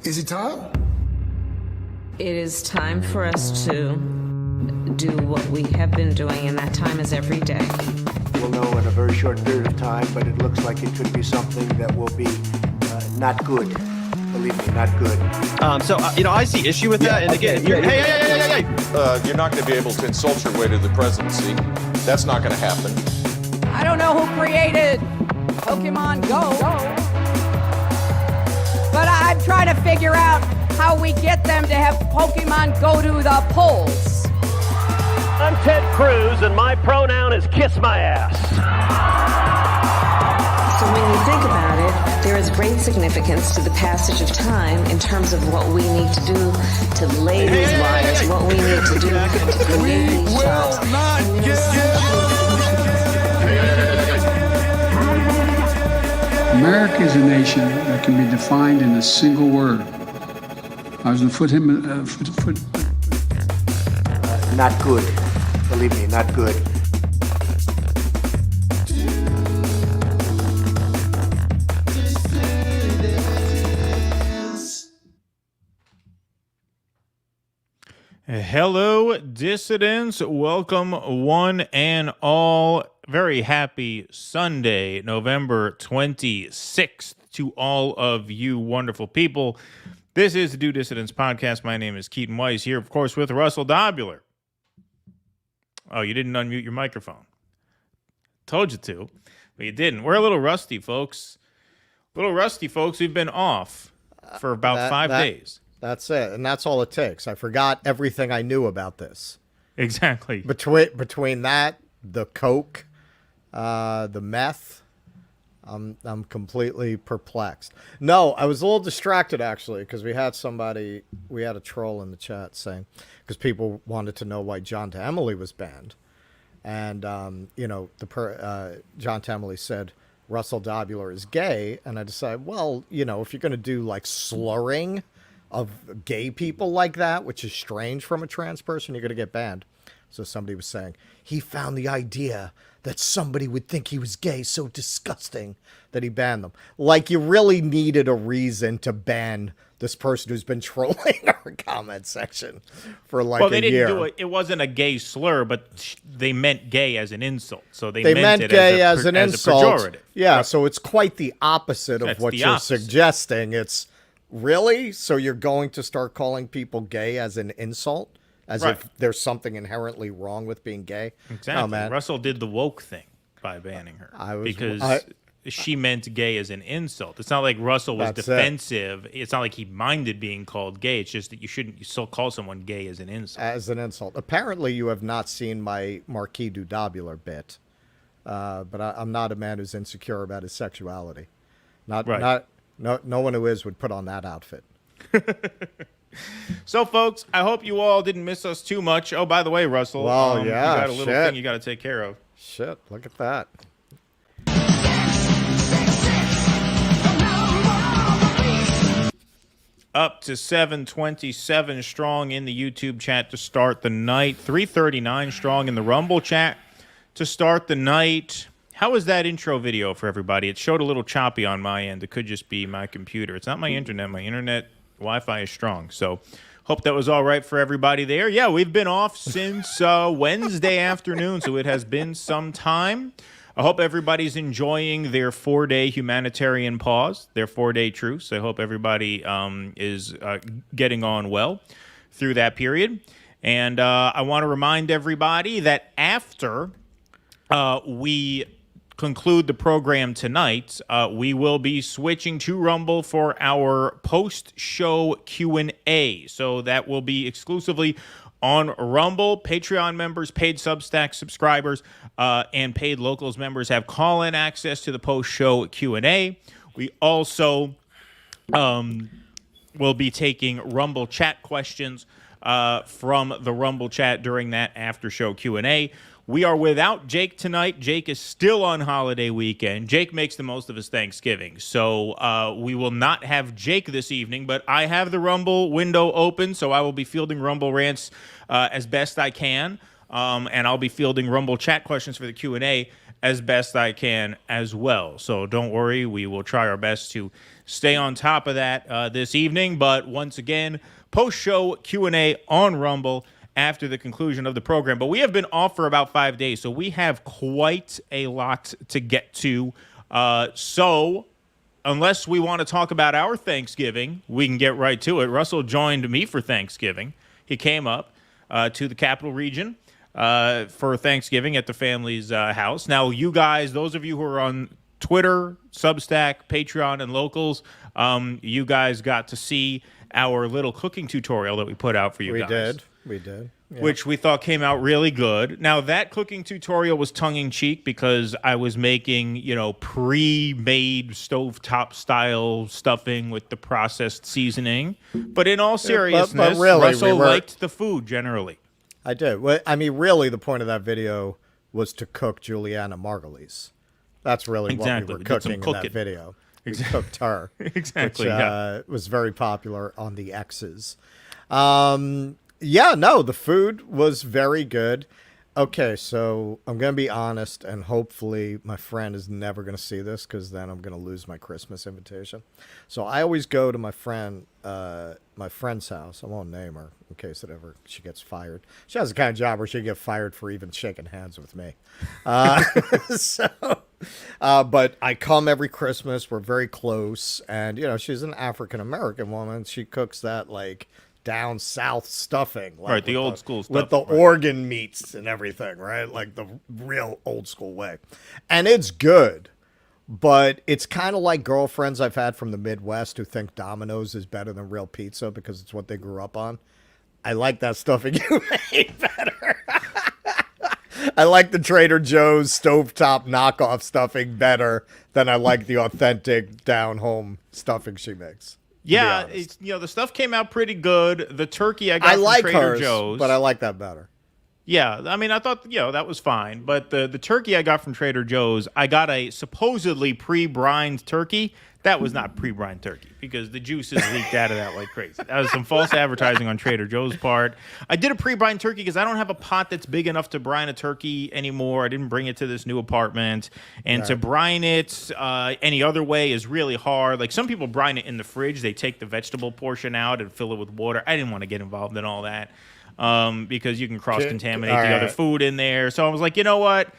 Is it time? It is time for us to do what we have been doing, and that time is every day. We'll know in a very short period of time, but it looks like it could be something that will be not good. Believe me, not good. I see issue with that. And again, hey. You're not going to be able to insult your way to the presidency. That's not going to happen. I don't know who created Pokemon Go, but I'm trying to figure out how we get them to have Pokemon go to the polls. I'm Ted Cruz, and my pronoun is kiss my ass. So when you think about it, there is great significance to the passage of time in terms of what we need to do to lay these wires, what we need to do to create these jobs. America is a nation that can be defined in a single word. I was going to put him. Not good. Believe me, not good. Hello, dissidents. Welcome, one and all. Very happy Sunday, November 26th, to all of you wonderful people. This is the Do Dissidents podcast. My name is Keaton Weiss, here, of course, with Russell Dobular. Oh, you didn't unmute your microphone. Told you to, but you didn't. We're a little rusty, folks. We've been off for about 5 days. That's it, and that's all it takes. I forgot everything I knew about this. Exactly. Between that, the coke, the meth, I'm completely perplexed. No, I was a little distracted actually because we had a troll in the chat saying because people wanted to know why John Tamale was banned, and John Tamale said Russell Dobular is gay, and I decided, well, if you're going to do like slurring of gay people like that, which is strange from a trans person, you're going to get banned. So somebody was saying he found the idea that somebody would think he was gay so disgusting that he banned them. Like you really needed a reason to ban this person who's been trolling our comment section for like a year. Well, they didn't do it. It wasn't a gay slur, but they meant gay as an insult. So they meant it gay as an insult. A pejorative. Yeah, right. So it's quite the opposite of what you're suggesting. It's really? So you're going to start calling people gay as an insult? As if there's something inherently wrong with being gay? Exactly. No, man. Russell did the woke thing by banning her. She meant gay as an insult. It's not like Russell was defensive. It's not like he minded being called gay. It's just that you shouldn't still call someone gay as an insult. As an insult. Apparently you have not seen my Marquis du Dobular bit. But I'm not a man who's insecure about his sexuality. No one who is would put on that outfit. So, folks, I hope you all didn't miss us too much. Oh, by the way, Russell, you got a little thing you got to take care of. Shit, look at that. Up to 727 strong in the YouTube chat to start the night. 339 strong in the Rumble chat to start the night. How was that intro video for everybody? It showed a little choppy on my end. It could just be my computer. It's not my internet. My internet Wi-Fi is strong. So hope that was all right for everybody there. Yeah, we've been off since Wednesday afternoon, so it has been some time. I hope everybody's enjoying their 4-day humanitarian pause, their 4-day truce. I hope everybody is getting on well through that period. And I want to remind everybody that after we conclude the program tonight, we will be switching to Rumble for our post-show Q&A. So that will be exclusively on Rumble. Patreon members, paid Substack subscribers, and paid Locals members have call-in access to the post-show Q&A. We also will be taking Rumble chat questions from the Rumble chat during that after-show Q&A. We are without Jake tonight. Jake is still on holiday weekend. Jake makes the most of his Thanksgiving. So we will not have Jake this evening, but I have the Rumble window open, so I will be fielding Rumble rants as best I can. And I'll be fielding Rumble chat questions for the Q&A as best I can as well. So don't worry, we will try our best to stay on top of that this evening. But once again, post-show Q&A on Rumble after the conclusion of the program. But we have been off for about 5 days, so we have quite a lot to get to. So unless we want to talk about our Thanksgiving, we can get right to it. Russell joined me for Thanksgiving. He came up to the Capital Region for Thanksgiving at the family's house. Now, you guys, those of you who are on Twitter, Substack, Patreon, and Locals, you guys got to see our little cooking tutorial that we put out for you guys. We did. Yeah. Which we thought came out really good. Now, that cooking tutorial was tongue-in-cheek because I was making, pre-made stovetop style stuffing with the processed seasoning. But in all seriousness, but really, Russell liked the food generally. I did. Well, I mean, really, the point of that video was to cook Juliana Margulies. That's really what we were cooking in that video. We cooked her. Exactly. Which was very popular on the X's. The food was very good. Okay, so I'm going to be honest, and hopefully my friend is never going to see this because then I'm going to lose my Christmas invitation. So I always go to my friend's house. I won't name her in case she gets fired. She has the kind of job where she'd get fired for even shaking hands with me. But I come every Christmas. We're very close. And, she's an African-American woman. She cooks that, down south stuffing, right? The old school stuff with the organ meats and everything, right? Like the real old school way, and it's good, but it's kind of like girlfriends I've had from the Midwest who think Domino's is better than real pizza because it's what they grew up on. I like that stuffing you made better. I like the Trader Joe's stovetop knockoff stuffing better than I like the authentic down home stuffing she makes. Yeah, the stuff came out pretty good. The turkey I got from Trader Joe's, but I like that better. Yeah, I mean, I thought that was fine, but the turkey I got from Trader Joe's, I got a supposedly pre-brined turkey. That was not pre-brined turkey because the juices leaked out of that like crazy. That was some false advertising on Trader Joe's part. I did a pre-brined turkey because I don't have a pot that's big enough to brine a turkey anymore. I didn't bring it to this new apartment. And to brine it any other way is really hard. Like some people brine it in the fridge. They take the vegetable portion out and fill it with water. I didn't want to get involved in all that because you can cross-contaminate the other food in there. So I was like, you know what?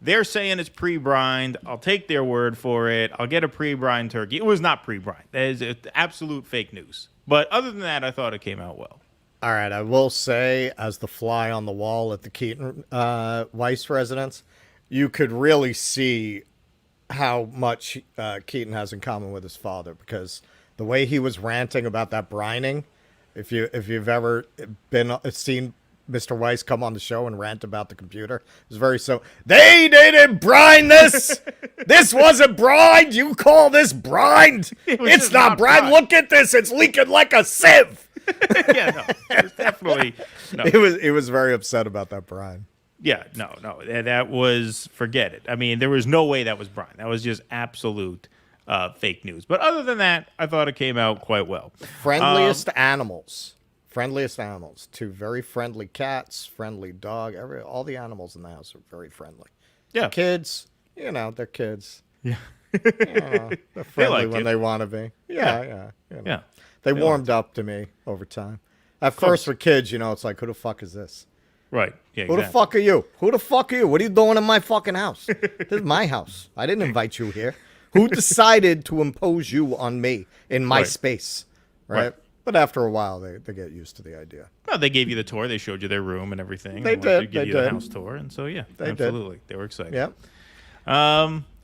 They're saying it's pre-brined. I'll take their word for it. I'll get a pre-brined turkey. It was not pre-brined. That is absolute fake news. But other than that, I thought it came out well. All right. I will say, as the fly on the wall at the Keaton Weiss residence, you could really see how much Keaton has in common with his father because the way he was ranting about that brining, if you've ever seen Mr. Weiss come on the show and rant about the computer. It was very they didn't brine this. This wasn't brined. You call this brined? It's not brined. Look at this. It's leaking like a sieve. It was definitely no. It was very upset about that brine. Yeah, no. That was forget it. I mean, there was no way that was brine. That was just absolute fake news. But other than that, I thought it came out quite well. Friendliest animals. Two very friendly cats, friendly dog. All the animals in the house are very friendly. Yeah. The kids, they're kids. Yeah. They're friendly when they want to be. Yeah. They warmed up to me over time. At first, for kids, it's like, who the fuck is this? Right. Yeah, Who the fuck are you? Who the fuck are you? What are you doing in my fucking house? This is my house. I didn't invite you here. Who decided to impose you on me in my space? Right? But after a while, they get used to the idea. Well, they gave you the tour. They showed you their room and everything. They did. Give you the house tour. And so, absolutely. They were excited. Yeah.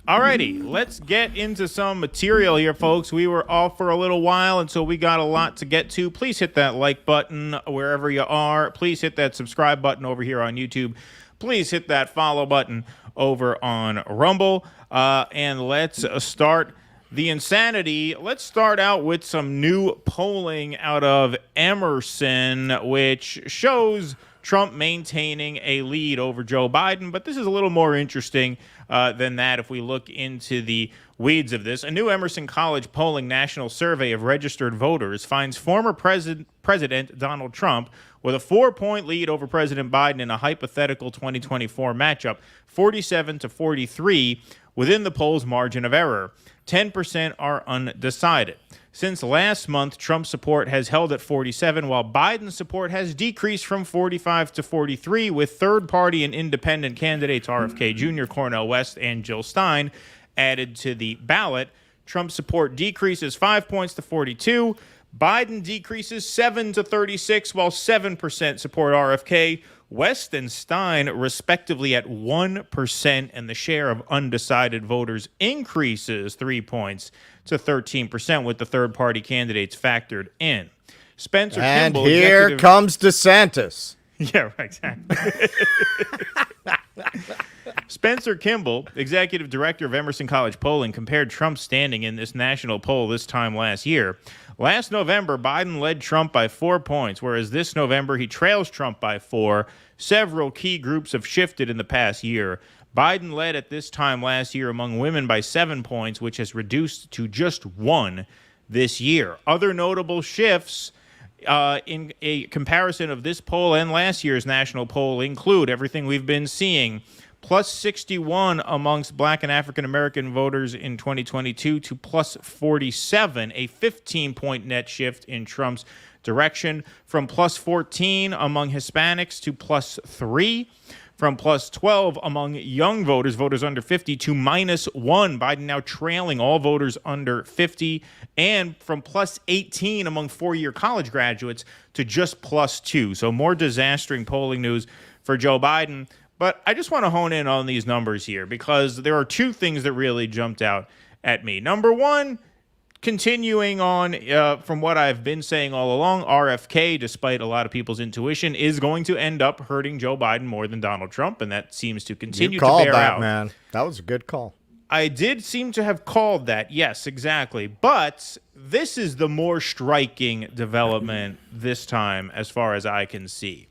All righty. Let's get into some material here, folks. We were off for a little while, and so we got a lot to get to. Please hit that like button wherever you are. Please hit that subscribe button over here on YouTube. Please hit that follow button over on Rumble. And let's start the insanity. Let's start out with some new polling out of Emerson, which shows Trump maintaining a lead over Joe Biden. But this is a little more interesting than that if we look into the weeds of this. A new Emerson College polling national survey of registered voters finds former President Donald Trump with a 4-point lead over President Biden in a hypothetical 2024 matchup, 47-43, within the poll's margin of error. 10% are undecided. Since last month, Trump's support has held at 47, while Biden's support has decreased from 45 to 43, with third-party and independent candidates RFK Jr., Cornel West, and Jill Stein added to the ballot. Trump's support decreases 5 points to 42. Biden decreases 7 to 36, while 7% support RFK. West and Stein, respectively, at 1%, and the share of undecided voters increases 3 points to 13%, with the third-party candidates factored in. Spencer and Kimball, here comes DeSantis. Yeah, right, exactly. Spencer Kimball, executive director of Emerson College Polling, compared Trump's standing in this national poll this time last year. Last November, Biden led Trump by 4 points, whereas this November he trails Trump by 4. Several key groups have shifted in the past year. Biden led at this time last year among women by 7 points, which has reduced to just 1 this year. Other notable shifts in a comparison of this poll and last year's national poll include everything we've been seeing. Plus 61 amongst Black and African American voters in 2022 to plus 47, a 15-point net shift in Trump's direction. From plus 14 among Hispanics to plus 3. From plus 12 among young voters, voters under 50, to minus 1. Biden now trailing all voters under 50. And from plus 18 among four-year college graduates to just plus 2. So more disastering polling news for Joe Biden. But I just want to hone in on these numbers here because there are two things that really jumped out at me. Number one, continuing on from what I've been saying all along, RFK, despite a lot of people's intuition, is going to end up hurting Joe Biden more than Donald Trump, and that seems to continue to bear out. Man. That was a good call. I did seem to have called that. Yes, exactly. But this is the more striking development this time as far as I can see.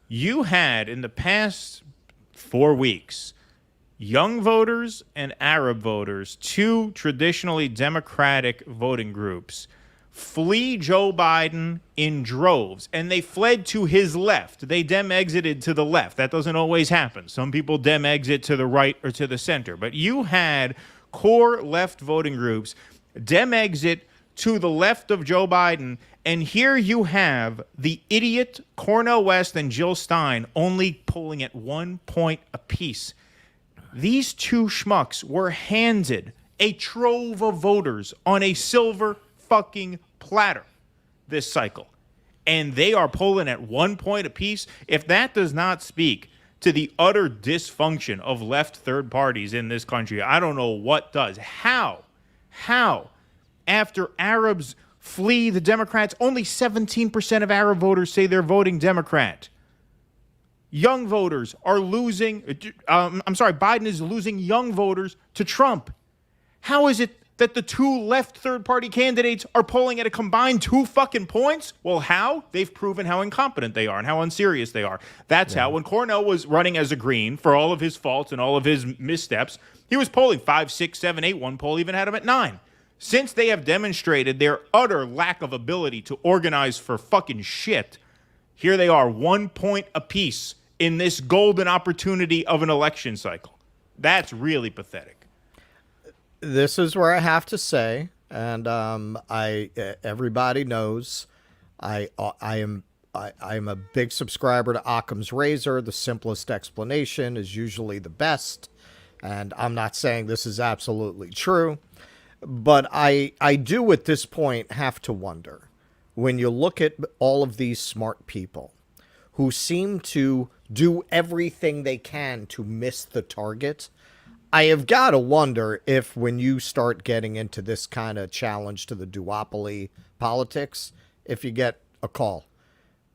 You had in the past 4 weeks, young voters and Arab voters, two traditionally Democratic voting groups, flee Joe Biden in droves, and they fled to his left. They dem-exited to the left. That doesn't always happen. Some people dem-exit to the right or to the center. But you had core left voting groups dem-exit to the left of Joe Biden, and here you have the idiot Cornel West and Jill Stein only polling at 1 point apiece. These two schmucks were handed a trove of voters on a silver fucking platter this cycle, and they are polling at 1 point apiece. If that does not speak to the utter dysfunction of left third parties in this country, I don't know what does. How, after Arabs flee the Democrats, only 17% of Arab voters say they're voting Democrat. Young voters are losing, Biden is losing young voters to Trump. How is it that the two left third-party candidates are polling at a combined 2 fucking points? Well, how? They've proven how incompetent they are and how unserious they are. That's how. When Cornel was running as a Green, for all of his faults and all of his missteps, he was polling 5, 6, 7, 8. One poll even had him at 9. Since they have demonstrated their utter lack of ability to organize for fucking shit, here they are, 1 point apiece in this golden opportunity of an election cycle. That's really pathetic. This is where I have to say, and everybody knows, I am a big subscriber to Occam's razor. The simplest explanation is usually the best, and I'm not saying this is absolutely true. But I do at this point have to wonder, when you look at all of these smart people who seem to do everything they can to miss the target, I have got to wonder if when you start getting into this kind of challenge to the duopoly politics, if you get a call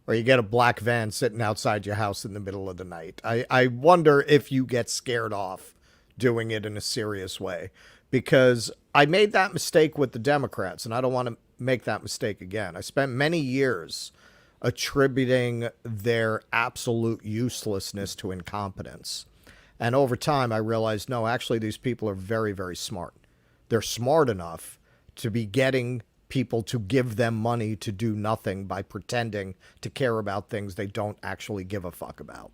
or you get a black van sitting outside your house in the middle of the night. I wonder if you get scared off doing it in a serious way. Because I made that mistake with the Democrats, and I don't want to make that mistake again. I spent many years attributing their absolute uselessness to incompetence. And over time, I realized, no, actually, these people are very, very smart. They're smart enough to be getting people to give them money to do nothing by pretending to care about things they don't actually give a fuck about.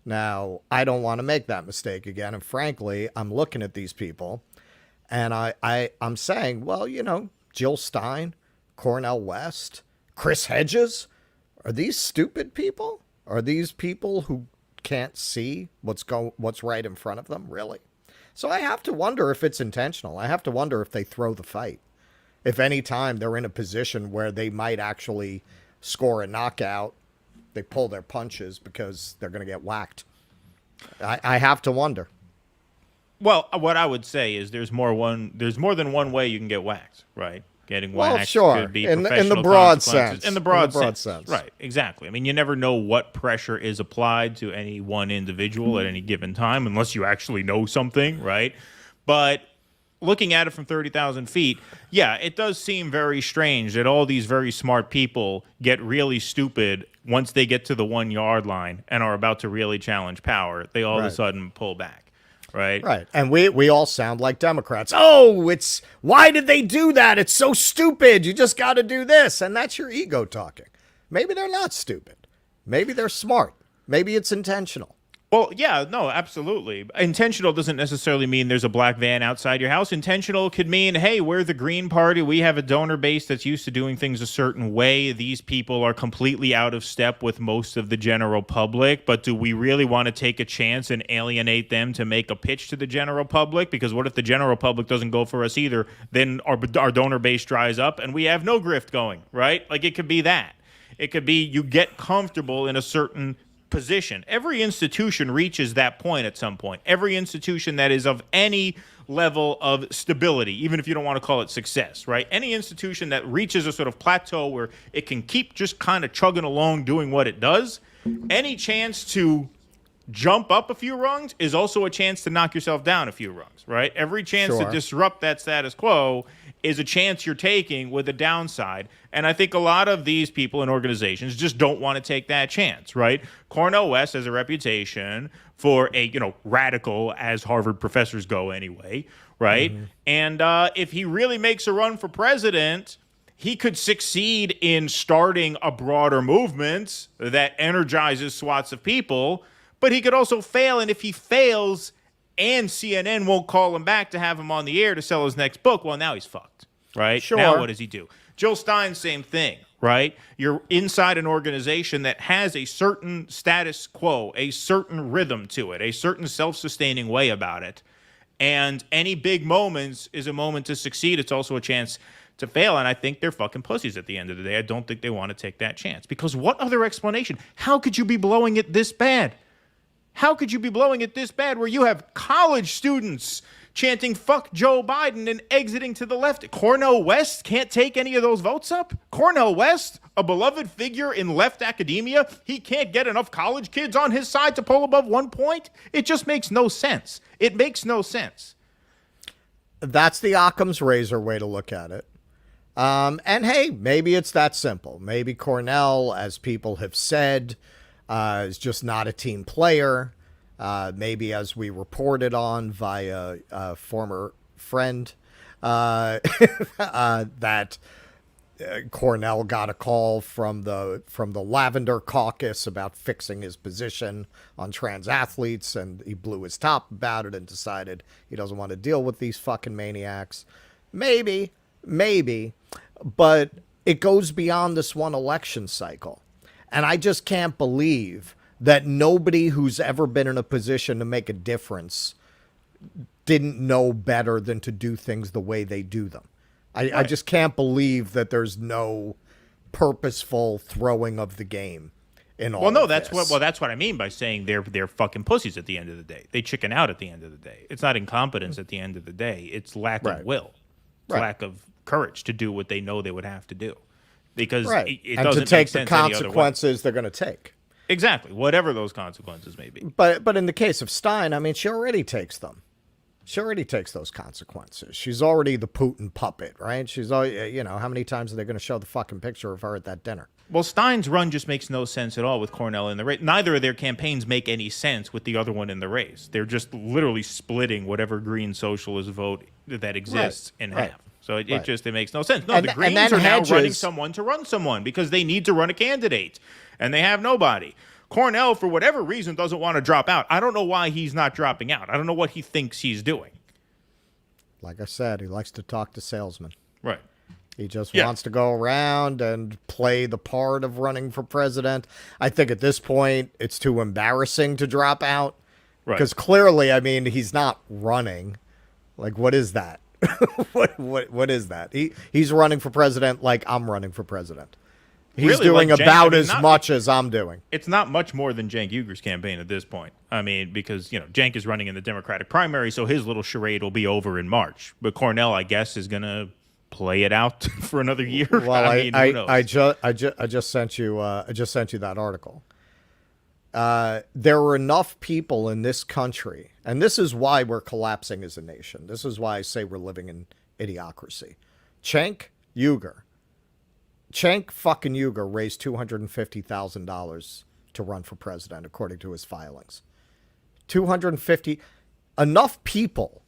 Now, I don't want to make that mistake again. And frankly, I'm looking at these people and I'm saying, well, you know, Jill Stein, Cornel West, Chris Hedges, are these stupid people? Are these people who can't see what's right in front of them, really? So I have to wonder if it's intentional. I have to wonder if they throw the fight. If any time they're in a position where they might actually score a knockout, they pull their punches because they're going to get whacked. I have to wonder. Well, what I would say is there's more than one way you can get whacked, right? Getting whacked could be in professional the broad consequences. sense. In the broad sense. Right, exactly. I mean, you never know what pressure is applied to any one individual at any given time unless you actually know something, right? But looking at it from 30,000 feet, yeah, it does seem very strange that all these very smart people get really stupid once they get to the 1 yard line and are about to really challenge power. They all of a sudden pull back. Right. Right. And we all sound like Democrats. Oh, why did they do that? It's so stupid. You just got to do this. And that's your ego talking. Maybe they're not stupid. Maybe they're smart. Maybe it's intentional. Well, yeah, no, absolutely. Intentional doesn't necessarily mean there's a black van outside your house. Intentional could mean, hey, we're the Green Party. We have a donor base that's used to doing things a certain way. These people are completely out of step with most of the general public. But do we really want to take a chance and alienate them to make a pitch to the general public? Because what if the general public doesn't go for us either? Then our donor base dries up and we have no grift going, right? Like, it could be that. It could be you get comfortable in a certain position. Every institution reaches that point at some point. Every institution that is of any level of stability, even if you don't want to call it success, right? Any institution that reaches a sort of plateau where it can keep just kind of chugging along doing what it does, any chance to jump up a few rungs is also a chance to knock yourself down a few rungs, right? Every chance to disrupt that status quo is a chance you're taking with a downside. And I think a lot of these people and organizations just don't want to take that chance, right? Cornel West has a reputation for a, radical, as Harvard professors go anyway, right? Mm-hmm. And if he really makes a run for president, he could succeed in starting a broader movement that energizes swaths of people, but he could also fail. And if he fails and CNN won't call him back to have him on the air to sell his next book, well, now he's fucked, right? Sure. Now what does he do? Jill Stein, same thing, right? You're inside an organization that has a certain status quo, a certain rhythm to it, a certain self-sustaining way about it. And any big moments is a moment to succeed. It's also a chance to fail. And I think they're fucking pussies at the end of the day. I don't think they want to take that chance. Because what other explanation? How could you be blowing it this bad? How could you be blowing it this bad where you have college students chanting fuck Joe Biden and exiting to the left? Cornel West can't take any of those votes up? Cornel West, a beloved figure in left academia, he can't get enough college kids on his side to poll above 1 point? It just makes no sense. It makes no sense. That's the Occam's razor way to look at it. And hey, maybe it's that simple. Maybe Cornell, as people have said, is just not a team player. Maybe, as we reported on via a former friend, that Cornell got a call from the Lavender Caucus about fixing his position on trans athletes, and he blew his top about it and decided he doesn't want to deal with these fucking maniacs. Maybe, but it goes beyond this one election cycle. And I just can't believe that nobody who's ever been in a position to make a difference didn't know better than to do things the way they do them. I just can't believe that there's no purposeful throwing of the game in all. That's what I mean by saying they're fucking pussies at the end of the day. They chicken out at the end of the day. It's not incompetence at the end of the day. It's lack of will. It's lack of courage to do what they know they would have to do. Because it and doesn't to take make sense the consequences they're going to take. Exactly, whatever those consequences may be. But in the case of Stein, I mean, she already takes them. She already takes those consequences. She's already the Putin puppet, right? She's all, how many times are they going to show the fucking picture of her at that dinner? Well, Stein's run just makes no sense at all with Cornell in the race. Neither of their campaigns make any sense with the other one in the race. They're just literally splitting whatever green socialist vote that exists in half. So it makes no sense. No, the Greens are now running someone to run someone because they need to run a candidate, and they have nobody. Cornell, for whatever reason, doesn't want to drop out. I don't know why he's not dropping out. I don't know what he thinks he's doing. Like I said, he likes to talk to salesmen. Right. He just wants to go around and play the part of running for president. I think at this point, it's too embarrassing to drop out. Right. Because clearly, I mean, he's not running. Like, what is that? What is that? He's running for president like I'm running for president. He's really, doing like about as much as I'm doing. It's not much more than Cenk Uyghur's campaign at this point. I mean, because, Cenk is running in the Democratic primary, so his little charade will be over in March. But Cornell, I guess, is going to play it out for another year. Well, who knows? I just sent you that article. There are enough people in this country, and this is why we're collapsing as a nation. This is why I say we're living in idiocracy. Cenk fucking Uyghur raised $250,000 to run for president, according to his filings. 250. Enough people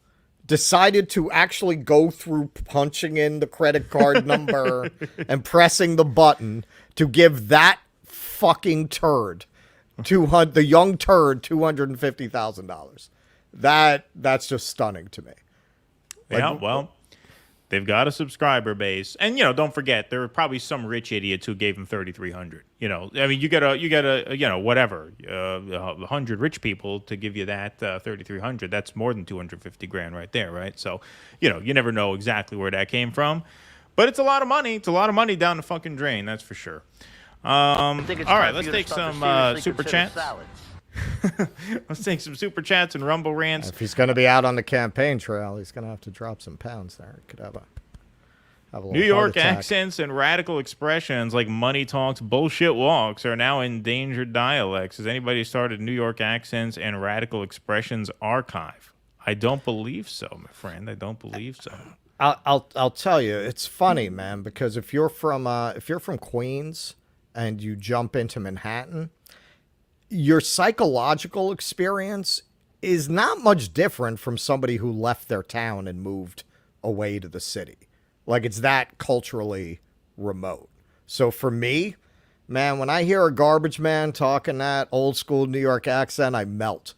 decided to actually go through punching in the credit card number and pressing the button to give that fucking turd, the young turd, $250,000. That's just stunning to me. Well, they've got a subscriber base, and don't forget there are probably some rich idiots who gave him $3,300. I mean, you get a whatever 100 rich people to give you that $3,300. That's more than $250,000 right there, right? So, you never know exactly where that came from, but it's a lot of money. It's a lot of money down the fucking drain, that's for sure. All right, let's take some super chats. Let's take some super chats and Rumble rants. If he's going to be out on the campaign trail, he's going to have to drop some pounds there. Could have a New York accents and radical expressions like money talks, bullshit walks are now endangered dialects. Has anybody started New York accents and radical expressions archive? I don't believe so, my friend. I don't believe so. I'll tell you, it's funny, man, because if you're from Queens and you jump into Manhattan, your psychological experience is not much different from somebody who left their town and moved away to the city. Like, it's that culturally remote. So for me, man, when I hear a garbage man talking that old school New York accent, I melt.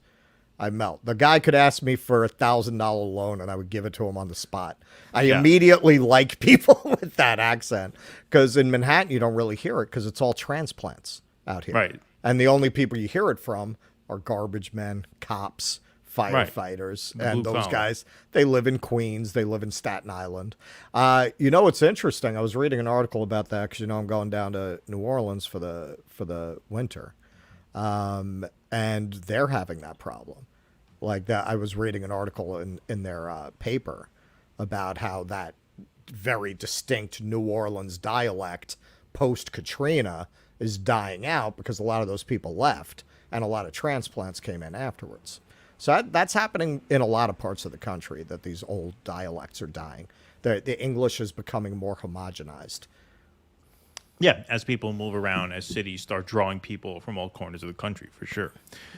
The guy could ask me for $1,000 loan and I would give it to him on the spot. I immediately like people with that accent, because in Manhattan, you don't really hear it because it's all transplants out here. Right. And the only people you hear it from are garbage men, cops, firefighters, right. And those guys. They live in Queens. They live in Staten Island. It's interesting. I was reading an article about that because, I'm going down to New Orleans for the winter. And they're having that problem. Like that, I was reading an article in their paper about how that very distinct New Orleans dialect post-Katrina is dying out because a lot of those people left and a lot of transplants came in afterwards. So that's happening in a lot of parts of the country, that these old dialects are dying. The English is becoming more homogenized. Yeah, as people move around, as cities start drawing people from all corners of the country, for sure.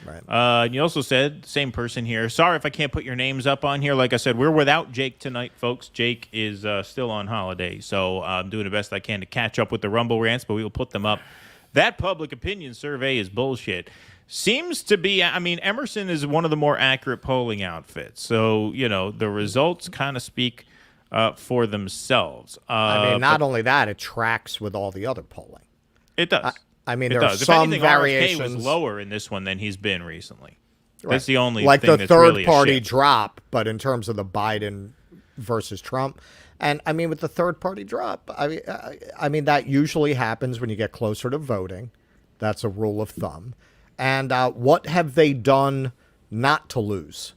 Right. You also said, same person here, sorry if I can't put your names up on here. Like I said, we're without Jake tonight, folks. Jake is still on holiday, so I'm doing the best I can to catch up with the Rumble rants, but we will put them up. That public opinion survey is bullshit. Seems to be, Emerson is one of the more accurate polling outfits. So, the results kind of speak for themselves. Not only that, it tracks with all the other polling. It does. There are some variations. RFK was lower in this one than he's been recently. Right. That's the only like thing the that's third really party drop, but in terms of the Biden versus Trump. And with the third party drop, that usually happens when you get closer to voting. That's a rule of thumb. And what have they done not to lose?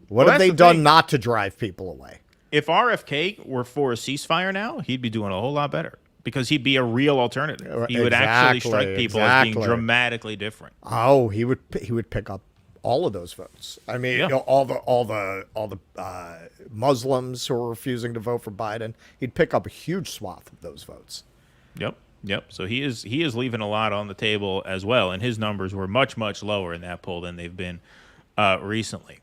What have they done not to drive people away? If RFK were for a ceasefire now, he'd be doing a whole lot better because he'd be a real alternative. He would actually strike people as being dramatically different. Oh, he would pick up all of those votes. I mean, Yeah. you know, all the Muslims who are refusing to vote for Biden, he'd pick up a huge swath of those votes. Yep. So he is leaving a lot on the table as well, and his numbers were much lower in that poll than they've been recently.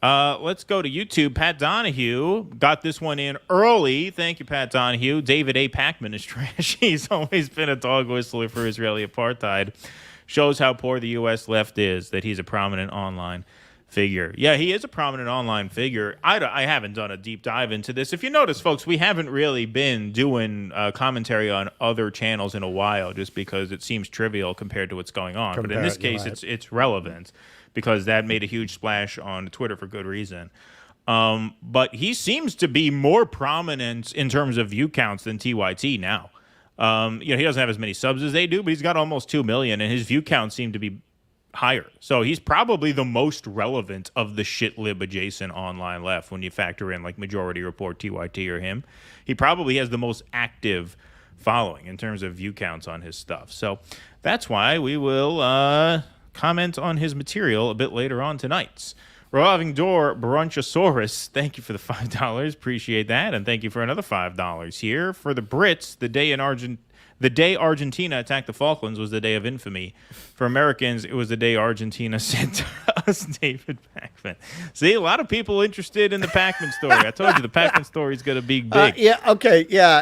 Let's go to YouTube. Pat Donahue got this one in early. Thank you, Pat Donahue. David A. Pacman is trash. He's always been a dog whistler for Israeli apartheid. Shows how poor the U.S. left is, that he's a prominent online figure. Yeah, he is a prominent online figure. I haven't done a deep dive into this. If you notice, folks, we haven't really been doing commentary on other channels in a while just because it seems trivial compared to what's going on. But in this case, it's relevant because that made a huge splash on Twitter for good reason. But he seems to be more prominent in terms of view counts than TYT now. He doesn't have as many subs as they do, but he's got almost 2 million, and his view counts seem to be higher. So he's probably the most relevant of the shit lib adjacent online left when you factor in like Majority Report, TYT, or him. He probably has the most active following in terms of view counts on his stuff. So that's why we will comment on his material a bit later on tonight. Revolving Door Brunchosaurus, thank you for the $5. Appreciate that. And thank you for another $5 here. For the Brits, the day Argentina attacked the Falklands was the day of infamy. For Americans, it was the day Argentina sent us David Pacman. See, a lot of people interested in the Pacman story. I told you the Pacman story is going to be big.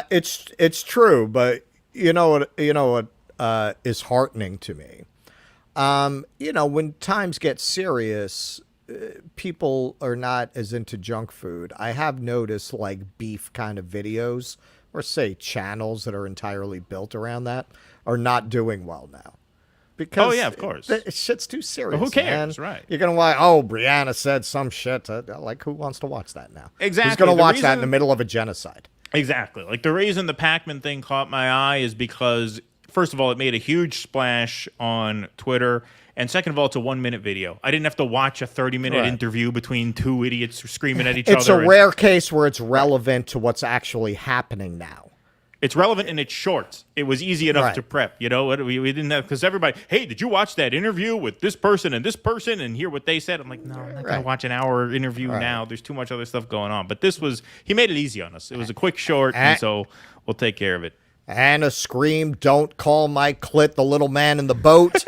It's true, but you know what is heartening to me. When times get serious, people are not as into junk food. I have noticed like beef kind of videos, or say channels that are entirely built around that, are not doing well now. Because of course. Shit's too serious. Well, who cares, man. right? You're going to watch, Brianna said some shit. Like, who wants to watch that now? Exactly. Who's going to watch that in the middle of a genocide? Exactly. Like, the reason the Pacman thing caught my eye is because, first of all, it made a huge splash on Twitter. And second of all, it's a 1-minute video. I didn't have to watch a 30-minute interview between two idiots screaming at each other. It's a rare case where it's relevant to what's actually happening now. It's relevant and it's short. It was easy enough to prep. You know what? We didn't have, because everybody, hey, did you watch that interview with this person and hear what they said? I'm like, no, I'm not going to watch an hour interview now. There's too much other stuff going on. But this was, he made it easy on us. It was a quick short, and so we'll take care of it. Anna screamed, "Don't call my clit the little man in the boat."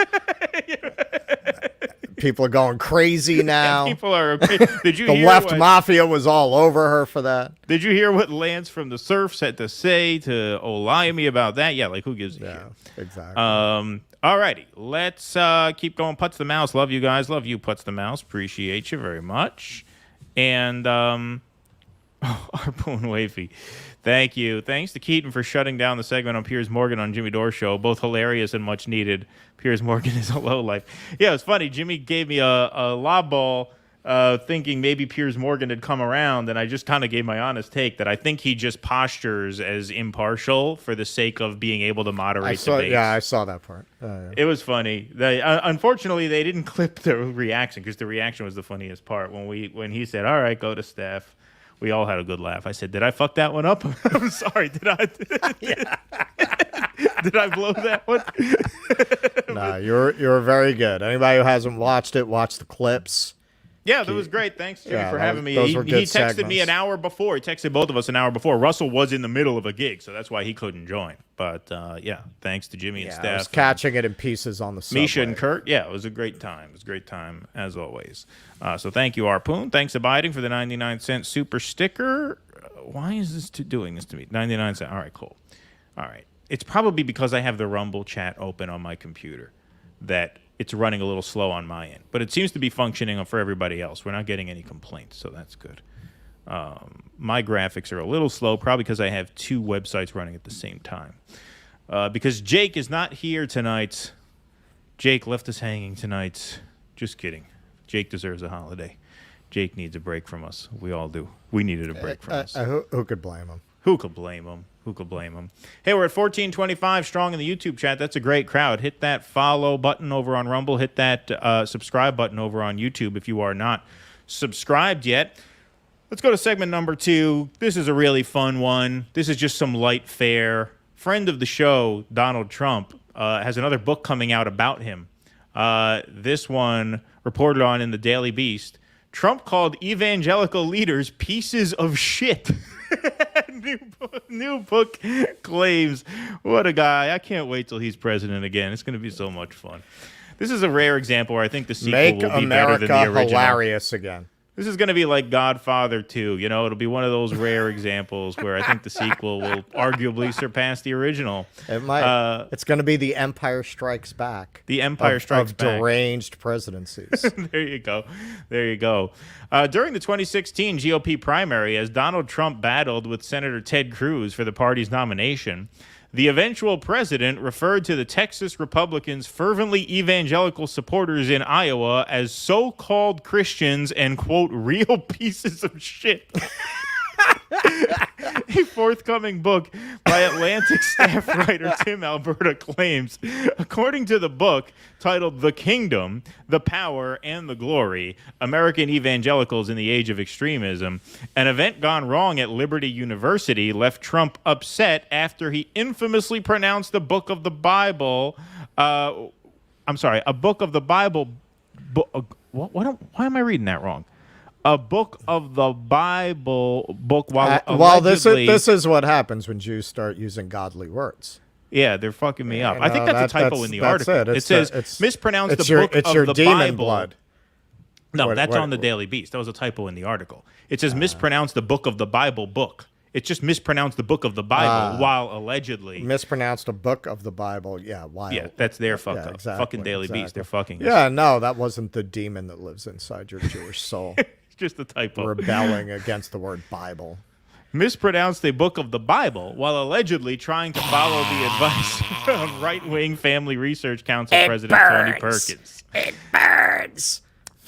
People are going crazy now. People are. Did you the hear left mafia was all over her for that. Did you hear what Lance from the Surfs had to say to Olayemi about that? Yeah, like who gives a shit? Exactly. All righty, let's keep going. Putz the Mouse, love you guys, love you, Putz the Mouse, appreciate you very much. And Harpoon Wafy, thank you. Thanks to Keaton for shutting down the segment on Piers Morgan on Jimmy Dore Show. Both hilarious and much needed. Piers Morgan is a lowlife. Yeah, it's funny. Jimmy gave me a lob ball thinking maybe Piers Morgan had come around, and I just kind of gave my honest take that I think he just postures as impartial for the sake of being able to moderate debates. Yeah, I saw that part. It was funny. Unfortunately, they didn't clip the reaction because the reaction was the funniest part. When he said, "All right, go to Steph," we all had a good laugh. I said, "Did I fuck that one up?" I'm sorry. Did I? Did I blow that one? No, you're very good. Anybody who hasn't watched it, watch the clips. Yeah, that was great. Thanks, Jimmy, for having me. He texted segments. me an hour before. He texted both of us an hour before. Russell was in the middle of a gig, so that's why he couldn't join. But, yeah, thanks to Jimmy and Steph. I was catching it in pieces on the subway. Misha and Kurt. Yeah, it was a great time. It was a great time, as always. So thank you, Harpoon. Thanks, Abiding, for the 99-cent super sticker. Why is this doing this to me? 99 cents. All right, cool. All right. It's probably because I have the Rumble chat open on my computer that it's running a little slow on my end. But it seems to be functioning for everybody else. We're not getting any complaints, so that's good. My graphics are a little slow, probably because I have two websites running at the same time. Because Jake is not here tonight. Jake left us hanging tonight. Just kidding. Jake deserves a holiday. Jake needs a break from us. We all do. We needed a break from us. Who could blame him? Who could blame him? Who could blame him? Hey, we're at 1425 strong in the YouTube chat. That's a great crowd. Hit that follow button over on Rumble. Hit that subscribe button over on YouTube if you are not subscribed yet. Let's go to segment number 2. This is a really fun one. This is just some light fare. Friend of the show, Donald Trump, has another book coming out about him. This one reported on in the Daily Beast. Trump called evangelical leaders pieces of shit. New book claims. What a guy. I can't wait till he's president again. It's going to be so much fun. This is a rare example where I think the sequel will be better than the original. Make America hilarious again. This is going to be like Godfather 2. You know, it'll be one of those rare examples where I think the sequel will arguably surpass the original. It might. It's going to be the Empire Strikes Back. The Empire Strikes Back. Of deranged presidencies. There you go. There you go. During the 2016 GOP primary, as Donald Trump battled with Senator Ted Cruz for the party's nomination, the eventual president referred to the Texas Republicans' fervently evangelical supporters in Iowa as so-called Christians and, quote, real pieces of shit. A forthcoming book by Atlantic staff writer Tim Alberta claims, according to the book titled The Kingdom, the Power, and the Glory, American Evangelicals in the Age of Extremism, an event gone wrong at Liberty University left Trump upset after he infamously pronounced the book of the Bible, a book of the Bible, why am I reading that wrong? A book of the Bible book while allegedly... this is what happens when Jews start using godly words. Yeah, they're fucking me up. I think that's a typo in the article. It says mispronounced the book of the demon Bible. Blood. No, that's on the Daily Beast. That was a typo in the article. It says mispronounced the book of the Bible book. It's just mispronounced the book of the Bible while allegedly mispronounced a book of the Bible. Yeah, while that's their fuck up. Exactly, fucking Daily Beast. They're fucking. Yeah, no, that wasn't the demon that lives inside your Jewish soul. Just a typo. Rebelling against the word Bible. Mispronounced a book of the Bible while allegedly trying to follow the advice of right-wing Family Research Council President Tony Perkins. It burns.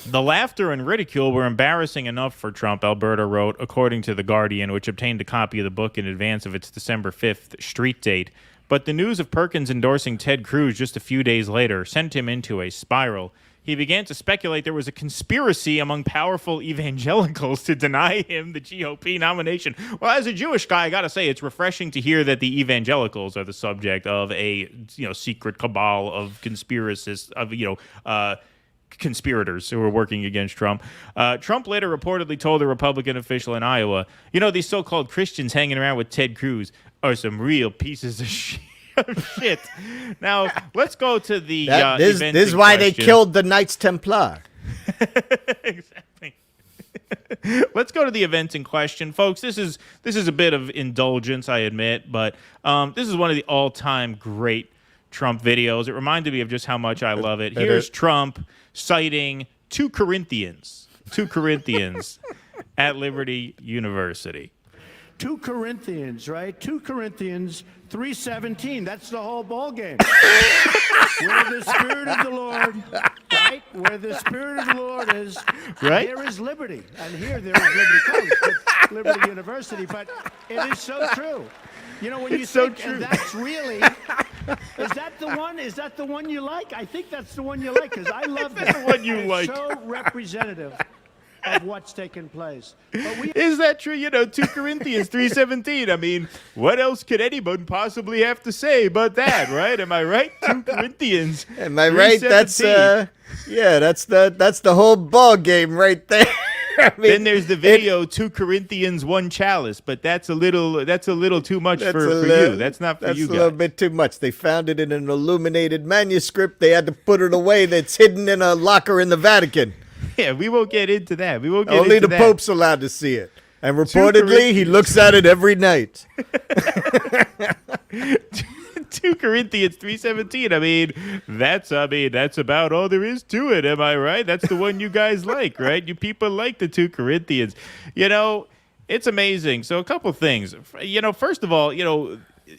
The laughter and ridicule were embarrassing enough for Trump, Alberta wrote, according to The Guardian, which obtained a copy of the book in advance of its December 5th street date. But the news of Perkins endorsing Ted Cruz just a few days later sent him into a spiral. He began to speculate there was a conspiracy among powerful evangelicals to deny him the GOP nomination. Well, as a Jewish guy, I got to say it's refreshing to hear that the evangelicals are the subject of a secret cabal of conspiracists, conspirators who were working against Trump. Trump later reportedly told a Republican official in Iowa, these so-called Christians hanging around with Ted Cruz are some real pieces of shit. Shit. Now, let's go to the this is why they killed the Knights Templar. Exactly. Let's go to the event in question. Folks, this is a bit of indulgence, I admit, but this is one of the all-time great Trump videos. It reminded me of just how much I love it. Here's Trump citing 2 Corinthians at Liberty University. 2 Corinthians, right? 2 Corinthians 3:17. That's the whole ball game. Where the Spirit of the Lord, right? Where the Spirit of the Lord is, right? There is liberty. And here there is Liberty College, but Liberty University. But it is so true. When you think, so and that's really, is that the one? Is that the one you like? I think that's the one you like because I love that. The one you like. It's so representative of what's taken place. Is that true? 2 Corinthians 3:17. I mean, what else could anyone possibly have to say but that, right? Am I right? 2 Corinthians. Am I right? That's that's the whole ball game right there. I mean, then there's the video 2 Corinthians 1 chalice, but that's a little too much for you. That's not for you guys. That's a little bit too much. They found it in an illuminated manuscript. They had to put it away. That's hidden in a locker in the Vatican. Yeah, we won't get into that. Only the Pope's allowed to see it. And reportedly, he looks at it every night. 2 Corinthians 3:17. I mean, that's about all there is to it. Am I right? That's the one you guys like, right? You people like the 2 Corinthians. It's amazing. So a couple things. First of all,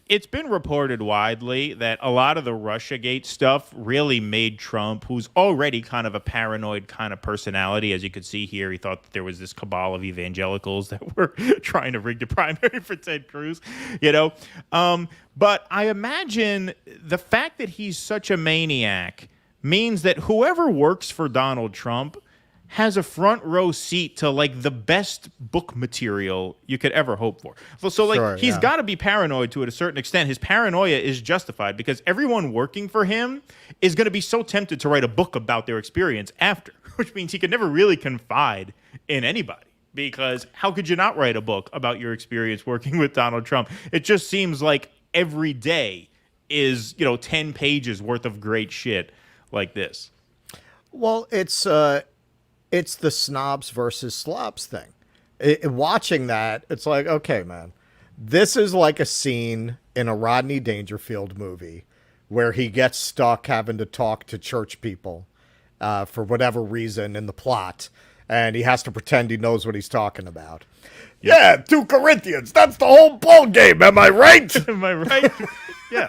it's been reported widely that a lot of the Russiagate stuff really made Trump, who's already kind of a paranoid kind of personality. As you could see here, he thought that there was this cabal of evangelicals that were trying to rig the primary for Ted Cruz, But I imagine the fact that he's such a maniac means that whoever works for Donald Trump has a front row seat to like the best book material you could ever hope for. So like Sure, he's yeah. got to be paranoid to a certain extent. His paranoia is justified because everyone working for him is going to be so tempted to write a book about their experience after, which means he could never really confide in anybody. Because how could you not write a book about your experience working with Donald Trump? It just seems like every day is, 10 pages worth of great shit like this. Well, it's the snobs versus slobs thing. Watching that, it's like, okay, man, this is like a scene in a Rodney Dangerfield movie where he gets stuck having to talk to church people for whatever reason in the plot, and he has to pretend he knows what he's talking about. Yep. Yeah, 2 Corinthians, that's the whole ball game, am I right? Am I right? Yeah.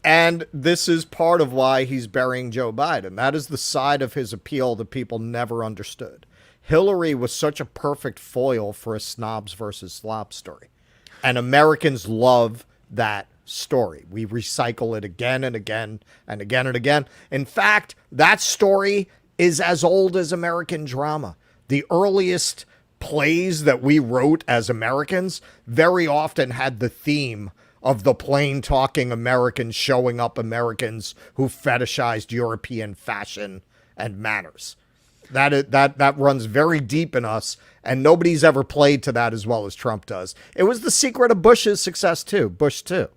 And this is part of why he's burying Joe Biden. That is the side of his appeal that people never understood. Hillary was such a perfect foil for a snobs versus slobs story. And Americans love that story. We recycle it again and again and again and again. In fact, that story is as old as American drama. The earliest plays that we wrote as Americans very often had the theme of the plain talking Americans showing up Americans who fetishized European fashion and manners. That runs very deep in us, and nobody's ever played to that as well as Trump does. It was the secret of Bush's success too, Bush too.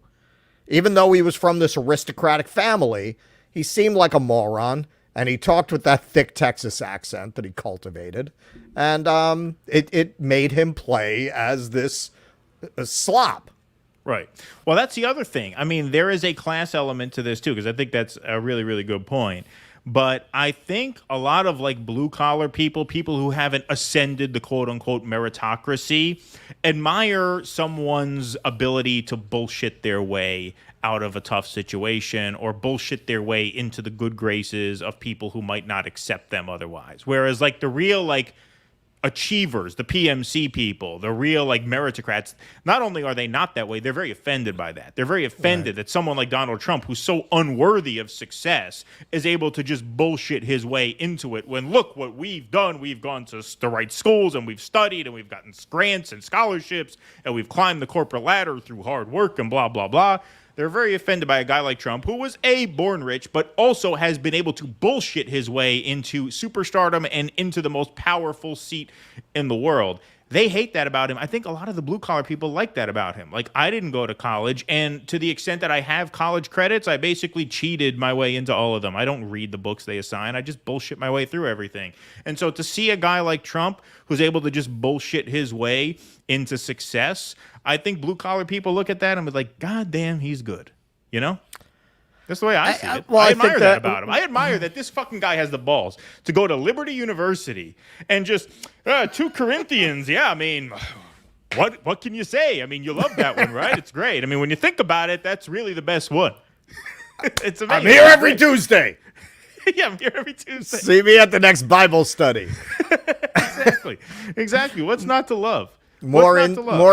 Even though he was from this aristocratic family, he seemed like a moron, and he talked with that thick Texas accent that he cultivated, and it made him play as this slob. Right. Well, that's the other thing. I mean, there is a class element to this, too, because I think that's a really, really good point. But I think a lot of like blue collar people who haven't ascended the quote unquote meritocracy, admire someone's ability to bullshit their way out of a tough situation or bullshit their way into the good graces of people who might not accept them otherwise. Whereas like the real like achievers, the PMC people, the real like meritocrats, not only are they not that way, they're very offended by that. They're very offended that someone like Donald Trump, who's so unworthy of success, is able to just bullshit his way into it when, look what we've done. We've gone to the right schools and we've studied and we've gotten grants and scholarships and we've climbed the corporate ladder through hard work and blah, blah, blah. They're very offended by a guy like Trump, who was born rich, but also has been able to bullshit his way into superstardom and into the most powerful seat in the world. They hate that about him. I think a lot of the blue collar people like that about him. Like, I didn't go to college, and to the extent that I have college credits, I basically cheated my way into all of them. I don't read the books they assign. I just bullshit my way through everything. And so to see a guy like Trump who's able to just bullshit his way into success, I think blue collar people look at that and be like, God damn, he's good. You know? That's the way I see it. Well, I I admire think that that about him. I admire that this fucking guy has the balls to go to Liberty University and just 2 Corinthians. Yeah, I mean, what can you say? I mean, you love that one, right? It's great. I mean, when you think about it, that's really the best one. It's amazing. I'm here every Tuesday. Yeah, I'm here every Tuesday. See me at the next Bible study. Exactly. What's not to love? More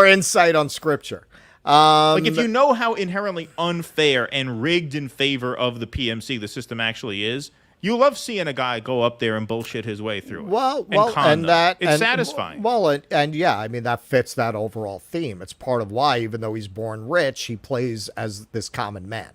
insight on scripture. Like, if you know how inherently unfair and rigged in favor of the PMC the system actually is, you love seeing a guy go up there and bullshit his way through it. It's satisfying. And yeah, I mean, that fits that overall theme. It's part of why, even though he's born rich, he plays as this common man,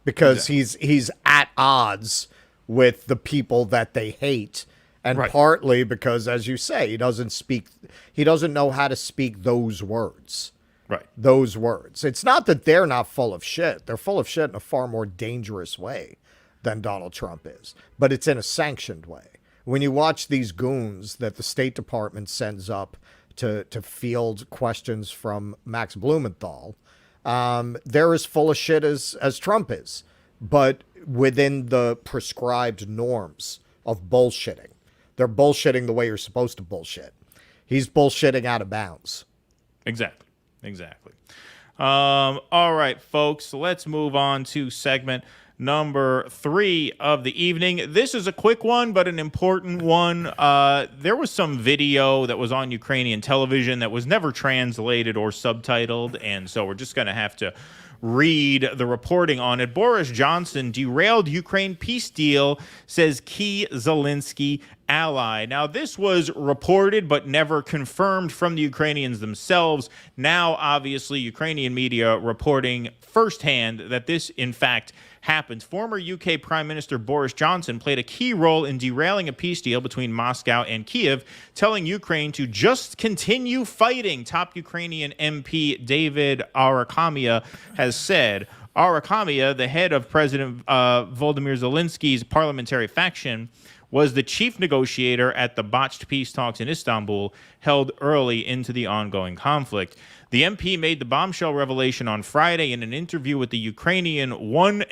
because he's at odds with the people that they hate. And partly because, as you say, he doesn't know how to speak those words. Right. Those words. It's not that they're not full of shit. They're full of shit in a far more dangerous way than Donald Trump is. But it's in a sanctioned way. When you watch these goons that the State Department sends up to field questions from Max Blumenthal, they're as full of shit as Trump is, but within the prescribed norms of bullshitting. They're bullshitting the way you're supposed to bullshit. He's bullshitting out of bounds. Exactly. All right, folks, let's move on to segment number 3 of the evening. This is a quick one, but an important one. There was some video that was on Ukrainian television that was never translated or subtitled, and so we're just going to have to read the reporting on it. Boris Johnson derailed Ukraine peace deal, says key Zelensky ally. Now, this was reported but never confirmed from the Ukrainians themselves. Now, obviously, Ukrainian media reporting firsthand that this, in fact, happened. Former UK Prime Minister Boris Johnson played a key role in derailing a peace deal between Moscow and Kiev, telling Ukraine to just continue fighting. Top Ukrainian MP David Arakamia has said. Arakamia, the head of President Volodymyr Zelensky's parliamentary faction, was the chief negotiator at the botched peace talks in Istanbul held early into the ongoing conflict. The MP made the bombshell revelation on Friday in an interview with the Ukrainian 1&1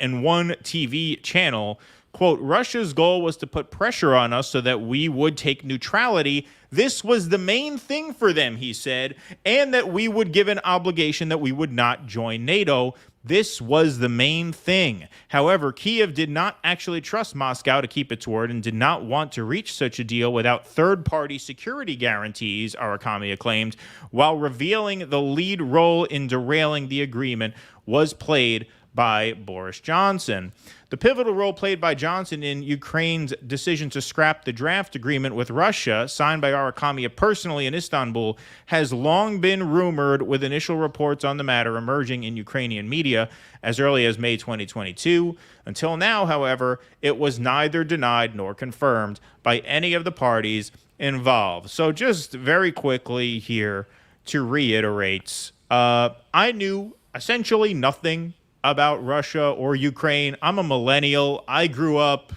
TV channel. Quote, Russia's goal was to put pressure on us so that we would take neutrality. This was the main thing for them, he said, and that we would give an obligation that we would not join NATO. This was the main thing. However, Kiev did not actually trust Moscow to keep its word and did not want to reach such a deal without third-party security guarantees, Arakamia claimed, while revealing the lead role in derailing the agreement was played by Boris Johnson. The pivotal role played by Johnson in Ukraine's decision to scrap the draft agreement with Russia, signed by Arakamia personally in Istanbul, has long been rumored, with initial reports on the matter emerging in Ukrainian media as early as May 2022. Until now, however, it was neither denied nor confirmed by any of the parties involved. So just very quickly here to reiterate, I knew essentially nothing about Russia or Ukraine. I'm a millennial. I grew up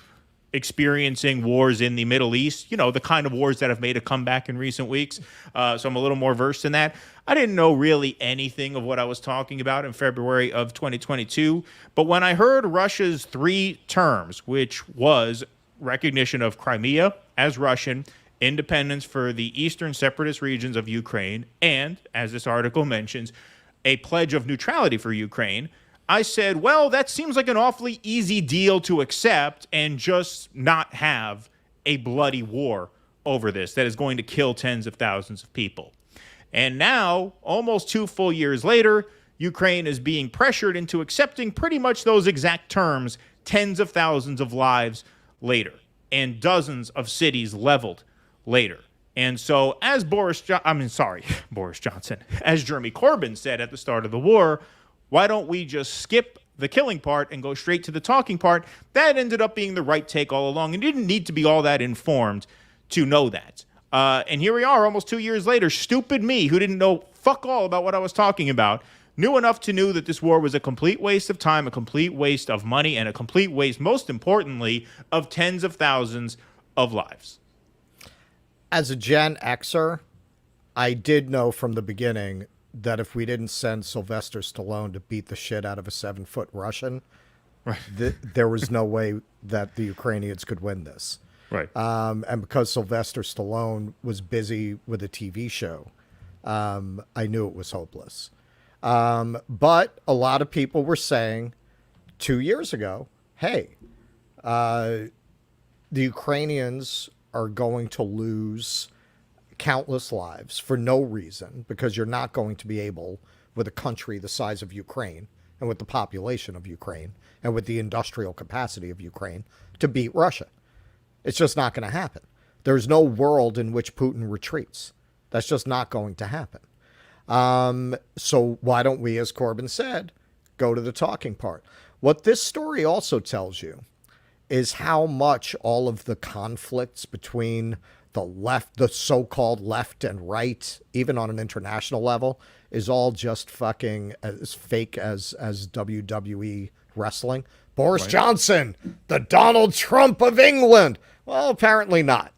experiencing wars in the Middle East, you know, the kind of wars that have made a comeback in recent weeks. So I'm a little more versed in that. I didn't know really anything of what I was talking about in February of 2022. But when I heard Russia's three terms, which was recognition of Crimea as Russian, independence for the eastern separatist regions of Ukraine, and, as this article mentions, a pledge of neutrality for Ukraine, I said, well, that seems like an awfully easy deal to accept and just not have a bloody war over this that is going to kill tens of thousands of people. And now, almost 2 full years later, Ukraine is being pressured into accepting pretty much those exact terms tens of thousands of lives later and dozens of cities leveled later. And so as Boris Johnson, as Jeremy Corbyn said at the start of the war, why don't we just skip the killing part and go straight to the talking part? That ended up being the right take all along. And you didn't need to be all that informed to know that. And here we are almost 2 years later. Stupid me, who didn't know fuck all about what I was talking about, knew enough to know that this war was a complete waste of time, a complete waste of money, and a complete waste, most importantly, of tens of thousands of lives. As a Gen Xer, I did know from the beginning that if we didn't send Sylvester Stallone to beat the shit out of a 7-foot Russian, right, there was no way that the Ukrainians could win this. Right. And because Sylvester Stallone was busy with a TV show, I knew it was hopeless. But a lot of people were saying 2 years ago, hey, the Ukrainians are going to lose countless lives for no reason, because you're not going to be able, with a country the size of Ukraine and with the population of Ukraine and with the industrial capacity of Ukraine, to beat Russia. It's just not going to happen. There's no world in which Putin retreats. That's just not going to happen. So why don't we, as Corbyn said, go to the talking part? What this story also tells you is how much all of the conflicts between the left, the so-called left and right, even on an international level, is all just fucking as fake as WWE wrestling. Boris Johnson, the Donald Trump of England. Well, apparently not.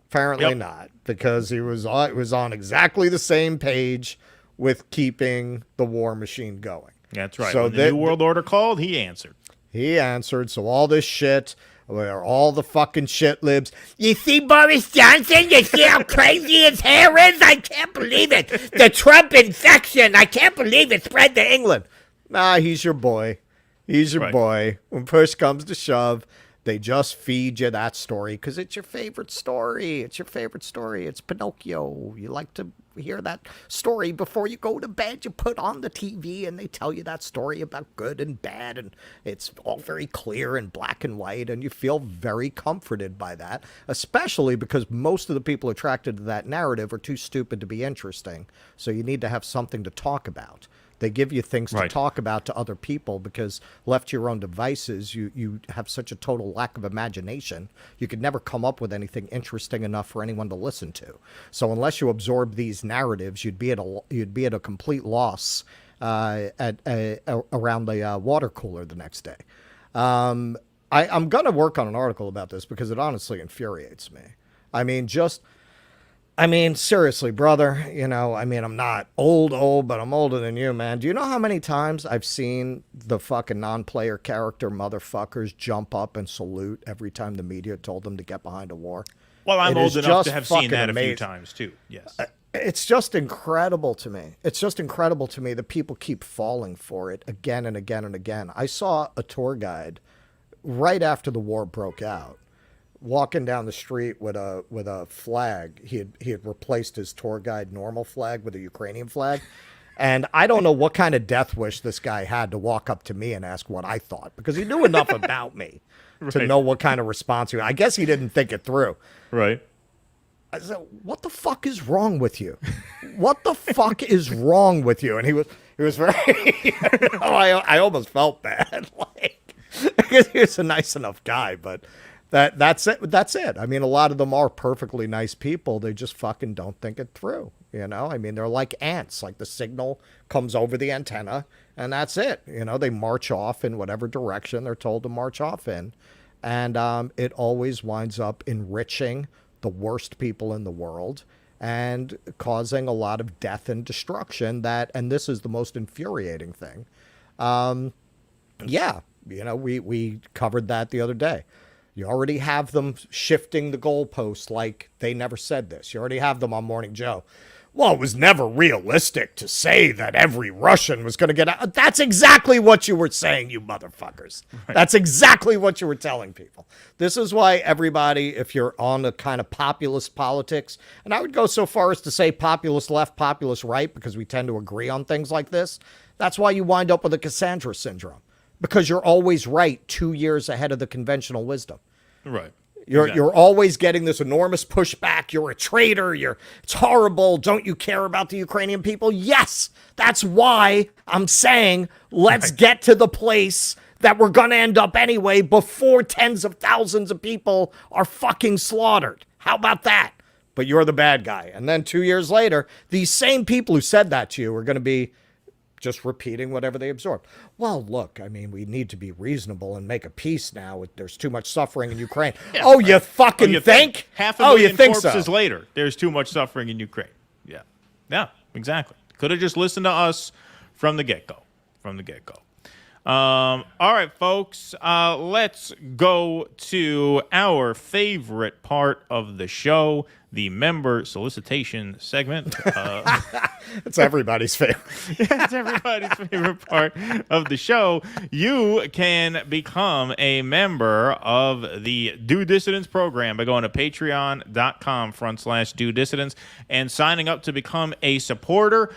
Apparently not, because it was on exactly the same page with keeping the war machine going. That's right. So when the New World Order called, he answered. He answered. So all this shit, where all the fucking shit libs, you see Boris Johnson? You see how crazy his hair is? I can't believe it. The Trump infection. I can't believe it spread to England. Nah, he's your boy. He's your boy. When push comes to shove, They just feed you that story because it's your favorite story. It's your favorite story. It's Pinocchio. You like to hear that story before you go to bed. You put on the TV and they tell you that story about good and bad. And it's all very clear and black and white. And you feel very comforted by that, especially because most of the people attracted to that narrative are too stupid to be interesting. So you need to have something to talk about. They give you things to talk about to other people because left to your own devices, you have such a total lack of imagination. You could never come up with anything interesting enough for anyone to listen to. So unless you absorb these narratives, you'd be at a complete loss around the water cooler the next day. I'm going to work on an article about this because it honestly infuriates me. I mean, seriously, brother, I'm not old, but I'm older than you, man. Do you know how many times I've seen the fucking non-player character motherfuckers jump up and salute every time the media told them to get behind a war? Well, I'm old enough to have seen that a few times, too. Yes. It's just incredible to me. It's just incredible to me that people keep falling for it again and again and again. I saw a tour guide right after the war broke out, walking down the street with a flag. He had replaced his tour guide normal flag with a Ukrainian flag. And I don't know what kind of death wish this guy had to walk up to me and ask what I thought, because he knew enough about me to know what kind of response I guess he didn't think it through. Right. I said, what the fuck is wrong with you? What the fuck is wrong with you? And he was very, I almost felt bad. Because he was a nice enough guy, but that's it. I mean, a lot of them are perfectly nice people. They just fucking don't think it through. I mean, they're like ants. Like the signal comes over the antenna and that's it. They march off in whatever direction they're told to march off in. And it always winds up enriching the worst people in the world and causing a lot of death and destruction. And this is the most infuriating thing. We covered that the other day. You already have them shifting the goalposts like they never said this. You already have them on Morning Joe. Well, it was never realistic to say that every Russian was going to get out. That's exactly what you were saying, you motherfuckers. Right. That's exactly what you were telling people. This is why everybody, if you're on the kind of populist politics, and I would go so far as to say populist left, populist right, because we tend to agree on things like this. That's why you wind up with a Cassandra syndrome. Because you're always right 2 years ahead of the conventional wisdom. Right. You're always getting this enormous pushback. You're a traitor. It's horrible. Don't you care about the Ukrainian people? Yes. That's why I'm saying let's get to the place that we're going to end up anyway before tens of thousands of people are fucking slaughtered. How about that? But you're the bad guy. And then 2 years later, these same people who said that to you are going to be just repeating whatever they absorb. Well, look, I mean, we need to be reasonable and make a peace now. There's too much suffering in Ukraine. Yeah, you fucking think? Half a million corpses later, there's too much suffering in Ukraine. Yeah. Yeah, exactly. Could have just listened to us from the get-go. All right, folks, let's go to our favorite part of the show, the member solicitation segment. It's everybody's favorite. Yeah, it's everybody's favorite part of the show. You can become a member of the Do Dissidents program by going to patreon.com/Do Dissidents and signing up to become a supporter.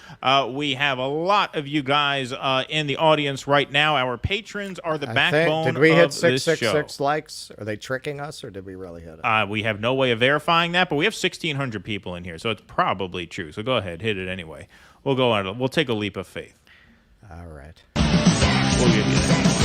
We have a lot of you guys in the audience right now. Our patrons are the backbone of this show. Did we hit 666 likes? Are they tricking us, or did we really hit it? We have no way of verifying that, but we have 1,600 people in here, so it's probably true. So go ahead, hit it anyway. We'll go on. We'll take a leap of faith. All right. We'll give you that.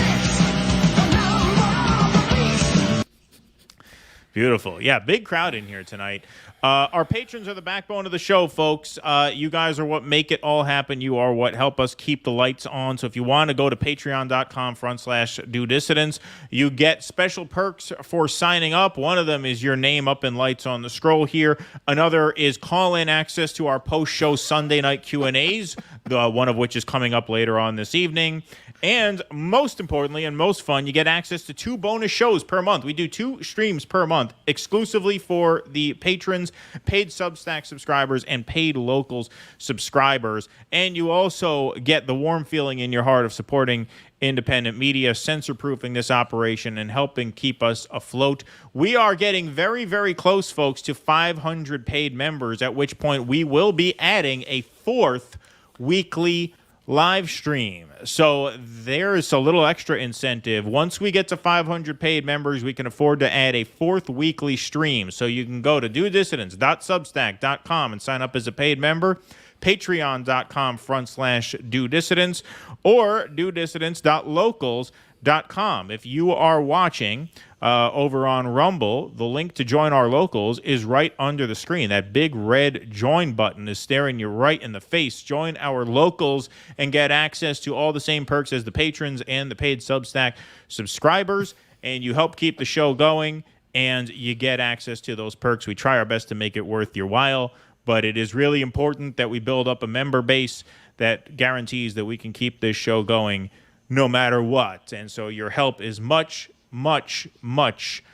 Beautiful. Yeah, big crowd in here tonight. Our patrons are the backbone of the show, folks. You guys are what make it all happen. You are what help us keep the lights on. So if you want to go to patreon.com/Do Dissidents, you get special perks for signing up. One of them is your name up in lights on the scroll here. Another is call-in access to our post-show Sunday night Q&As, one of which is coming up later on this evening. And most importantly and most fun, you get access to 2 bonus shows per month. We do 2 streams per month exclusively for the patrons, paid Substack subscribers, and paid Locals subscribers. And you also get the warm feeling in your heart of supporting independent media, censor-proofing this operation, and helping keep us afloat. We are getting very, very close, folks, to 500 paid members, at which point we will be adding a 4th weekly live stream. So there's a little extra incentive. Once we get to 500 paid members, we can afford to add a 4th weekly stream. So you can go to dudissidents.substack.com and sign up as a paid member. Patreon.com/DoDissidents or DoDissidents.locals.com. If you are watching over on Rumble, the link to join our locals is right under the screen. That big red join button is staring you right in the face. Join our locals and get access to all the same perks as the patrons and the paid Substack subscribers, and you help keep the show going, and you get access to those perks. We try our best to make it worth your while, but it is really important that we build up a member base that guarantees that we can keep this show going no matter what. And so your help is much, much, much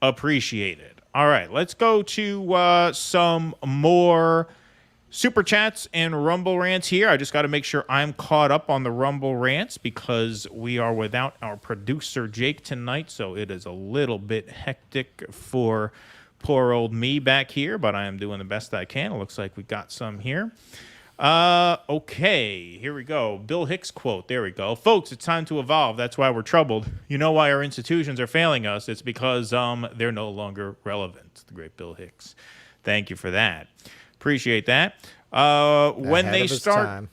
appreciated. All right, let's go to some more Super Chats and Rumble rants here. I just got to make sure I'm caught up on the Rumble rants because we are without our producer, Jake, tonight. So it is a little bit hectic for poor old me back here, but I am doing the best I can. It looks like we got some here. Okay, here we go. Bill Hicks quote. There we go. Folks, it's time to evolve. That's why we're troubled. You know why our institutions are failing us? It's because they're no longer relevant. The great Bill Hicks. Thank you for that. Appreciate that. When they start,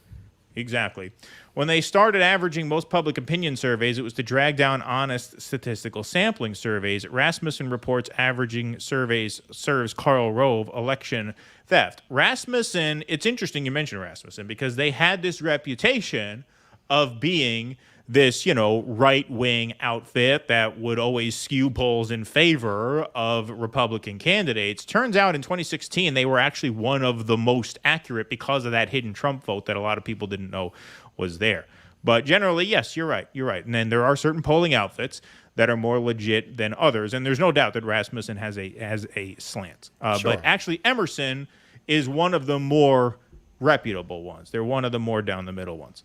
exactly. When they started averaging most public opinion surveys, it was to drag down honest statistical sampling surveys. Rasmussen reports averaging surveys serves Karl Rove election theft. Rasmussen, it's interesting you mentioned Rasmussen because they had this reputation of being this, right-wing outfit that would always skew polls in favor of Republican candidates. Turns out in 2016, they were actually one of the most accurate because of that hidden Trump vote that a lot of people didn't know was there. But generally, yes, you're right. And then there are certain polling outfits that are more legit than others. And there's no doubt that Rasmussen has a slant. Sure. But actually, Emerson is one of the more reputable ones. They're one of the more down the middle ones.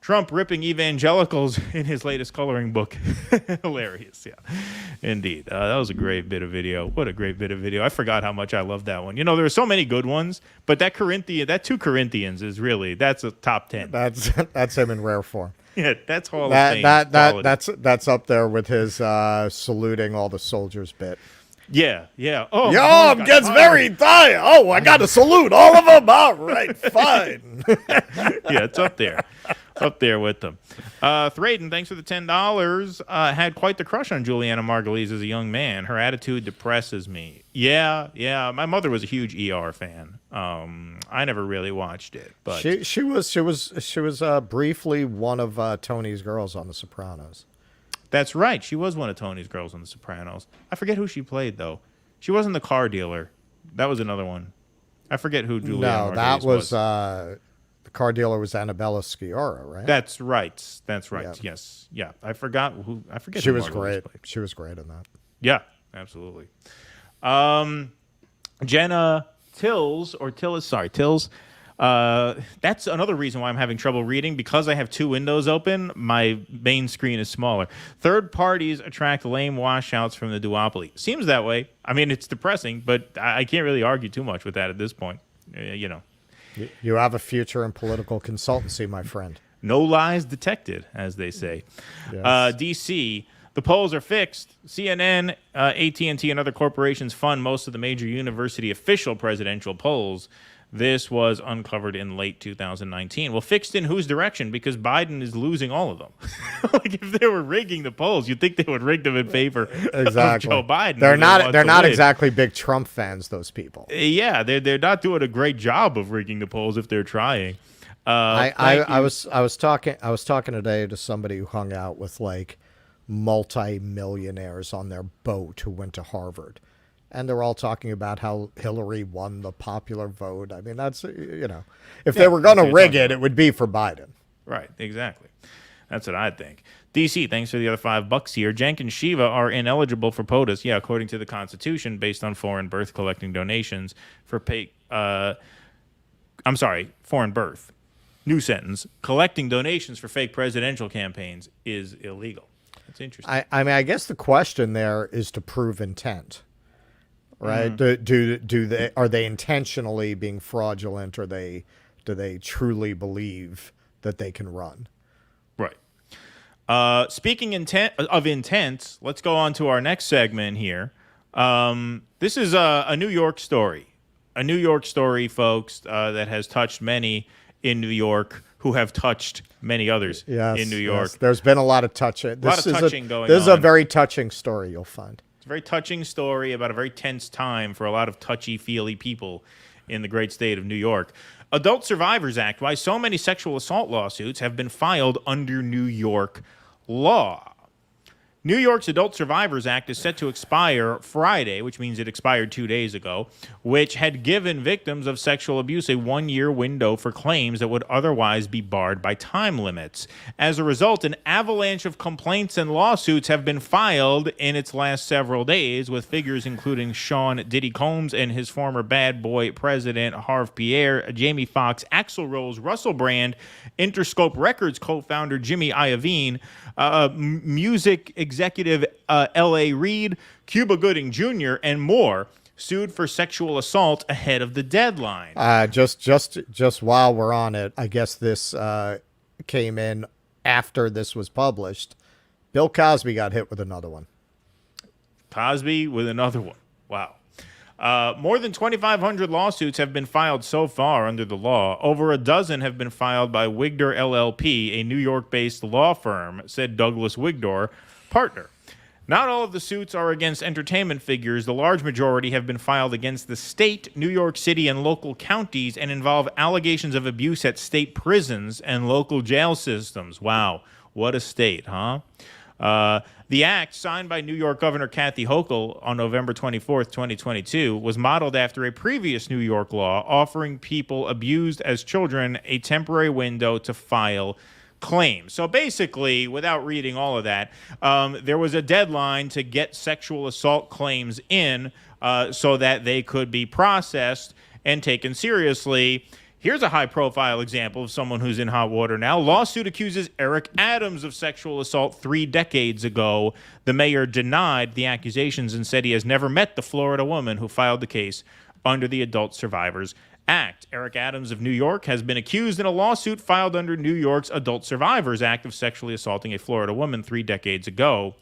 Trump ripping evangelicals in his latest coloring book. Hilarious, yeah. Indeed. That was a great bit of video. What a great bit of video. I forgot how much I loved that one. There are so many good ones, but that 2 Corinthians is really, that's a top 10. That's him in rare form. Yeah, that's Hall of Fame quality. That's up there with his saluting all the soldiers bit. Yeah. Oh, your arm gets very tired. Oh, I got to salute all of them. All right, fine. Yeah, it's up there. Up there with them. Thraden, thanks for the $10. Had quite the crush on Juliana Margulies as a young man. Her attitude depresses me. Yeah. My mother was a huge ER fan. I never really watched it, but she was briefly one of Tony's girls on The Sopranos. That's right. She was one of Tony's girls on The Sopranos. I forget who she played though. She wasn't the car dealer. That was another one. I forget who Juliana Margulies was. The car dealer was Annabella Sciorra, right? That's right. Yeah. Yes. Yeah. I forget. She who was Margulies great. played. She was great in that. Yeah, absolutely. Jenna Tills. That's another reason why I'm having trouble reading, because I have 2 windows open. My main screen is smaller. Third parties attract lame washouts from the duopoly. Seems that way. I mean, it's depressing, but I can't really argue too much with that at this point. You have a future in political consultancy, my friend. No lies detected, as they say. Yes. DC, the polls are fixed. CNN, AT&T, and other corporations fund most of the major university official presidential polls. This was uncovered in late 2019. Well, fixed in whose direction? Because Biden is losing all of them. Like, if they were rigging the polls, you'd think they would rig them in favor of Joe Biden. They're not exactly big Trump fans, those people. Yeah, they're not doing a great job of rigging the polls if they're trying. I was talking today to somebody who hung out with like multi-millionaires on their boat who went to Harvard. And they're all talking about how Hillary won the popular vote. I mean, that's, if they were going to rig it, it would be for Biden. Right, exactly. That's what I think. DC, thanks for the other $5 here. Cenk and Shiva are ineligible for POTUS. Yeah, according to the Constitution, based on foreign birth collecting donations for foreign birth. new sentence, collecting donations for fake presidential campaigns is illegal. That's interesting. I mean, I guess the question there is to prove intent, right? Are they intentionally being fraudulent, or do they truly believe that they can run? Right. Speaking of intent, let's go on to our next segment here. This is a New York story. A New York story, folks, that has touched many in New York who have touched many others in New York. Yes. There's been a lot of touching. A lot of touching going on. This is a very touching story, you'll find. It's a very touching story about a very tense time for a lot of touchy-feely people in the great state of New York. Adult Survivors Act, why so many sexual assault lawsuits have been filed under New York law. New York's Adult Survivors Act is set to expire Friday, which means it expired 2 days ago, which had given victims of sexual abuse a 1-year window for claims that would otherwise be barred by time limits. As a result, an avalanche of complaints and lawsuits have been filed in its last several days, with figures including Sean Diddy Combs and his former bad boy president, Harve Pierre, Jamie Foxx, Axl Rose, Russell Brand, Interscope Records co-founder Jimmy Iovine, music executive L.A. Reid, Cuba Gooding Jr., and more, sued for sexual assault ahead of the deadline. Just while we're on it, I guess this came in after this was published. Bill Cosby got hit with another one. Cosby with another one. Wow. More than 2,500 lawsuits have been filed so far under the law. Over a dozen have been filed by Wigdor LLP, a New York-based law firm, said Douglas Wigdor, partner. Not all of the suits are against entertainment figures. The large majority have been filed against the state, New York City, and local counties, and involve allegations of abuse at state prisons and local jail systems. Wow, what a state, huh? The act, signed by New York Governor Kathy Hochul on November 24th, 2022, was modeled after a previous New York law offering people abused as children a temporary window to file claims. So basically, without reading all of that, there was a deadline to get sexual assault claims in so that they could be processed and taken seriously. Here's a high-profile example of someone who's in hot water now. Lawsuit accuses Eric Adams of sexual assault 3 decades ago. The mayor denied the accusations and said he has never met the Florida woman who filed the case under the Adult Survivors Act. Eric Adams of New York has been accused in a lawsuit filed under New York's Adult Survivors Act of sexually assaulting a Florida woman 3 decades ago.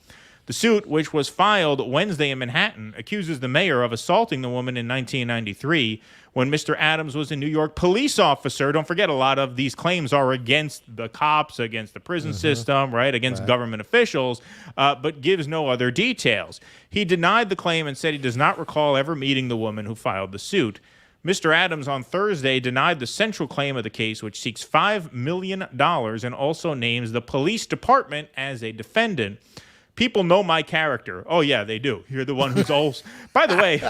The suit, which was filed Wednesday in Manhattan, accuses the mayor of assaulting the woman in 1993 when Mr. Adams was a New York police officer. Don't forget, a lot of these claims are against the cops, against the prison system, right, against government officials, but gives no other details. He denied the claim and said he does not recall ever meeting the woman who filed the suit. Mr. Adams on Thursday denied the central claim of the case, which seeks $5 million and also names the police department as a defendant. People know my character. Oh, yeah, they do. You're the one who's also... By the way,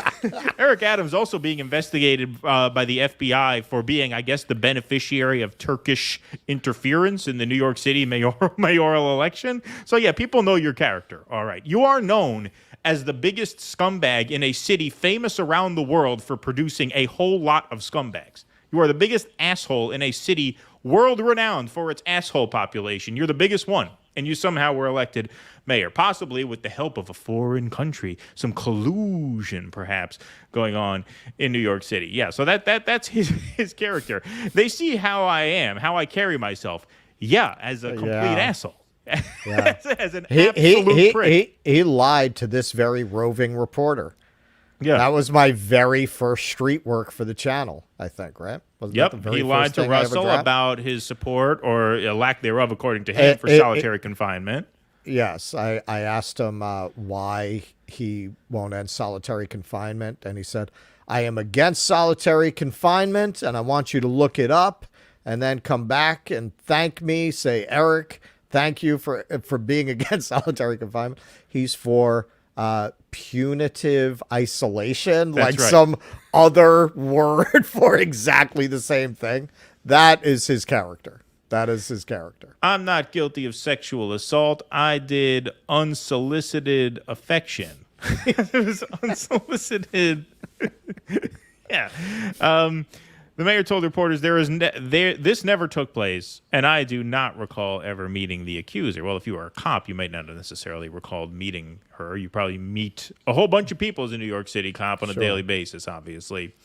Eric Adams also being investigated by the FBI for being, I guess, the beneficiary of Turkish interference in the New York City mayoral election. So, yeah, people know your character. All right. You are known as the biggest scumbag in a city famous around the world for producing a whole lot of scumbags. You are the biggest asshole in a city world-renowned for its asshole population. You're the biggest one, and you somehow were elected mayor, possibly with the help of a foreign country, some collusion perhaps going on in New York City. Yeah, so that's his character. They see how I am, how I carry myself. Yeah, as a complete asshole. Yeah. as an absolute prick. He lied to this very roving reporter. Yeah, that was my very first street work for the channel, I think, right? He lied to Russell about his support, or a lack thereof, according to him, for solitary confinement. Yes, I asked him why he won't end solitary confinement, and he said, I am against solitary confinement, and I want you to look it up, and then come back and thank me, say, Eric, thank you for being against solitary confinement. He's for punitive isolation, That's right. Some other word for exactly the same thing. That is his character. That is his character. I'm not guilty of sexual assault. I did unsolicited affection. It was unsolicited. Yeah. The mayor told reporters this never took place, and I do not recall ever meeting the accuser. Well, if you were a cop, you might not have necessarily recalled meeting her. You probably meet a whole bunch of people as a New York City cop on a daily basis, obviously.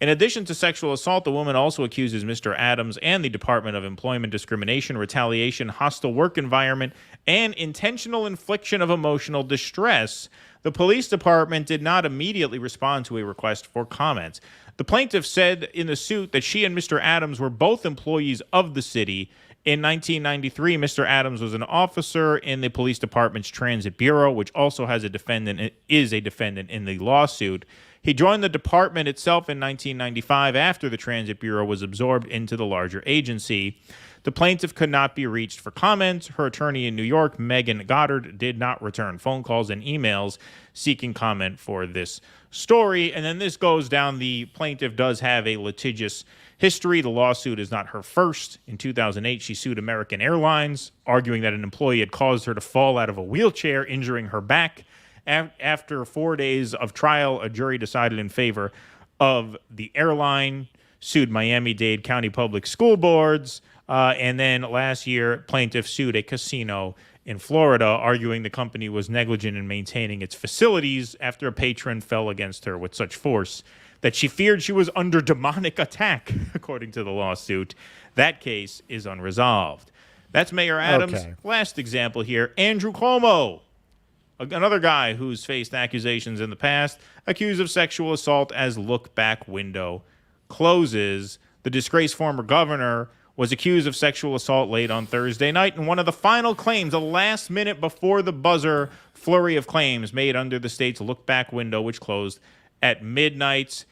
In addition to sexual assault, the woman also accuses Mr. Adams and the Department of Employment Discrimination, Retaliation, Hostile Work Environment, and intentional infliction of emotional distress. The police department did not immediately respond to a request for comment. The plaintiff said in the suit that she and Mr. Adams were both employees of the city. In 1993, Mr. Adams was an officer in the police department's transit bureau, which also is a defendant in the lawsuit. He joined the department itself in 1995 after the transit bureau was absorbed into the larger agency. The plaintiff could not be reached for comment. Her attorney in New York, Megan Goddard, did not return phone calls and emails seeking comment for this story. And then this goes down. The plaintiff does have a litigious history. The lawsuit is not her first. In 2008, she sued American Airlines, arguing that an employee had caused her to fall out of a wheelchair, injuring her back. After 4 days of trial, a jury decided in favor of the airline, sued Miami-Dade County Public School Boards, and then last year, plaintiff sued a casino in Florida, arguing the company was negligent in maintaining its facilities after a patron fell against her with such force that she feared she was under demonic attack, according to the lawsuit. That case is unresolved. That's Mayor Adams. Okay. Last example here, Andrew Cuomo, another guy who's faced accusations in the past, accused of sexual assault as look-back window closes. The disgraced former governor was accused of sexual assault late on Thursday night, and one of the final claims, the last minute before the buzzer flurry of claims made under the state's look-back window, which closed at midnight.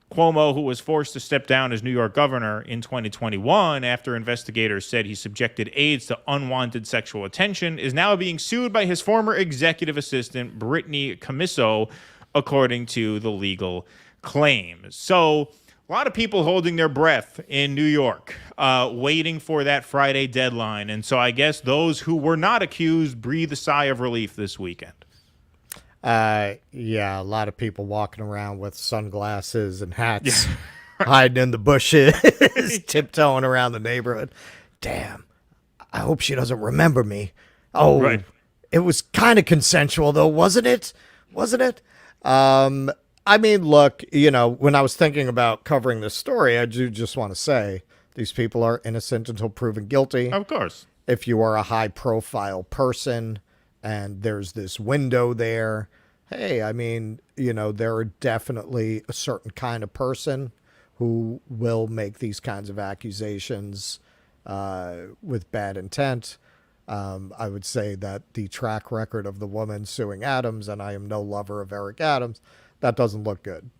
Cuomo, who was forced to step down as New York governor in 2021 after investigators said he subjected aides to unwanted sexual attention, is now being sued by his former executive assistant, Brittany Commisso, according to the legal claims. So a lot of people holding their breath in New York, waiting for that Friday deadline. And so I guess those who were not accused breathe a sigh of relief this weekend. Yeah, a lot of people walking around with sunglasses and hats, hiding in the bushes, tiptoeing around the neighborhood. Damn, I hope she doesn't remember me. Oh, right. It was kind of consensual, though, wasn't it? Wasn't it? I mean, look, you know, when I was thinking about covering this story, I do just want to say these people are innocent until proven guilty. Of course. If you are a high-profile person and there's this window there, hey, I mean, you know, there are definitely a certain kind of person who will make these kinds of accusations with bad intent. I would say that the track record of the woman suing Adams, and I am no lover of Eric Adams, that doesn't look good,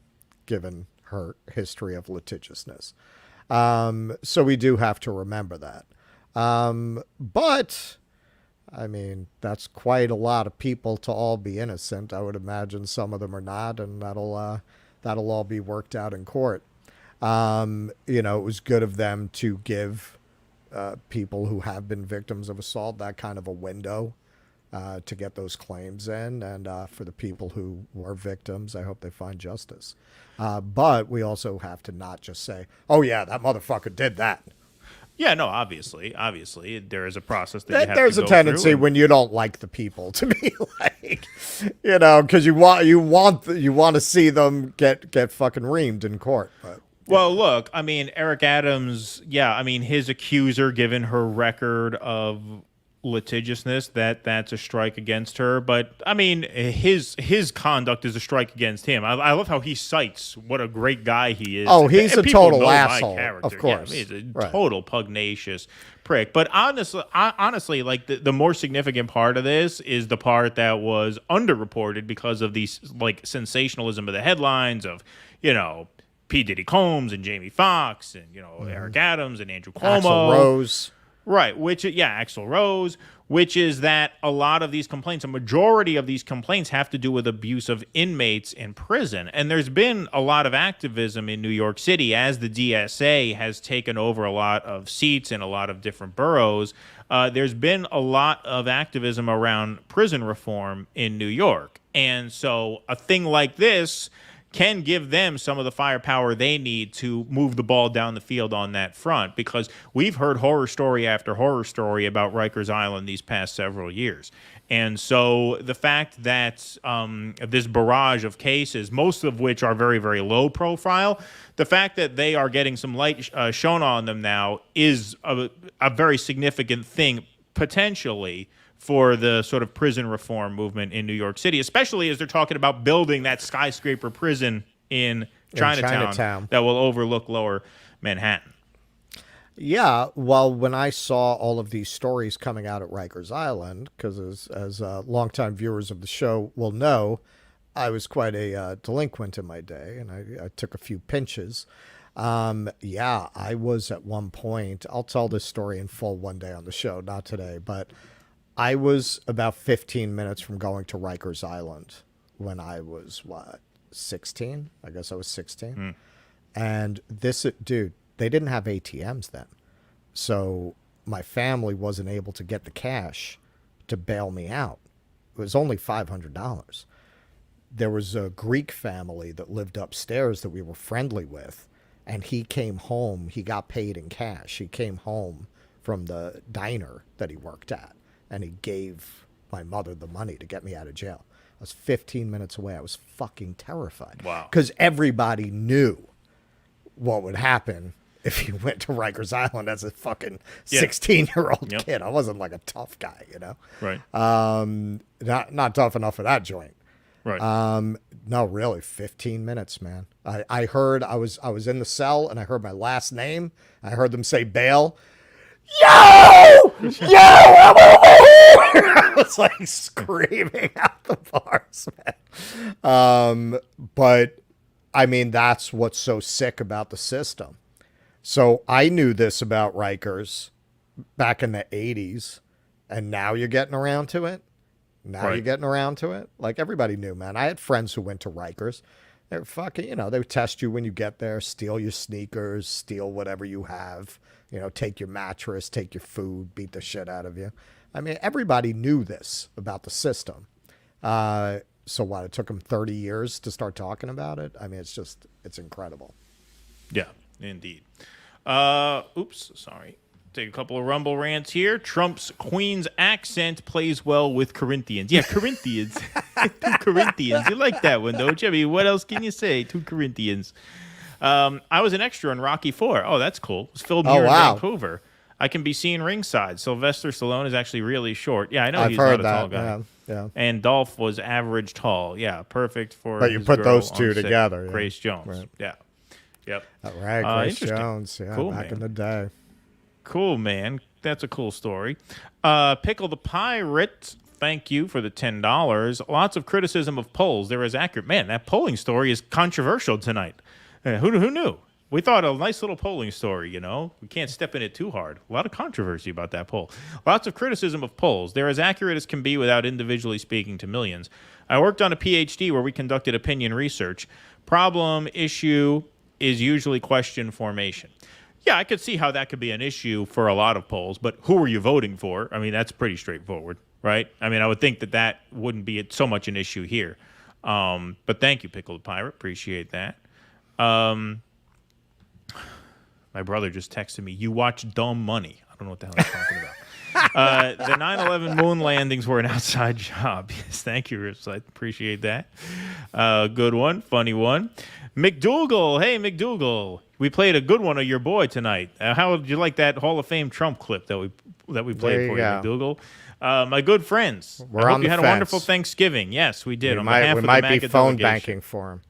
given her history of litigiousness. So we do have to remember that. But, I mean, that's quite a lot of people to all be innocent. I would imagine some of them are not, and that'll all be worked out in court. You know, it was good of them to give people who have been victims of assault that kind of a window to get those claims in, and for the people who were victims, I hope they find justice. But we also have to not just say, oh yeah, that motherfucker did that. Yeah, no, obviously, there is a process that you have There's to a go tendency through when you don't like the people to be like, you know, because you want to see them get fucking reamed in court. But well, look, I mean, Eric Adams, yeah, I mean, his accuser, given her record of litigiousness, that's a strike against her. But I mean, his conduct is a strike against him. I love how he cites what a great guy he is. Oh, he's and a total asshole, of course. Yeah, I mean, he's a total pugnacious prick. But honestly, like the more significant part of this is the part that was underreported because of these like sensationalism of the headlines of, you know, P. Diddy Combs and Jamie Foxx and, you know, Eric Adams and Andrew Cuomo. Axl Rose. Right, Axl Rose, which is that a lot of these complaints, a majority of these complaints have to do with abuse of inmates in prison. And there's been a lot of activism in New York City as the DSA has taken over a lot of seats in a lot of different boroughs. There's been a lot of activism around prison reform in New York. And so a thing like this can give them some of the firepower they need to move the ball down the field on that front, because we've heard horror story after horror story about Rikers Island these past several years. And so the fact that this barrage of cases, most of which are very, very low profile, the fact that they are getting some light shown on them now is a very significant thing, potentially, for the sort of prison reform movement in New York City, especially as they're talking about building that skyscraper prison in Chinatown that will overlook lower Manhattan. Yeah, well, when I saw all of these stories coming out at Rikers Island, because as longtime viewers of the show will know, I was quite a delinquent in my day, and I took a few pinches. Yeah, I was at one point, I'll tell this story in full one day on the show, not today, but I was about 15 minutes from going to Rikers Island when I was, 16? I guess I was 16. And dude, they didn't have ATMs then. So my family wasn't able to get the cash to bail me out. It was only $500. There was a Greek family that lived upstairs that we were friendly with, and he came home. He got paid in cash. He came home from the diner that he worked at, and he gave my mother the money to get me out of jail. I was 15 minutes away. I was fucking terrified. Wow. Because everybody knew what would happen if you went to Rikers Island as a fucking 16-year-old kid. I wasn't like a tough guy, you know? Right. Not tough enough for that joint. Right. No, really, 15 minutes, man. I heard, I was in the cell, and I heard my last name. I heard them say bail. Yo! Yo! I'm over here! I was like screaming out the bars, man. But I mean, that's what's so sick about the system. So I knew this about Rikers back in the 80s, and now you're getting around to it. You're getting around to it. Like, everybody knew, man. I had friends who went to Rikers. They're fucking, they would test you when you get there, steal your sneakers, steal whatever you have, take your mattress, take your food, beat the shit out of you. I mean, everybody knew this about the system. So what, it took them 30 years to start talking about it? I mean, it's incredible. Yeah, indeed. Oops, sorry. Take a couple of Rumble rants here. Trump's Queen's accent plays well with Corinthians. Yeah, Corinthians. Two Corinthians. You like that one, don't you? I mean, what else can you say? Two Corinthians. I was an extra in Rocky IV. Oh, that's cool. It was filmed here in Vancouver. I can be seen ringside. Sylvester Stallone is actually really short. Yeah, I know he's not a tall guy. Yeah. And Dolph was average tall. Yeah, perfect for. But you put those two together. Yeah. Grace Jones. Right. Yeah. Yep. All right, Grace Jones. Yeah, cool, back man. in the day. Cool, man. That's a cool story. Pickle the Pirate, thank you for the $10. Lots of criticism of polls. They're as accurate. Man, that polling story is controversial tonight. Who knew? We thought a nice little polling story, We can't step in it too hard. A lot of controversy about that poll. Lots of criticism of polls. They're as accurate as can be without individually speaking to millions. I worked on a PhD where we conducted opinion research. Problem issue is usually question formation. Yeah, I could see how that could be an issue for a lot of polls, but who are you voting for? I mean, that's pretty straightforward, right? I mean, I would think that wouldn't be so much an issue here. But thank you, Pickle the Pirate. Appreciate that. My brother just texted me, you watch Dumb Money. I don't know what the hell he's talking about. The 9/11 moon landings were an outside job. Yes, thank you, Ripside. Appreciate that. Good one. Funny one. McDougal. Hey, McDougal. We played a good one of your boy tonight. How did you like that Hall of Fame Trump clip that we played for you, McDougal? My good friends. I hope you had a wonderful Thanksgiving. Yes, we did. We might be phone banking for him.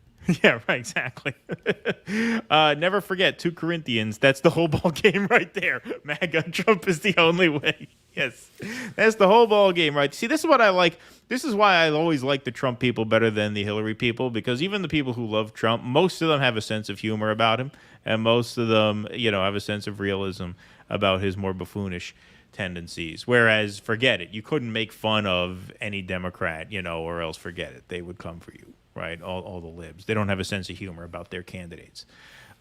Yeah, right, exactly. Never forget, 2 Corinthians. That's the whole ball game right there. MAGA, Trump is the only way. Yes, that's the whole ball game, right? See, this is what I like. This is why I always like the Trump people better than the Hillary people, because even the people who love Trump, most of them have a sense of humor about him, and most of them, have a sense of realism about his more buffoonish tendencies. Whereas, forget it. You couldn't make fun of any Democrat, or else forget it. They would come for you. Right, all the libs. They don't have a sense of humor about their candidates.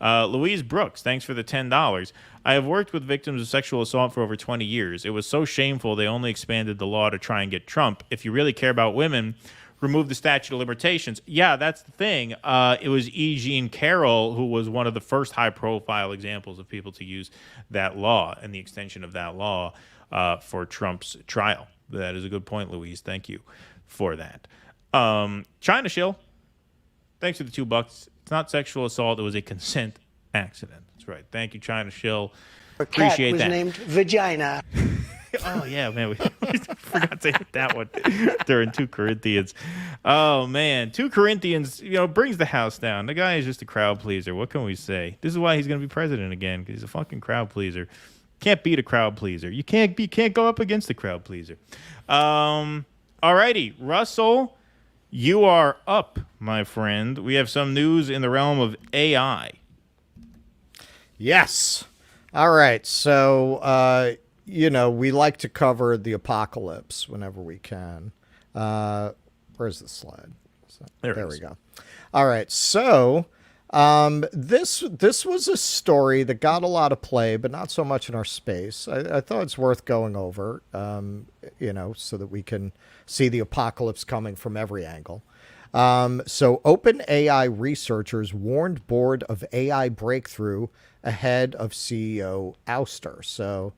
Louise Brooks, thanks for the $10. I have worked with victims of sexual assault for over 20 years. It was so shameful they only expanded the law to try and get Trump. If you really care about women, remove the statute of limitations. Yeah, that's the thing. It was E. Jean Carroll who was one of the first high-profile examples of people to use that law and the extension of that law for Trump's trial. That is a good point, Louise. Thank you for that. China Shill, thanks for the $2. It's not sexual assault. It was a consent accident. That's right. Thank you, China Shill. Appreciate was that. Named Vagina. Oh, yeah, man. We forgot to hit that one during 2 Corinthians. Oh, man. 2 Corinthians, brings the house down. The guy is just a crowd pleaser. What can we say? This is why he's going to be president again, because he's a fucking crowd pleaser. Can't beat a crowd pleaser. You can't go up against a crowd pleaser. All righty. Russell, you are up, my friend. We have some news in the realm of AI. Yes. All right. So, we like to cover the apocalypse whenever we can. Where's the slide? There we go. All right. So, this was a story that got a lot of play, but not so much in our space. I thought it's worth going over, so that we can see the apocalypse coming from every angle. So OpenAI researchers warned board of AI breakthrough ahead of CEO ouster. So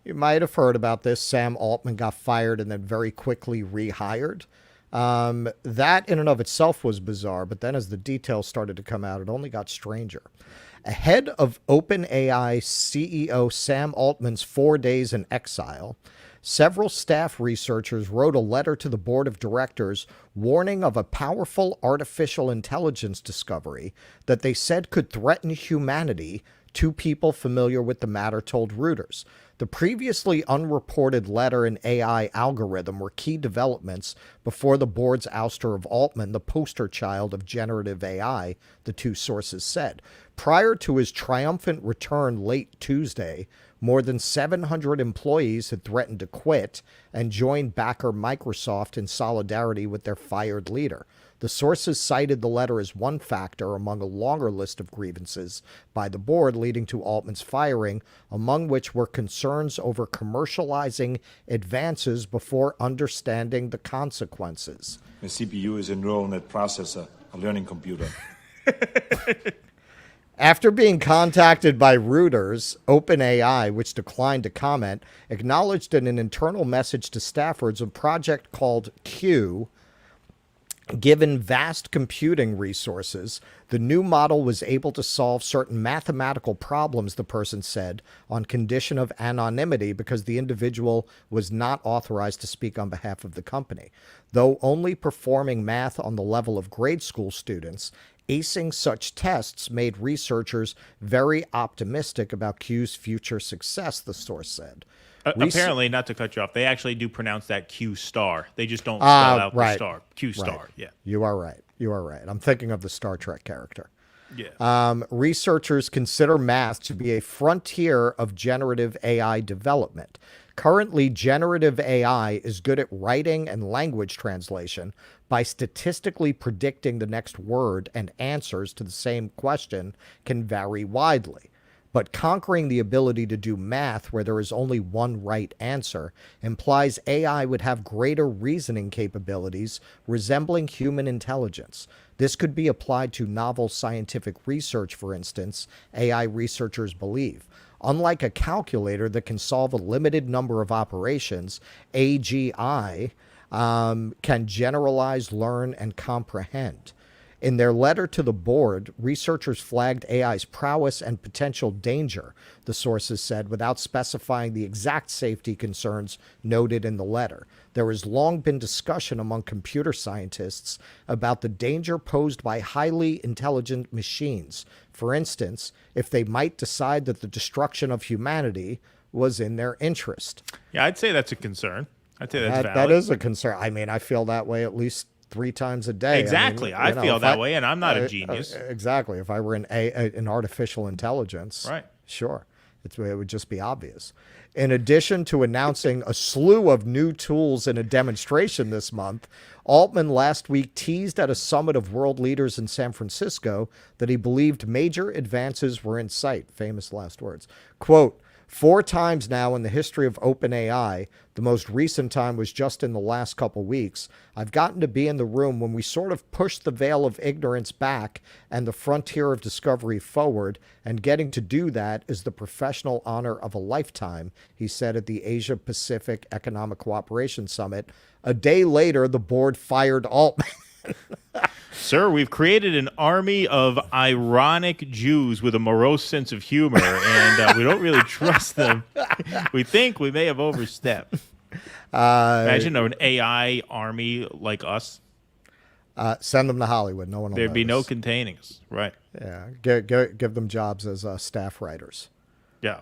you might have heard about this. Sam Altman got fired and then very quickly rehired. That in and of itself was bizarre, but then as the details started to come out, it only got stranger. Ahead of OpenAI CEO Sam Altman's 4 days in exile, several staff researchers wrote a letter to the board of directors warning of a powerful artificial intelligence discovery that they said could threaten humanity. 2 people familiar with the matter told Reuters. The previously unreported letter and AI algorithm were key developments before the board's ouster of Altman, the poster child of generative AI, the 2 sources said. Prior to his triumphant return late Tuesday, more than 700 employees had threatened to quit and join backer Microsoft in solidarity with their fired leader. The sources cited the letter as one factor among a longer list of grievances by the board leading to Altman's firing, among which were concerns over commercializing advances before understanding the consequences. The CPU is a neural net processor, a learning computer. After being contacted by Reuters, OpenAI, which declined to comment, acknowledged in an internal message to staffers a project called Q. Given vast computing resources, the new model was able to solve certain mathematical problems, the person said, on condition of anonymity because the individual was not authorized to speak on behalf of the company. Though only performing math on the level of grade school students, acing such tests made researchers very optimistic about Q's future success, the source said. Apparently, not to cut you off, they actually do pronounce that Q star. They just don't spell out the star. Q star, right. Yeah. You are right. You are right. I'm thinking of the Star Trek character. Yeah. Researchers consider math to be a frontier of generative AI development. Currently, generative AI is good at writing and language translation by statistically predicting the next word, and answers to the same question can vary widely. But conquering the ability to do math where there is only one right answer implies AI would have greater reasoning capabilities resembling human intelligence. This could be applied to novel scientific research, for instance, AI researchers believe. Unlike a calculator that can solve a limited number of operations, AGI can generalize, learn, and comprehend. In their letter to the board, researchers flagged AI's prowess and potential danger, the sources said, without specifying the exact safety concerns noted in the letter. There has long been discussion among computer scientists about the danger posed by highly intelligent machines. For instance, if they might decide that the destruction of humanity was in their interest. Yeah, I'd say that's a concern. I'd say that's valid. That is a concern. I mean, I feel that way at least 3 times a day. Exactly. I feel that way, and I'm not a genius. Exactly. If I were an artificial intelligence, right? Sure. It would just be obvious. In addition to announcing a slew of new tools in a demonstration this month, Altman last week teased at a summit of world leaders in San Francisco that he believed major advances were in sight. Famous last words. Quote, 4 times now in the history of OpenAI, the most recent time was just in the last couple weeks, I've gotten to be in the room when we sort of push the veil of ignorance back and the frontier of discovery forward, and getting to do that is the professional honor of a lifetime, he said at the Asia Pacific Economic Cooperation Summit. A day later, the board fired Altman. Sir, we've created an army of ironic Jews with a morose sense of humor, and we don't really trust them. We think we may have overstepped. Imagine an AI army like us. Send them to Hollywood. No one will There'd be no notice. containing us. Right. Yeah. Give them jobs as staff writers. Yeah.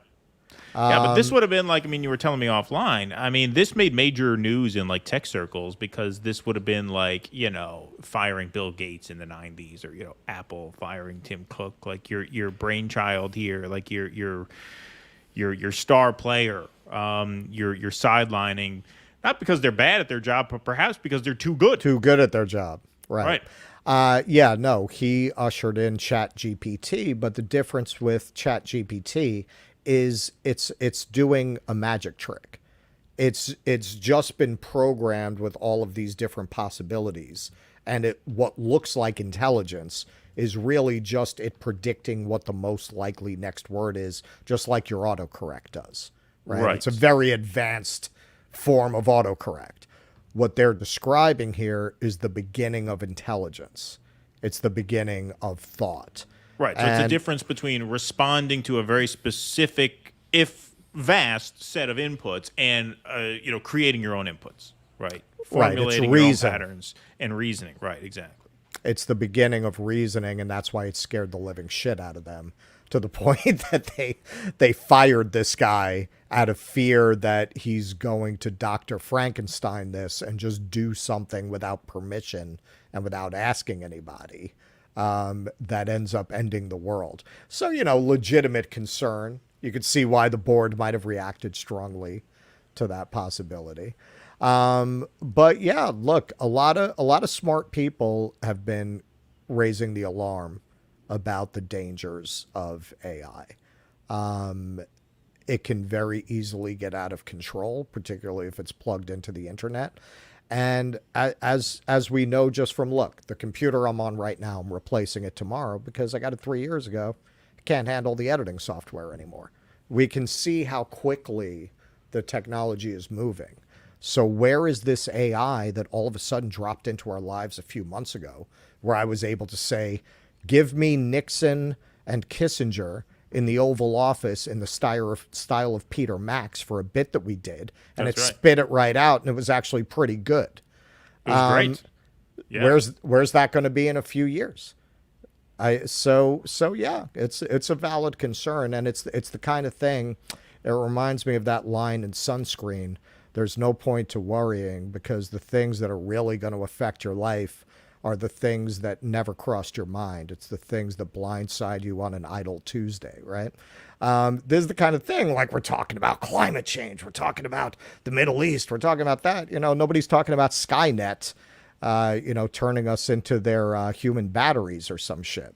Yeah, but this would have been like, I mean, you were telling me offline. I mean, this made major news in like tech circles because this would have been like, you know, firing Bill Gates in the 90s, or, you know, Apple firing Tim Cook, like your brainchild here, like your star player, you're sidelining, not because they're bad at their job, but perhaps because they're too good. Too good at their job. Right. Yeah, no, he ushered in ChatGPT, but the difference with ChatGPT is it's doing a magic trick. It's just been programmed with all of these different possibilities, and what looks like intelligence is really just it predicting what the most likely next word is, just like your autocorrect does. Right. It's a very advanced form of autocorrect. What they're describing here is the beginning of intelligence. It's the beginning of thought. Right. So it's a difference between responding to a very specific, if vast, set of inputs and, you know, creating your own inputs. Right. Formulating your own patterns and reasoning. Right. Exactly. It's the beginning of reasoning, and that's why it scared the living shit out of them, to the point that they fired this guy out of fear that he's going to Dr. Frankenstein this and just do something without permission and without asking anybody. That ends up ending the world. So, you know, legitimate concern. You could see why the board might have reacted strongly to that possibility. But yeah, look, a lot of smart people have been raising the alarm about the dangers of AI. It can very easily get out of control, particularly if it's plugged into the internet. And as we know just from, look, the computer I'm on right now, I'm replacing it tomorrow because I got it 3 years ago. I can't handle the editing software anymore. We can see how quickly the technology is moving. So where is this AI that all of a sudden dropped into our lives a few months ago, where I was able to say, give me Nixon and Kissinger in the Oval Office in the style of Peter Max for a bit that we did, and it spit it right out, and it was actually pretty good. It was great. Yeah. Where's that going to be in a few years? So yeah, it's a valid concern, and it's the kind of thing. It reminds me of that line in Sunscreen. There's no point to worrying, because the things that are really going to affect your life are the things that never crossed your mind. It's the things that blindside you on an idle Tuesday, right? This is the kind of thing, like, we're talking about climate change. We're talking about the Middle East. We're talking about that. You know, nobody's talking about Skynet, you know, turning us into their human batteries or some shit.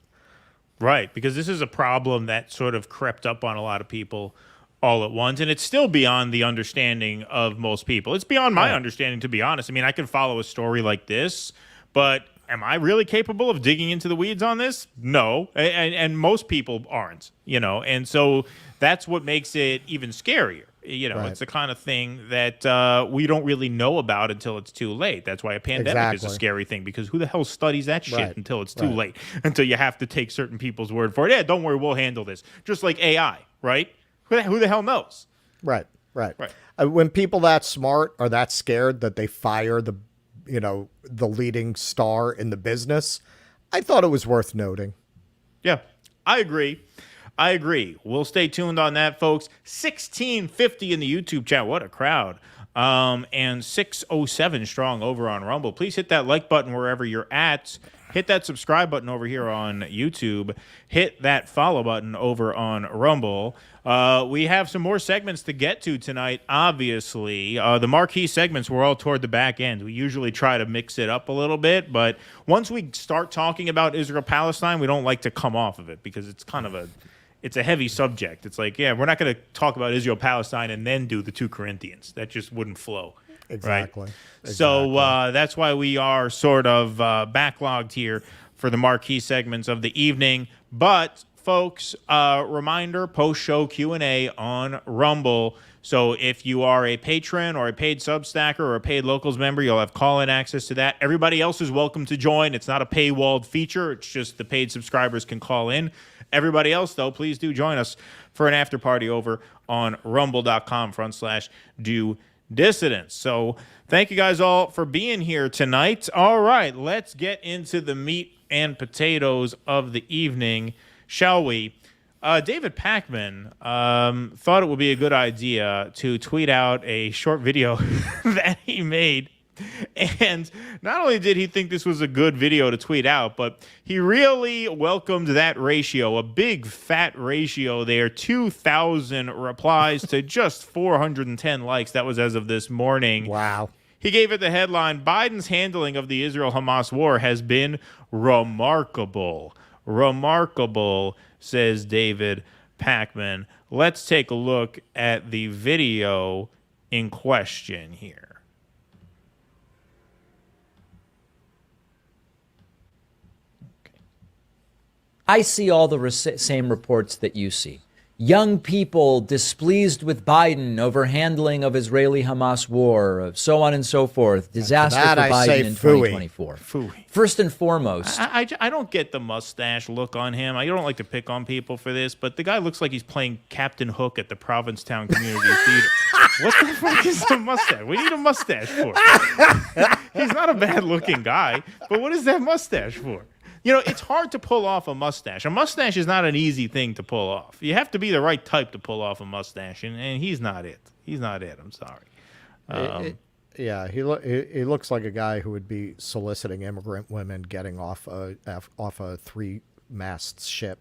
Right, because this is a problem that sort of crept up on a lot of people all at once, and it's still beyond the understanding of most people. It's beyond my understanding, to be honest. I mean, I can follow a story like this, but am I really capable of digging into the weeds on this? No, and most people aren't, you know, and so that's what makes it even scarier. You know, it's the kind of thing that we don't really know about until it's too late. That's why a pandemic is a scary thing, because who the hell studies that shit until it's too late, until you have to take certain people's word for it. Yeah, don't worry, we'll handle this. Just like AI, right? Who the hell knows? Right. When people that smart are that scared that they fire the leading star in the business, I thought it was worth noting. Yeah, I agree. We'll stay tuned on that, folks. 1650 in the YouTube chat. What a crowd. And 607 strong over on Rumble. Please hit that like button wherever you're at. Hit that subscribe button over here on YouTube. Hit that follow button over on Rumble. We have some more segments to get to tonight, obviously. The marquee segments were all toward the back end. We usually try to mix it up a little bit, but once we start talking about Israel-Palestine, we don't like to come off of it because it's kind of a it's a heavy subject. It's like, yeah, we're not going to talk about Israel-Palestine and then do the 2 Corinthians. That just wouldn't flow. Exactly. Right? Exactly. So that's why we are sort of backlogged here for the marquee segments of the evening. But, folks, reminder, post-show Q&A on Rumble. So if you are a patron or a paid Substacker or a paid Locals member, you'll have call-in access to that. Everybody else is welcome to join. It's not a paywalled feature. It's just the paid subscribers can call in. Everybody else, though, please do join us for an after party over on rumble.com/do dissidents. So thank you guys all for being here tonight. All right, let's get into the meat and potatoes of the evening, shall we? David Pacman thought it would be a good idea to tweet out a short video that he made. And not only did he think this was a good video to tweet out, but he really welcomed that ratio, a big fat ratio there, 2,000 replies to just 410 likes. That was as of this morning. Wow. He gave it the headline, Biden's handling of the Israel-Hamas war has been remarkable. Remarkable, says David Pacman. Let's take a look at the video in question here. I see all the same reports that you see. Young people displeased with Biden over handling of Israeli-Hamas war, so on and so forth. Disaster for Biden in 2024. Phooey. First and foremost. I don't get the mustache look on him. I don't like to pick on people for this, but the guy looks like he's playing Captain Hook at the Provincetown Community Theater. What the fuck is the mustache? We need a mustache for. He's not a bad-looking guy, but what is that mustache for? You know, it's hard to pull off a mustache. A mustache is not an easy thing to pull off. You have to be the right type to pull off a mustache, and he's not it. He's not it. I'm sorry. Yeah, he looks like a guy who would be soliciting immigrant women getting off a 3-mast ship.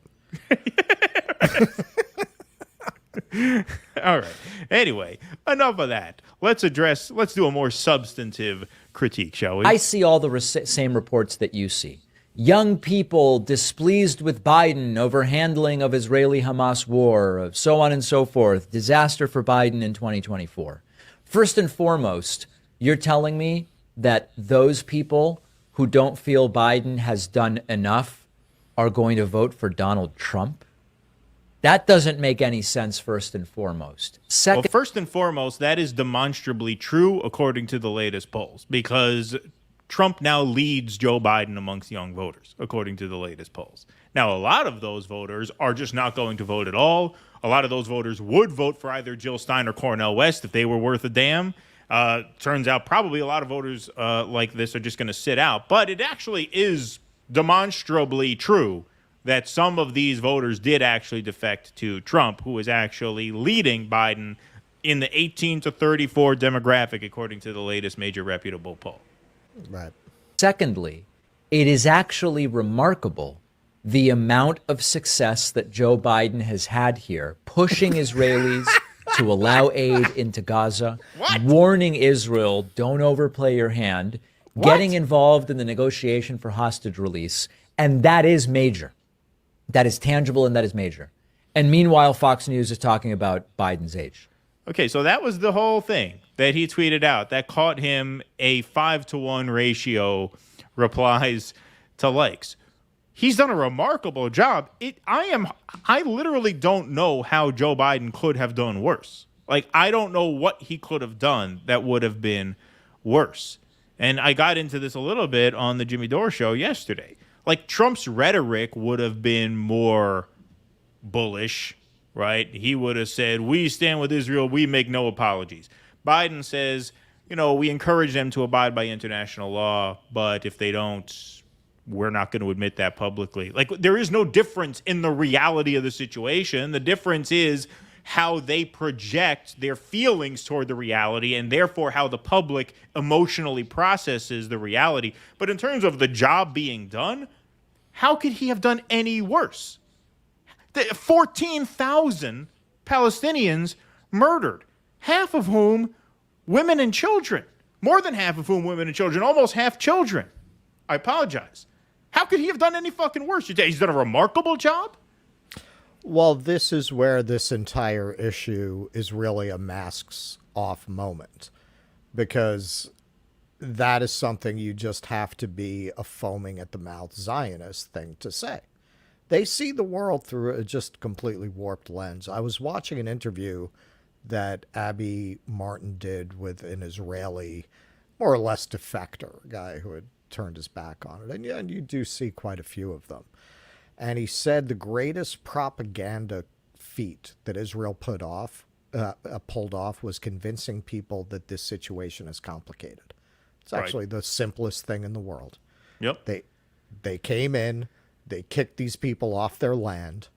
All right. Anyway, enough of that. Let's do a more substantive critique, shall we? I see all the same reports that you see. Young people displeased with Biden over handling of Israeli-Hamas war, so on and so forth. Disaster for Biden in 2024. First and foremost, you're telling me that those people who don't feel Biden has done enough are going to vote for Donald Trump? That doesn't make any sense, first and foremost. Well, first and foremost, that is demonstrably true according to the latest polls, because Trump now leads Joe Biden amongst young voters, according to the latest polls. Now, a lot of those voters are just not going to vote at all. A lot of those voters would vote for either Jill Stein or Cornel West if they were worth a damn. Turns out probably a lot of voters like this are just going to sit out. But it actually is demonstrably true that some of these voters did actually defect to Trump, who is actually leading Biden in the 18 to 34 demographic, according to the latest major reputable poll. Right. Secondly, it is actually remarkable the amount of success that Joe Biden has had here, pushing Israelis to allow aid into Gaza, warning Israel, don't overplay your hand, getting involved in the negotiation for hostage release. And that is major. That is tangible and that is major. And meanwhile, Fox News is talking about Biden's age. Okay, so that was the whole thing that he tweeted out. That caught him a 5-to-1 ratio replies to likes. He's done a remarkable job. I literally don't know how Joe Biden could have done worse. Like, I don't know what he could have done that would have been worse. And I got into this a little bit on the Jimmy Dore show yesterday. Like, Trump's rhetoric would have been more bullish, right? He would have said, we stand with Israel, we make no apologies. Biden says, we encourage them to abide by international law, but if they don't, we're not going to admit that publicly. Like, there is no difference in the reality of the situation. The difference is how they project their feelings toward the reality and therefore how the public emotionally processes the reality. But in terms of the job being done, how could he have done any worse? 14,000 Palestinians murdered, half of whom women and children, more than half of whom women and children, almost half children. I apologize. How could he have done any fucking worse? He's done a remarkable job? Well, this is where this entire issue is really a masks off moment, because that is something you just have to be a foaming at the mouth Zionist thing to say. They see the world through a just completely warped lens. I was watching an interview that Abby Martin did with an Israeli, more or less defector, guy who had turned his back on it. And yeah, you do see quite a few of them. And he said the greatest propaganda feat that Israel pulled off was convincing people that this situation is complicated. It's actually the simplest thing in the world. Yep. They came in, they kicked these people off their land,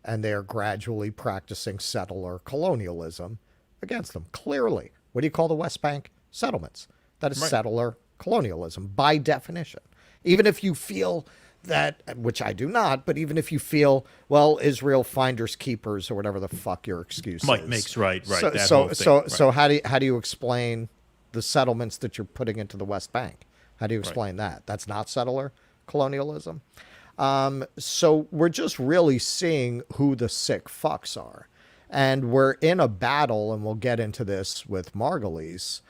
and they are gradually practicing settler colonialism against them. Clearly, what do you call the West Bank? Settlements. That is settler colonialism by definition. Even if you feel that, which I do not, but even if you feel, well, Israel finders keepers or whatever the fuck your excuse is. Makes right. So how do you explain the settlements that you're putting into the West Bank? How do you explain that? That's not settler colonialism. So we're just really seeing who the sick fucks are. And we're in a battle, and we'll get into this with Margulies.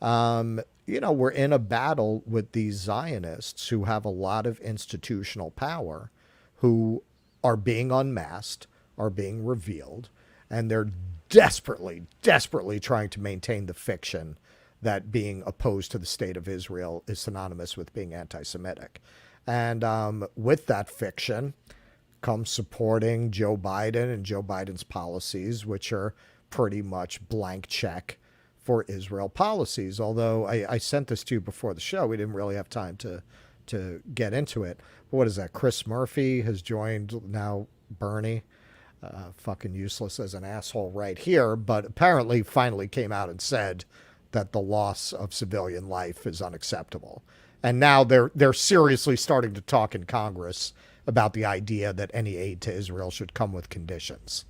We're in a battle with these Zionists who have a lot of institutional power, who are being unmasked, are being revealed, and they're desperately, desperately trying to maintain the fiction that being opposed to the state of Israel is synonymous with being anti-Semitic. And with that fiction comes supporting Joe Biden and Joe Biden's policies, which are pretty much blank check for Israel policies. Although I sent this to you before the show, we didn't really have time to get into it. But what is that? Chris Murphy has joined now Bernie. Fucking useless as an asshole right here, but apparently finally came out and said that the loss of civilian life is unacceptable. And now they're seriously starting to talk in Congress about the idea that any aid to Israel should come with conditions.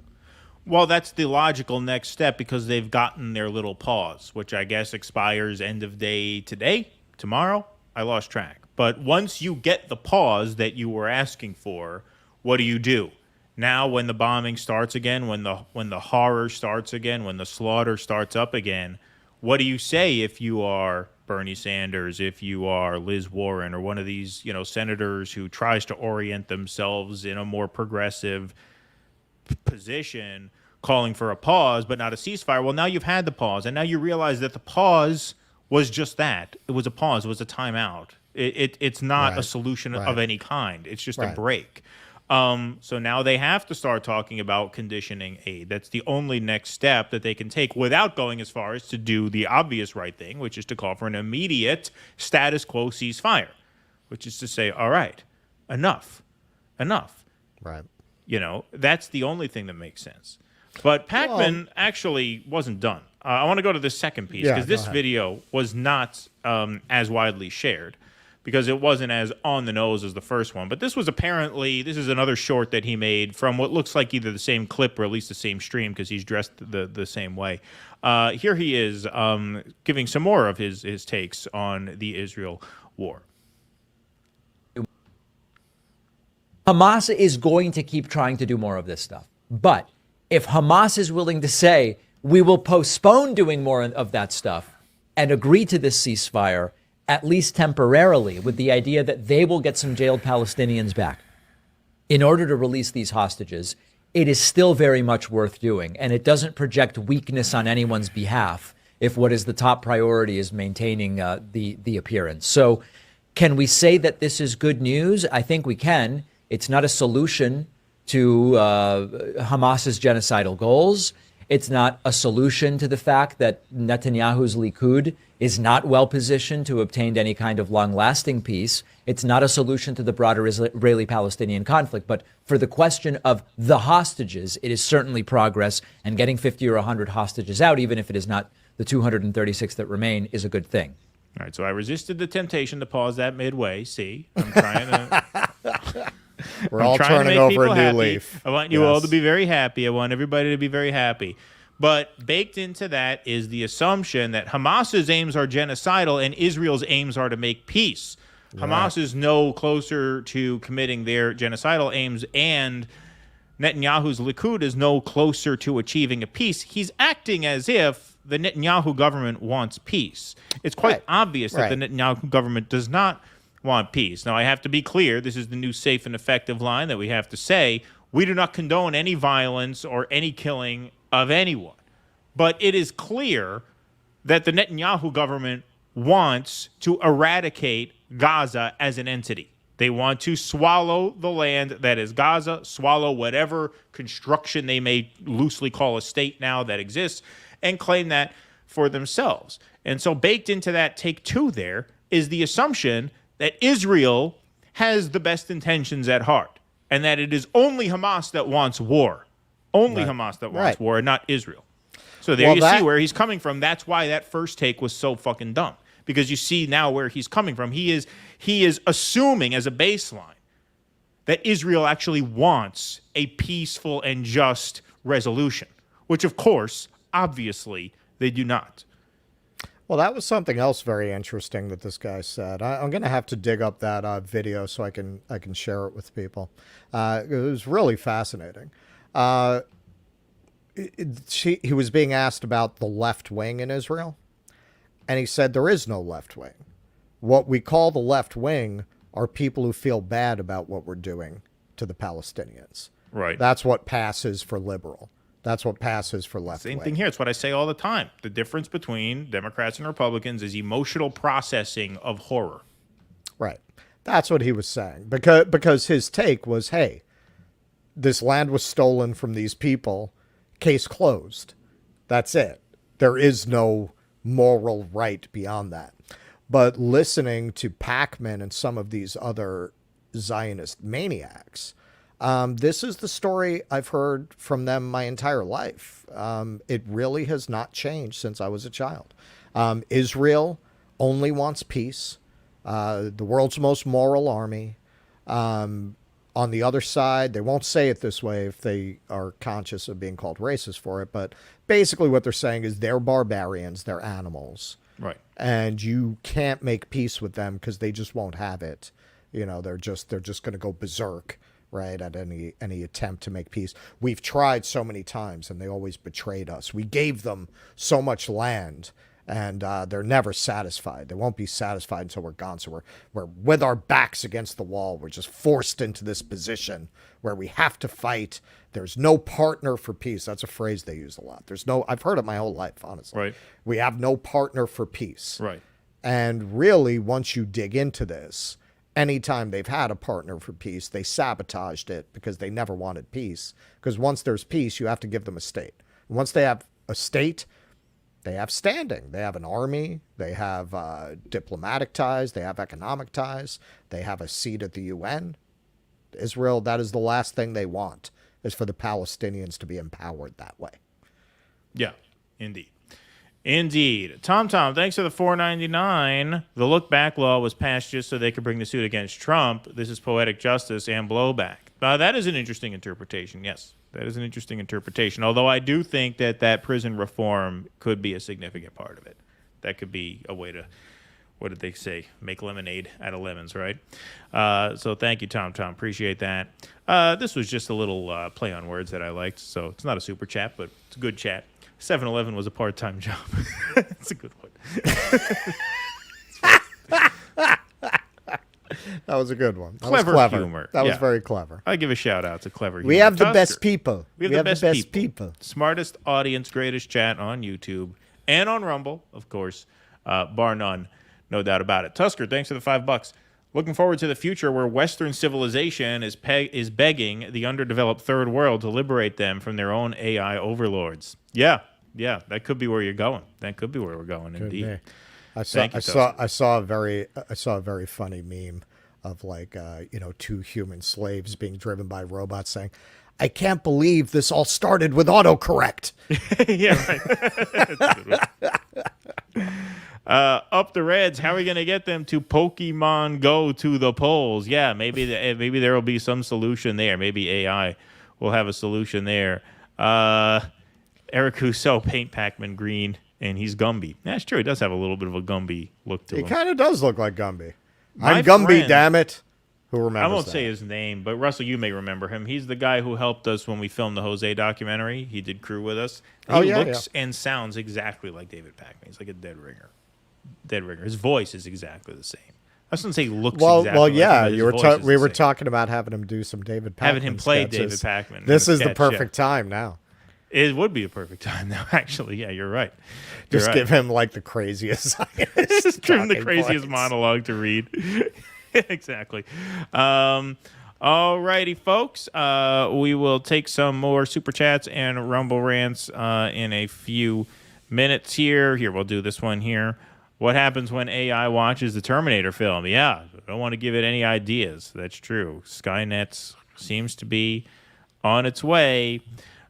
Well, that's the logical next step, because they've gotten their little pause, which I guess expires end of day today, tomorrow. I lost track. But once you get the pause that you were asking for, what do? Now, when the bombing starts again, when the horror starts again, when the slaughter starts up again, what do you say if you are Bernie Sanders, if you are Liz Warren, or one of these, senators who tries to orient themselves in a more progressive position, calling for a pause but not a ceasefire? Well, now you've had the pause, and now you realize that the pause was just that. It was a pause. It was a timeout. It's not a solution of any kind. It's just a break. So now they have to start talking about conditioning aid. That's the only next step that they can take without going as far as to do the obvious right thing, which is to call for an immediate status quo ceasefire, which is to say, all right, enough. Right. That's the only thing that makes sense. But Pacman actually wasn't done. I want to go to the second piece, because this video was not as widely shared, because it wasn't as on the nose as the first one. But this is another short that he made from what looks like either the same clip or at least the same stream, because he's dressed the same way. Here he is giving some more of his takes on the Israel war. Hamas is going to keep trying to do more of this stuff. But if Hamas is willing to say, we will postpone doing more of that stuff and agree to this ceasefire, at least temporarily, with the idea that they will get some jailed Palestinians back in order to release these hostages, it is still very much worth doing. And it doesn't project weakness on anyone's behalf if what is the top priority is maintaining the appearance. So can we say that this is good news? I think we can. It's not a solution to Hamas's genocidal goals. It's not a solution to the fact that Netanyahu's Likud is not well positioned to obtain any kind of long-lasting peace. It's not a solution to the broader Israeli-Palestinian conflict. But for the question of the hostages, it is certainly progress, and getting 50 or 100 hostages out, even if it is not the 236 that remain, is a good thing. All right, so I resisted the temptation to pause that midway. See, I'm trying to... We're all turning over a new leaf. I want you all to be very happy. I want everybody to be very happy. But baked into that is the assumption that Hamas's aims are genocidal and Israel's aims are to make peace. Right. Hamas is no closer to committing their genocidal aims, and Netanyahu's Likud is no closer to achieving a peace. He's acting as if the Netanyahu government wants peace. It's quite obvious that the Netanyahu government does not want peace. Now, I have to be clear. This is the new safe and effective line that we have to say. We do not condone any violence or any killing of anyone. But it is clear that the Netanyahu government wants to eradicate Gaza as an entity. They want to swallow the land that is Gaza, swallow whatever construction they may loosely call a state now that exists, and claim that for themselves. And so baked into that take two there is the assumption that Israel has the best intentions at heart and that it is only Hamas that wants war. Only Hamas that wants war and not Israel. So there you see where he's coming from. That's why that first take was so fucking dumb. Because you see now where he's coming from. He is assuming as a baseline that Israel actually wants a peaceful and just resolution, which of course, obviously, they do not. Well, that was something else very interesting that this guy said. I'm going to have to dig up that video so I can share it with people. It was really fascinating. He was being asked about the left wing in Israel. And he said there is no left wing. What we call the left wing are people who feel bad about what we're doing to the Palestinians. Right. That's what passes for liberal. That's what passes for left wing. Same thing here. It's what I say all the time. The difference between Democrats and Republicans is emotional processing of horror. Right. That's what he was saying. Because his take was, hey, this land was stolen from these people. Case closed. That's it. There is no moral right beyond that. But listening to Pacman and some of these other Zionist maniacs, this is the story I've heard from them my entire life. It really has not changed since I was a child. Israel only wants peace. The world's most moral army. On the other side, they won't say it this way if they are conscious of being called racist for it, but basically what they're saying is they're barbarians, they're animals. Right. And you can't make peace with them because they just won't have it. You know, they're just going to go berserk, right, at any attempt to make peace. We've tried so many times and they always betrayed us. We gave them so much land. And they're never satisfied. They won't be satisfied until we're gone. So we're with our backs against the wall. We're just forced into this position where we have to fight. There's no partner for peace. That's a phrase they use a lot. I've heard it my whole life, honestly. Right. We have no partner for peace. Right. And really, once you dig into this, anytime they've had a partner for peace, they sabotaged it because they never wanted peace. Because once there's peace, you have to give them a state. And once they have a state, they have standing. They have an army. They have diplomatic ties. They have economic ties. They have a seat at the UN. Israel, that is the last thing they want, is for the Palestinians to be empowered that way. Yeah, indeed. Indeed. Tom, thanks for the $4.99. The look back law was passed just so they could bring the suit against Trump. This is poetic justice and blowback. That is an interesting interpretation, yes. That is an interesting interpretation, although I do think that prison reform could be a significant part of it. That could be a way to, what did they say, make lemonade out of lemons, right? So thank you, Tom. Appreciate that. This was just a little play on words that I liked, so it's not a super chat, but it's a good chat. 7-Eleven was a part-time job. It's a good one. That was a good one. That Clever was clever. humor. That was very clever. I give a shout out to clever humor. We have the Tusker. best people. We have the best people. Smartest audience, greatest chat on YouTube and on Rumble, of course, bar none, no doubt about it. Tusker, thanks for the $5. Looking forward to the future where Western civilization is begging the underdeveloped third world to liberate them from their own AI overlords. Yeah, that could be where you're going. That could be where we're going, indeed. I saw a very funny meme of two human slaves being driven by robots saying, "I can't believe this all started with autocorrect." Yeah, right. Up the Reds. How are we going to get them to Pokemon Go to the polls? Yeah, maybe there will be some solution there. Maybe AI will have a solution there. Eric Husso, paint Pacman green. And he's Gumby. That's true. He does have a little bit of a Gumby look to him. He kind of does look like Gumby. I'm Gumby, damn it. Who remembers I won't that? say his name, but Russell, you may remember him. He's the guy who helped us when we filmed the Jose documentary. He did crew with us. He looks and sounds exactly like David Pakman. He's like a dead ringer. Dead ringer. His voice is exactly the same. I shouldn't say looks exactly like him, but we were talking about having him do some David Pakman having him play sketches. David Pakman. This is the perfect time now. It would be a perfect time now, actually. Yeah, you're right. Just give him like the craziest Just give him the craziest points. monologue to read. Exactly. All righty, folks. We will take some more Super Chats and Rumble Rants in a few minutes here. Here, we'll do this one here. What happens when AI watches the Terminator film? Yeah, I don't want to give it any ideas. That's true. Skynet seems to be on its way.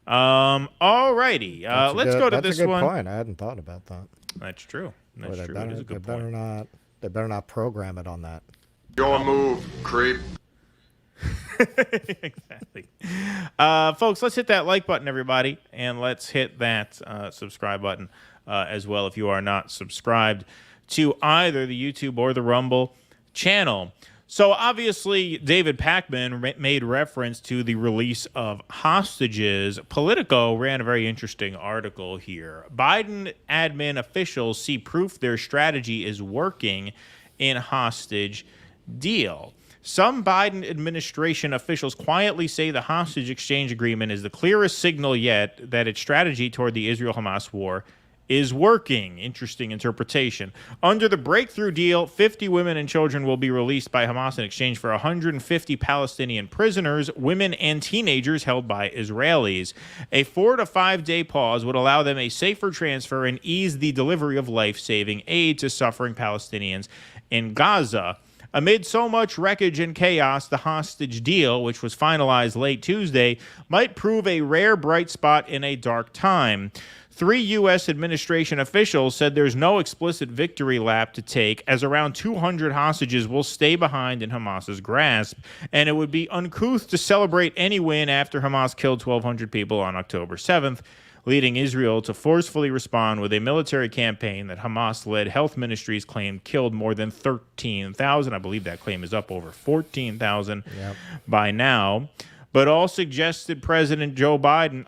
All righty. Let's go to this one. That's a good point. I hadn't thought about that. That's true. That's true. It is a good point. They better not program it on that. Your move, creep. Exactly. Folks, let's hit that like button, everybody, and let's hit that subscribe button as well if you are not subscribed to either the YouTube or the Rumble channel. So obviously, David Pakman made reference to the release of hostages. Politico ran a very interesting article here. Biden admin officials see proof their strategy is working in hostage deal. Some Biden administration officials quietly say the hostage exchange agreement is the clearest signal yet that its strategy toward the Israel-Hamas war is working. Interesting interpretation. Under the breakthrough deal, 50 women and children will be released by Hamas in exchange for 150 Palestinian prisoners, women and teenagers held by Israelis. A 4 to 5 day pause would allow them a safer transfer and ease the delivery of life-saving aid to suffering Palestinians in Gaza. Amid so much wreckage and chaos, the hostage deal, which was finalized late Tuesday, might prove a rare bright spot in a dark time. 3 U.S. administration officials said there's no explicit victory lap to take, as around 200 hostages will stay behind in Hamas's grasp, and it would be uncouth to celebrate any win after Hamas killed 1,200 people on October 7th, leading Israel to forcefully respond with a military campaign that Hamas-led health ministries claimed killed more than 13,000. I believe that claim is up over 14,000 by now. But all suggested President Joe Biden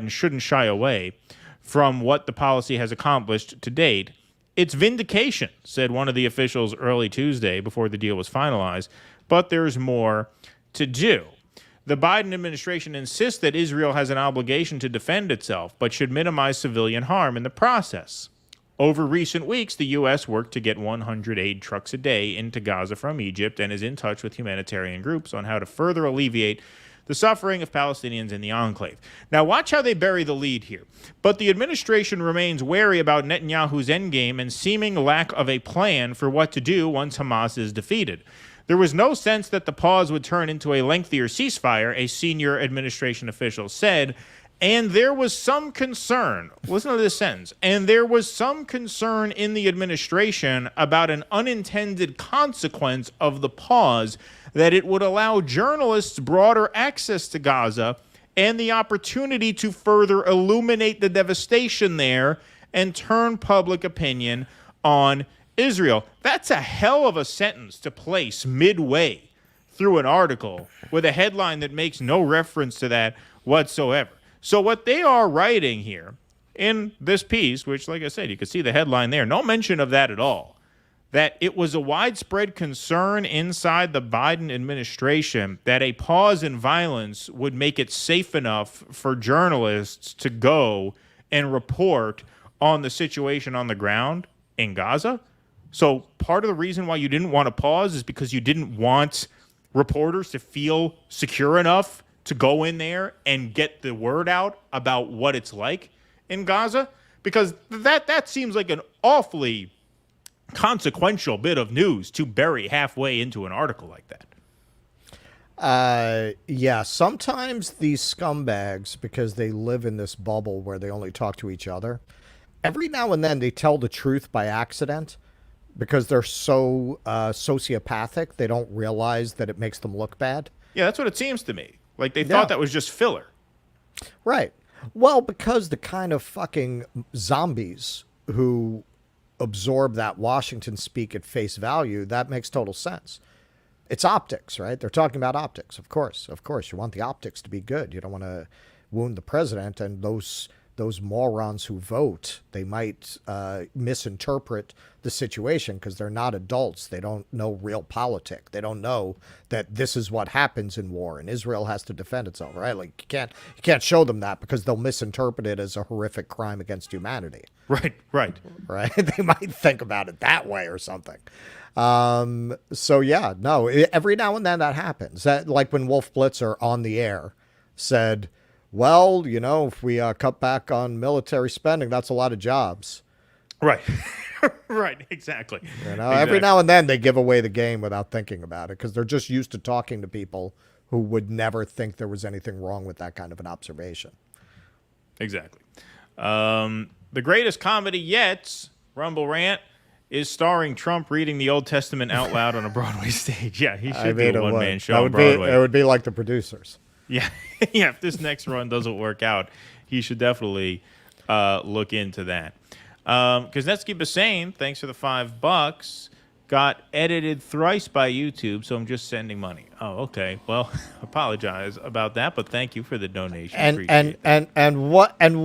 shouldn't shy away from what the policy has accomplished to date. It's vindication, said one of the officials early Tuesday before the deal was finalized, but there's more to do. The Biden administration insists that Israel has an obligation to defend itself, but should minimize civilian harm in the process. Over recent weeks, the U.S. worked to get 100 aid trucks a day into Gaza from Egypt and is in touch with humanitarian groups on how to further alleviate the suffering of Palestinians in the enclave. Now, watch how they bury the lead here. But the administration remains wary about Netanyahu's endgame and seeming lack of a plan for what to do once Hamas is defeated. There was no sense that the pause would turn into a lengthier ceasefire, a senior administration official said, and there was some concern, listen to this sentence, and there was some concern in the administration about an unintended consequence of the pause, that it would allow journalists broader access to Gaza and the opportunity to further illuminate the devastation there and turn public opinion on Israel. That's a hell of a sentence to place midway through an article with a headline that makes no reference to that whatsoever. So what they are writing here in this piece, which, like I said, you can see the headline there, no mention of that at all, that it was a widespread concern inside the Biden administration that a pause in violence would make it safe enough for journalists to go and report on the situation on the ground in Gaza. So part of the reason why you didn't want to pause is because you didn't want reporters to feel secure enough to go in there and get the word out about what it's like in Gaza? Because that seems like an awfully consequential bit of news to bury halfway into an article like that. Yeah, sometimes these scumbags, because they live in this bubble where they only talk to each other, every now and then they tell the truth by accident because they're so sociopathic, they don't realize that it makes them look bad. Yeah, that's what it seems to me. Like they thought that was just filler. Right. Well, because the kind of fucking zombies who absorb that Washington speak at face value, that makes total sense. It's optics, right? They're talking about optics. Of course. You want the optics to be good. You don't want to wound the president, and those morons who vote, they might misinterpret the situation because they're not adults. They don't know real politics. They don't know that this is what happens in war, and Israel has to defend itself, right? Like you can't show them that because they'll misinterpret it as a horrific crime against humanity. Right. They might think about it that way or something. So yeah, no, every now and then that happens. That, like when Wolf Blitzer on the air said, well, if we cut back on military spending, that's a lot of jobs. Right. Right, exactly. Every now and then they give away the game without thinking about it because they're just used to talking to people who would never think there was anything wrong with that kind of an observation. Exactly. The greatest comedy yet, Rumble Rant, is starring Trump reading the Old Testament out loud on a Broadway stage. Yeah, he should be a one-man show on Broadway. It would be like the producers. Yeah, yeah. If this next run doesn't work out, he should definitely look into that. Because let's keep it sane. Thanks for the $5. Got edited thrice by YouTube, so I'm just sending money. Oh, okay. Well, apologize about that, but thank you for the donation. And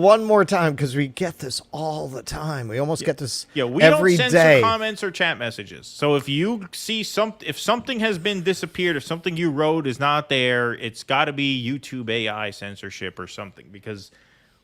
one more time, because we get this all the time. We almost get this we every don't day. censor comments or chat messages. So if you see if something has been disappeared, if something you wrote is not there, it's got to be YouTube AI censorship or something. Because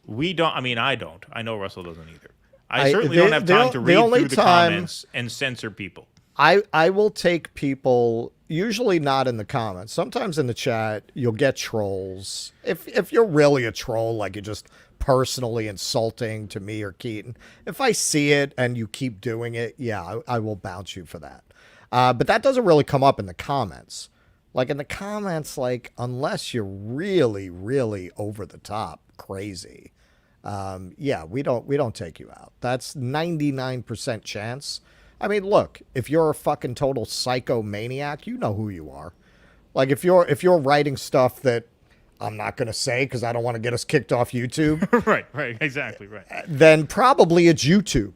we don't. I mean, I don't. I know Russell doesn't either. I certainly don't have time to read through the comments and censor people. I will take people, usually not in the comments. Sometimes in the chat, you'll get trolls. If you're really a troll, like you're just personally insulting to me or Keaton, if I see it and you keep doing it, yeah, I will bounce you for that. But that doesn't really come up in the comments. Like in the comments, like unless you're really, really over the top crazy, yeah, we don't take you out. That's 99% chance. I mean, look, if you're a fucking total psychomaniac, you know who you are. Like if you're writing stuff that I'm not going to say because I don't want to get us kicked off YouTube. Right, exactly, right. Then probably it's YouTube.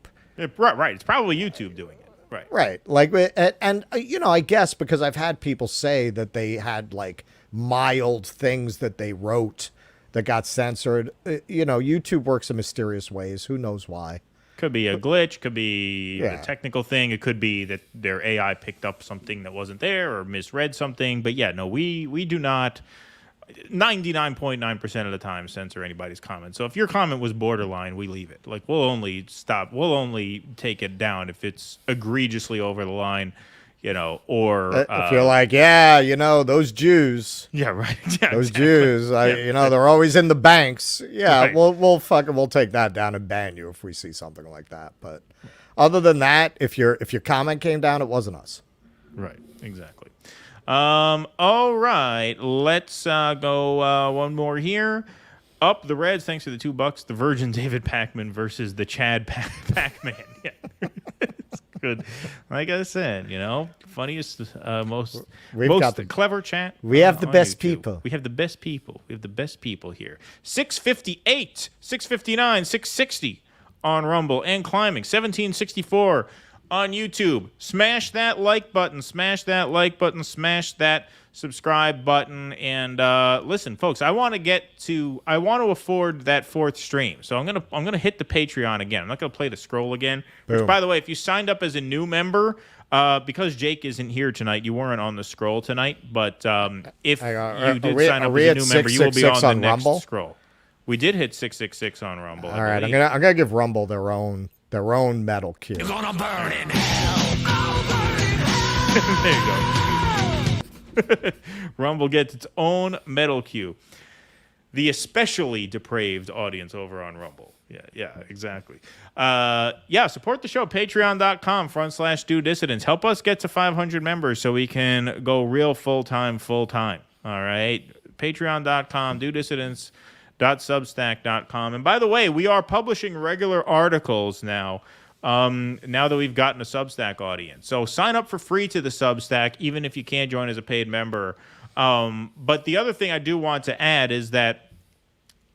Right, it's probably YouTube doing it. Right. Like, and I guess because I've had people say that they had like mild things that they wrote that got censored. YouTube works in mysterious ways. Who knows why? Could be a glitch, could be a technical thing. It could be that their AI picked up something that wasn't there or misread something. But yeah, no, we do not 99.9% of the time censor anybody's comment. So if your comment was borderline, we leave it. Like we'll only take it down if it's egregiously over the line. Or if you're like, those Jews. Yeah, right. Yeah, those Jews, they're always in the banks. Yeah, right. We'll take that down and ban you if we see something like that. But other than that, if your comment came down, it wasn't us. Right, exactly. All right, let's go one more here. Up the Reds, thanks for the $2. The Virgin David Pacman versus the Chad Pacman. Yeah. Good. Like I said, funniest, most clever chat. We have the best people. We have the best people. We have the best people here. 658, 659, 660 on Rumble and climbing. 1764 on YouTube. Smash that like button. Smash that like button. Smash that subscribe button. And listen, folks, I want to afford that fourth stream. So I'm gonna hit the Patreon again. I'm not gonna play the scroll again. Which, by the way, if you signed up as a new member, because Jake isn't here tonight, you weren't on the scroll tonight. But if you did sign up as a new member, you will be on the next Rumble? Scroll. We did hit 666 on Rumble. All right, I'm gonna give Rumble their own medal cue. You're gonna burn in hell. I'll burn in hell. There you go. Rumble gets its own medal cue. The especially depraved audience over on Rumble. Yeah, exactly. Support the show. Patreon.com/Do Dissidents. Help us get to 500 members so we can go real full-time. All right? Patreon.com, Do Dissidents. .substack.com. And by the way, we are publishing regular articles now that we've gotten a Substack audience. So sign up for free to the Substack, even if you can't join as a paid member. But the other thing I do want to add is that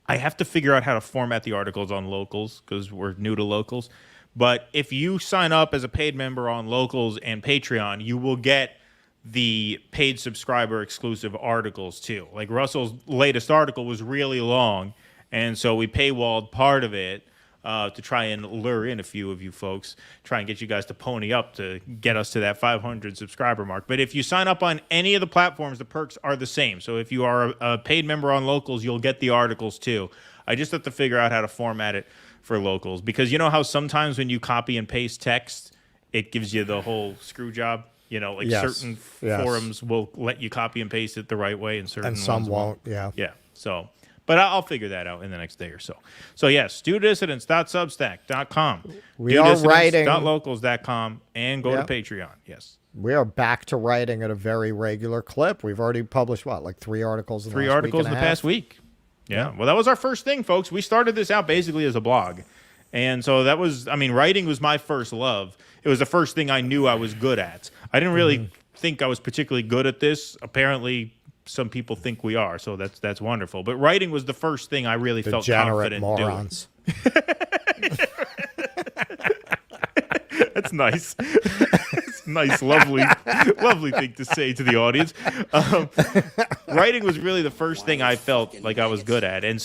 I have to figure out how to format the articles on Locals because we're new to Locals. But if you sign up as a paid member on Locals and Patreon, you will get the paid subscriber exclusive articles too. Like Russell's latest article was really long, and so we paywalled part of it to try and lure in a few of you folks, try and get you guys to pony up to get us to that 500 subscriber mark. But if you sign up on any of the platforms, the perks are the same. So if you are a paid member on Locals, you'll get the articles too. I just have to figure out how to format it for Locals, because you know how sometimes when you copy and paste text, it gives you the whole screw job. You know, like certain forums will let you copy and paste it the right way, and certain and some ones won't. Yeah. Yeah. So, but I'll figure that out in the next day or so. So yes, studissidents.substack.com. We are writing .locals.com and go to Patreon. Yes. We are back to writing at a very regular clip. We've already published like 3 articles in the last articles in the past week. Yeah. Well, that was our first thing, folks. We started this out basically as a blog. And so that was, I mean, writing was my first love. It was the first thing I knew I was good at. I didn't really think I was particularly good at this. Apparently, some people think we are, so that's wonderful. But writing was the first thing I really felt confident morons. doing. That's nice. It's nice, lovely thing to say to the audience. Writing was really the first thing I felt like I was good at, and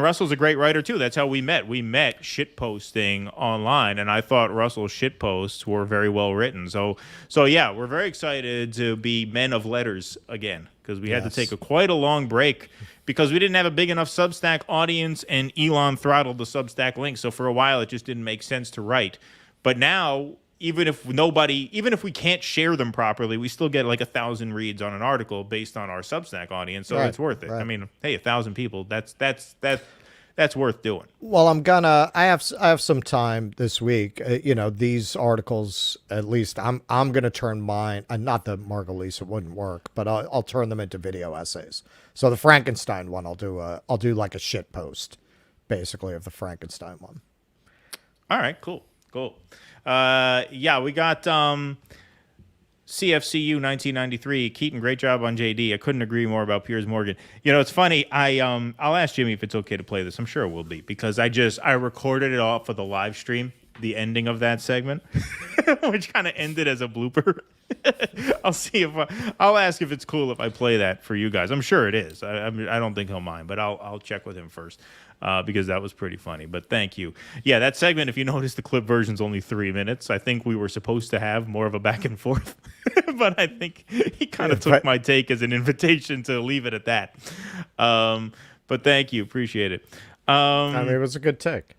Russell's a great writer too. That's how we met. We met shit posting online, and I thought Russell's shit posts were very well written. So yeah, we're very excited to be men of letters again, because we had to take quite a long break because we didn't have a big enough Substack audience, and Elon throttled the Substack link. So for a while, it just didn't make sense to write. But now, even if we can't share them properly, we still get like 1,000 reads on an article based on our Substack audience. So it's worth it. I mean, hey, 1,000 people, that's worth doing. Well, I have some time this week. These articles, at least I'm gonna turn mine. Not the Margulies, it wouldn't work, but I'll turn them into video essays. So the Frankenstein one, I'll do like a shit post, basically, of the Frankenstein one. All right, cool. Yeah, we got CFCU 1993. Keaton, great job on JD. I couldn't agree more about Piers Morgan. It's funny. I'll ask Jimmy if it's okay to play this. I'm sure it will be, because I recorded it all for the live stream, the ending of that segment, which kind of ended as a blooper. I'll ask if it's cool if I play that for you guys. I'm sure it is. I don't think he'll mind, but I'll check with him first. Because that was pretty funny. But thank you. Yeah, that segment, if you notice, the clip version's only 3 minutes. I think we were supposed to have more of a back and forth, but I think he kind of took my take as an invitation to leave it at that. But thank you. Appreciate it. It was a good take.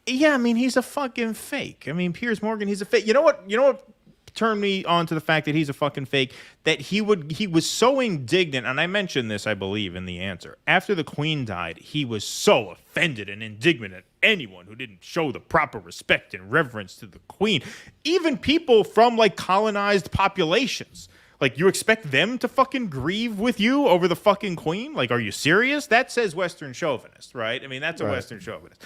Yeah, I mean, he's a fucking fake. I mean, Piers Morgan, he's a fake. You know what turned me on to the fact that he's a fucking fake, that he was so indignant, and I mentioned this, I believe, in the answer. After the Queen died, he was so offended and indignant at anyone who didn't show the proper respect and reverence to the Queen. Even people from, like, colonized populations. Like, you expect them to fucking grieve with you over the fucking Queen? Like, are you serious? That says Western chauvinist, right? I mean, that's a Western chauvinist.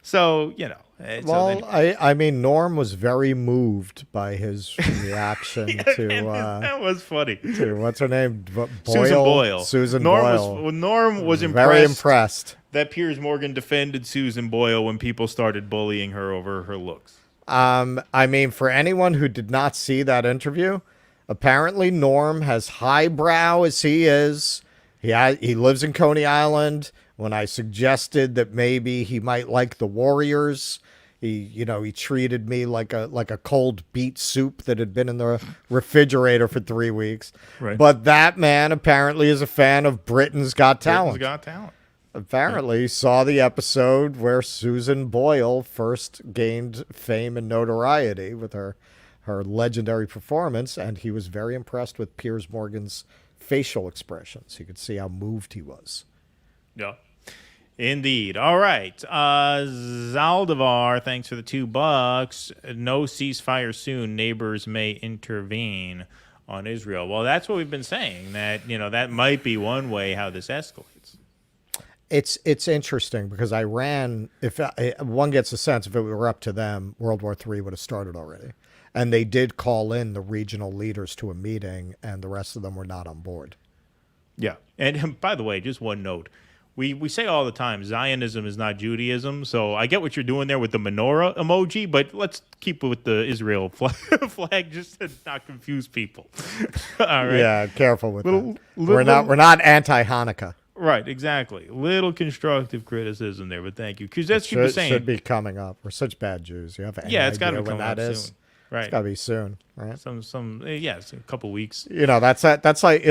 So, I mean, Norm was very moved by his reaction to... that was funny. To, what's her name? Susan Boyle. Norm was very impressed that Piers Morgan defended Susan Boyle when people started bullying her over her looks. I mean, for anyone who did not see that interview, apparently Norm, has highbrow as he is, he lives in Coney Island. When I suggested that maybe he might like the Warriors, he treated me like a cold beet soup that had been in the refrigerator for 3 weeks. Right. But that man apparently is a fan of Britain's Got Talent. Apparently saw the episode where Susan Boyle first gained fame and notoriety with her legendary performance, and he was very impressed with Piers Morgan's facial expressions. You could see how moved he was. Yeah. Indeed. All right. Zaldivar, thanks for the $2. No ceasefire soon. Neighbors may intervene on Israel. Well, that's what we've been saying, that, that might be one way how this escalates. It's interesting because Iran, if one gets a sense, if it were up to them, World War III would have started already. And they did call in the regional leaders to a meeting, and the rest of them were not on board. Yeah. And by the way, just one note. we say all the time, Zionism is not Judaism. So I get what you're doing there with the menorah emoji, but let's keep it with the Israel flag just to not confuse people. All right. Yeah, careful with that. We're not anti-Hanukkah. Right, exactly. Little constructive criticism there, but thank you. Because that's what you're saying. Should be coming up. We're such bad Jews. You have any it's got to idea be when coming that up is? soon. Right. It's got to be soon, right? It's a couple weeks. That's like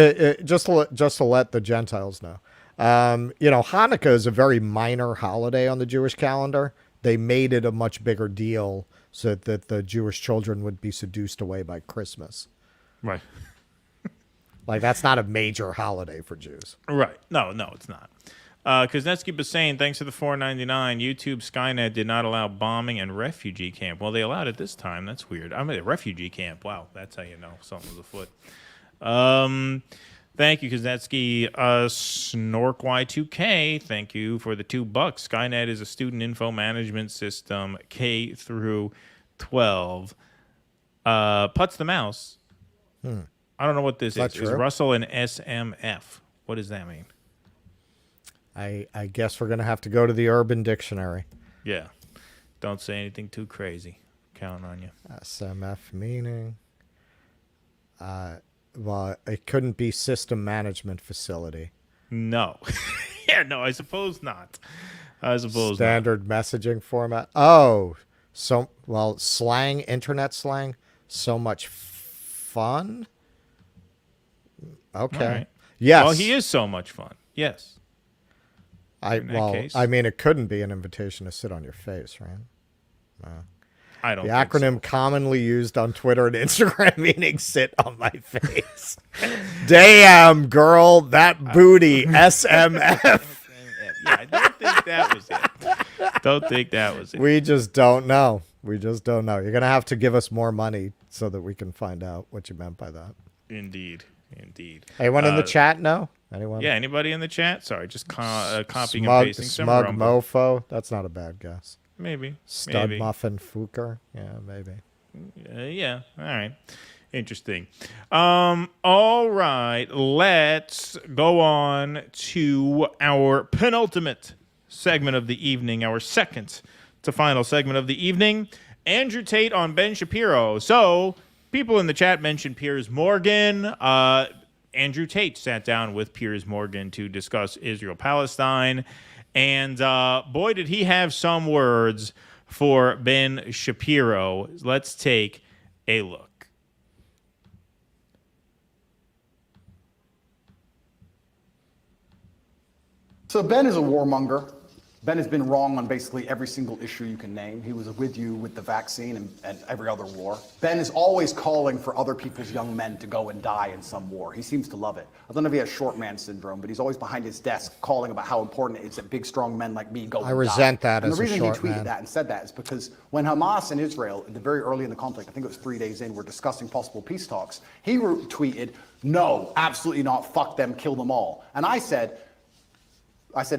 just to let the Gentiles know. Hanukkah is a very minor holiday on the Jewish calendar. They made it a much bigger deal so that the Jewish children would be seduced away by Christmas. Right. Like, that's not a major holiday for Jews. Right. No, it's not. Kuznetsky was saying, thanks to the $4.99, YouTube Skynet did not allow bombing and refugee camp. Well, they allowed it this time. That's weird. I mean, a refugee camp. Wow, that's how you know something was afoot. Thank you, Kuznetsky. SnorkY2K, thank you for the $2. Skynet is a student info management system, K through 12. Putz the Mouse. I don't know what this is. Is Russell an SMF? What does that mean? I guess we're going to have to go to the Urban Dictionary. Yeah. Don't say anything too crazy. Counting on you. SMF meaning? Well, it couldn't be system management facility. No. No, I suppose not. Standard messaging format. Oh, slang, internet slang. So much fun? Okay. Right. Yes. Well, he is so much fun. Yes. I mean, it couldn't be an invitation to sit on your face, right? I don't. The acronym commonly used on Twitter and Instagram meaning "sit on my face." Damn, girl, that booty. SMF. Yeah, I don't think that was it. We just don't know. You're gonna have to give us more money so that we can find out what you meant by that. Indeed. Anyone in the chat know? Anyone? Yeah, anybody in the chat? Sorry, just copying and pasting some smug rumble. mofo. That's not a bad guess. Maybe. Stud muffin Fuker. Yeah, maybe. Yeah. All right. Interesting. All right. Let's go on to our penultimate segment of the evening, our second to final segment of the evening. Andrew Tate on Ben Shapiro. So, people in the chat mentioned Piers Morgan. Andrew Tate sat down with Piers Morgan to discuss Israel-Palestine. And boy, did he have some words for Ben Shapiro. Let's take a look. So Ben is a warmonger. Ben has been wrong on basically every single issue you can name. He was with you with the vaccine and every other war. Ben is always calling for other people's young men to go and die in some war. He seems to love it. I don't know if he has short man syndrome, but he's always behind his desk calling about how important it is that big, strong men like me go and die. I resent that as a short man. And the reason he tweeted that and said that is because when Hamas and Israel, very early in the conflict, I think it was 3 days in, were discussing possible peace talks, he tweeted, no, absolutely not, fuck them, kill them all. And I said,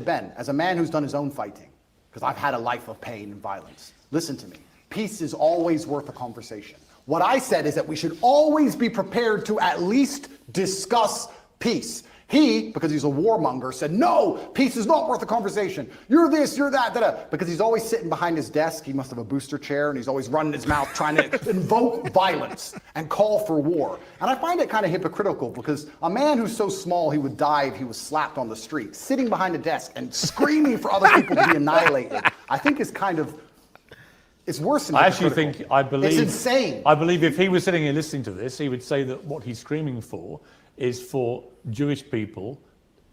Ben, as a man who's done his own fighting, because I've had a life of pain and violence, listen to me. Peace is always worth a conversation. What I said is that we should always be prepared to at least discuss peace. He, because he's a warmonger, said, no, peace is not worth a conversation. You're this, you're that, da-da. Because he's always sitting behind his desk. He must have a booster chair, and he's always running his mouth trying to invoke violence and call for war. And I find it kind of hypocritical because a man who's so small he would die if he was slapped on the street, sitting behind a desk and screaming for other people to be annihilated, I think is kind of, it's worse than hypocritical. It's insane. I believe if he was sitting here listening to this, he would say that what he's screaming for is for Jewish people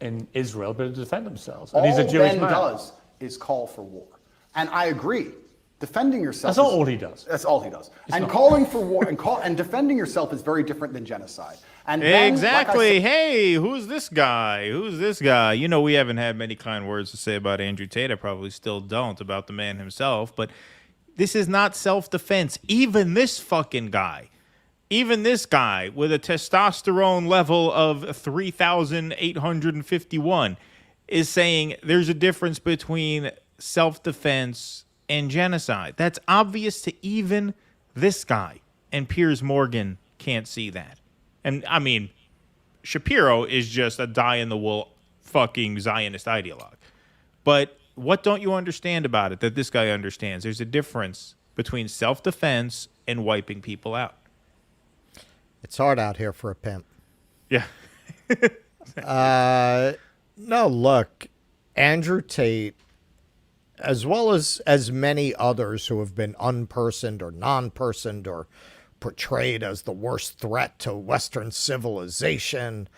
in Israel to defend themselves. And he's a Jewish man. All Ben does is call for war. And I agree. Defending yourself. That's not all he does. That's all he does. Calling for war and defending yourself is very different than genocide. And then, exactly. Like hey, who's this guy? You know, we haven't had many kind words to say about Andrew Tate. I probably still don't about the man himself. But this is not self-defense. Even this fucking guy. Even this guy with a testosterone level of 3,851 is saying there's a difference between self-defense and genocide. That's obvious to even this guy. And Piers Morgan can't see that. And, I mean, Shapiro is just a die-in-the-wool fucking Zionist ideologue. But what don't you understand about it that this guy understands? There's a difference between self-defense and wiping people out. It's hard out here for a pimp. Yeah. No, look, Andrew Tate, as well as many others who have been unpersoned or non-personed or portrayed as the worst threat to Western civilization,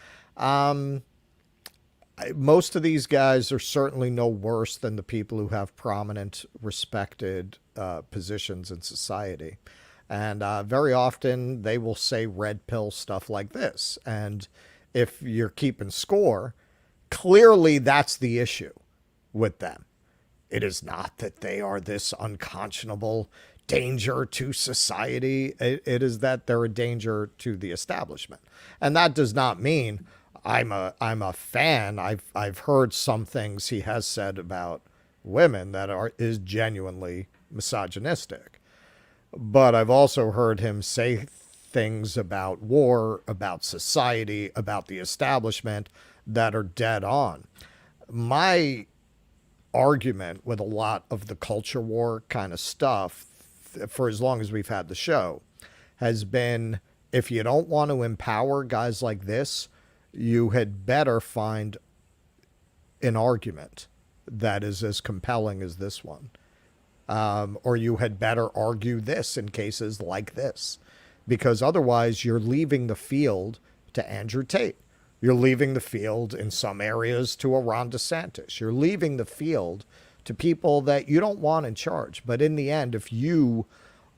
most of these guys are certainly no worse than the people who have prominent, respected positions in society. And very often they will say red pill stuff like this. And if you're keeping score, clearly that's the issue with them. It is not that they are this unconscionable danger to society. It is that they're a danger to the establishment. And that does not mean I'm a fan. I've heard some things he has said about women that is genuinely misogynistic. But I've also heard him say things about war, about society, about the establishment that are dead on. My argument with a lot of the culture war kind of stuff, for as long as we've had the show, has been, if you don't want to empower guys like this, you had better find an argument that is as compelling as this one. Or you had better argue this in cases like this, because otherwise you're leaving the field to Andrew Tate. You're leaving the field in some areas to a Ron DeSantis. You're leaving the field to people that you don't want in charge. But in the end, if you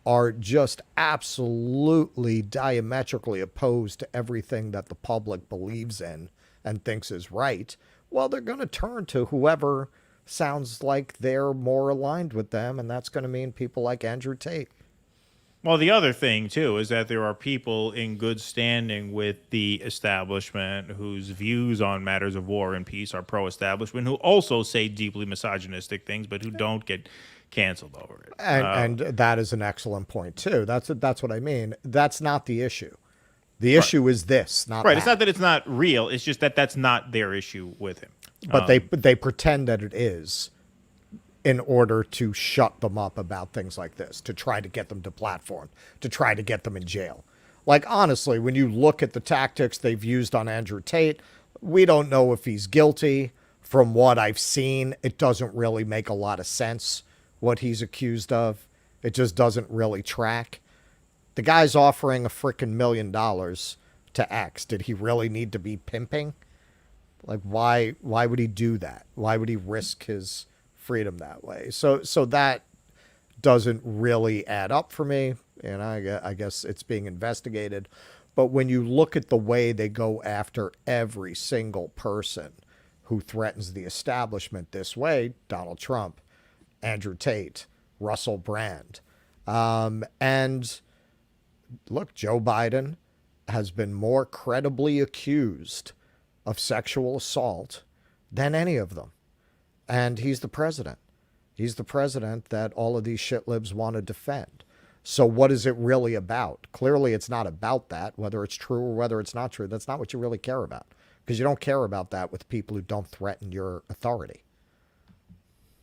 are just absolutely diametrically opposed to everything that the public believes in and thinks is right, well, they're going to turn to whoever sounds like they're more aligned with them, and that's going to mean people like Andrew Tate. Well, the other thing, too, is that there are people in good standing with the establishment whose views on matters of war and peace are pro-establishment, who also say deeply misogynistic things, but who don't get canceled over it. And that is an excellent point, too. That's what I mean. That's not the issue. The issue is this, not right. that. It's not that it's not real. It's just that that's not their issue with him. But they pretend that it is in order to shut them up about things like this, to try to get them to platform, to try to get them in jail. Like, honestly, when you look at the tactics they've used on Andrew Tate, we don't know if he's guilty. From what I've seen, it doesn't really make a lot of sense what he's accused of. It just doesn't really track. The guy's offering a frickin' $1 million to X. Did he really need to be pimping? Like, why would he do that? Why would he risk his freedom that way? So that doesn't really add up for me. And I guess it's being investigated. But when you look at the way they go after every single person who threatens the establishment this way, Donald Trump, Andrew Tate, Russell Brand, and look, Joe Biden has been more credibly accused of sexual assault than any of them. And he's the president. He's the president that all of these shitlibs want to defend. So what is it really about? Clearly, it's not about that, whether it's true or whether it's not true. That's not what you really care about, because you don't care about that with people who don't threaten your authority.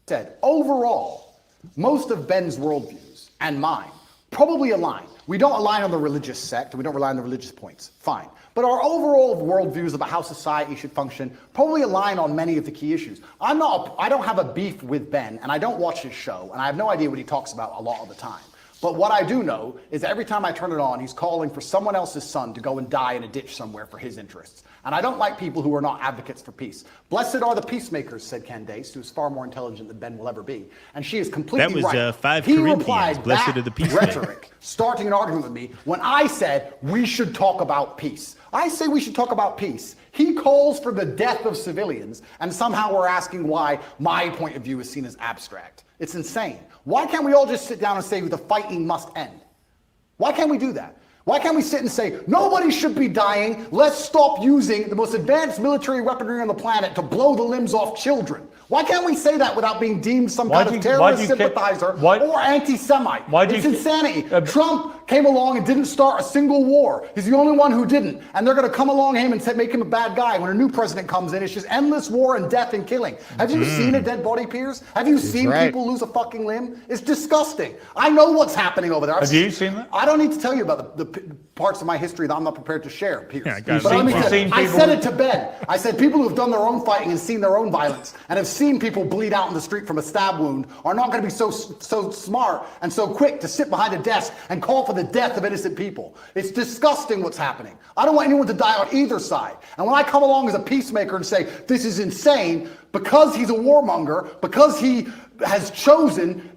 Said, overall, most of Ben's worldviews and mine probably align. We don't align on the religious sect, we don't rely on the religious points, fine. But our overall worldviews about how society should function probably align on many of the key issues. I don't have a beef with Ben, and I don't watch his show, and I have no idea what he talks about a lot of the time. But what I do know is that every time I turn it on, he's calling for someone else's son to go and die in a ditch somewhere for his interests. And I don't like people who are not advocates for peace. Blessed are the peacemakers, said Candace, who is far more intelligent than Ben will ever be. And she is completely right. That was 5 he Corinthians, replied blessed that are the peacemakers. rhetoric, starting an argument with me, when I said we should talk about peace. I say we should talk about peace. He calls for the death of civilians, and somehow we're asking why my point of view is seen as abstract. It's insane. Why can't we all just sit down and say the fighting must end? Why can't we do that? Why can't we sit and say, nobody should be dying, let's stop using the most advanced military weaponry on the planet to blow the limbs off children? Why can't we say that without being deemed some kind of terrorist sympathizer or anti-Semite? It's insanity. Trump came along and didn't start a single war. He's the only one who didn't. And they're going to come along him and make him a bad guy. When a new president comes in, it's just endless war and death and killing. Have you seen a dead body, Piers? Have you seen people lose a fucking limb? It's disgusting. I know what's happening over there. Have you seen that? I don't need to tell you about the parts of my history that I'm not prepared to share, Piers. Yeah, But let me tell you, I said it to Ben. I said people who've done their own fighting and seen their own violence and have seen people bleed out in the street from a stab wound are not going to be so smart and so quick to sit behind a desk and call for the death of innocent people. It's disgusting what's happening. I don't want anyone to die on either side. And when I come along as a peacemaker and say, this is insane, because he's a warmonger, because he has chosen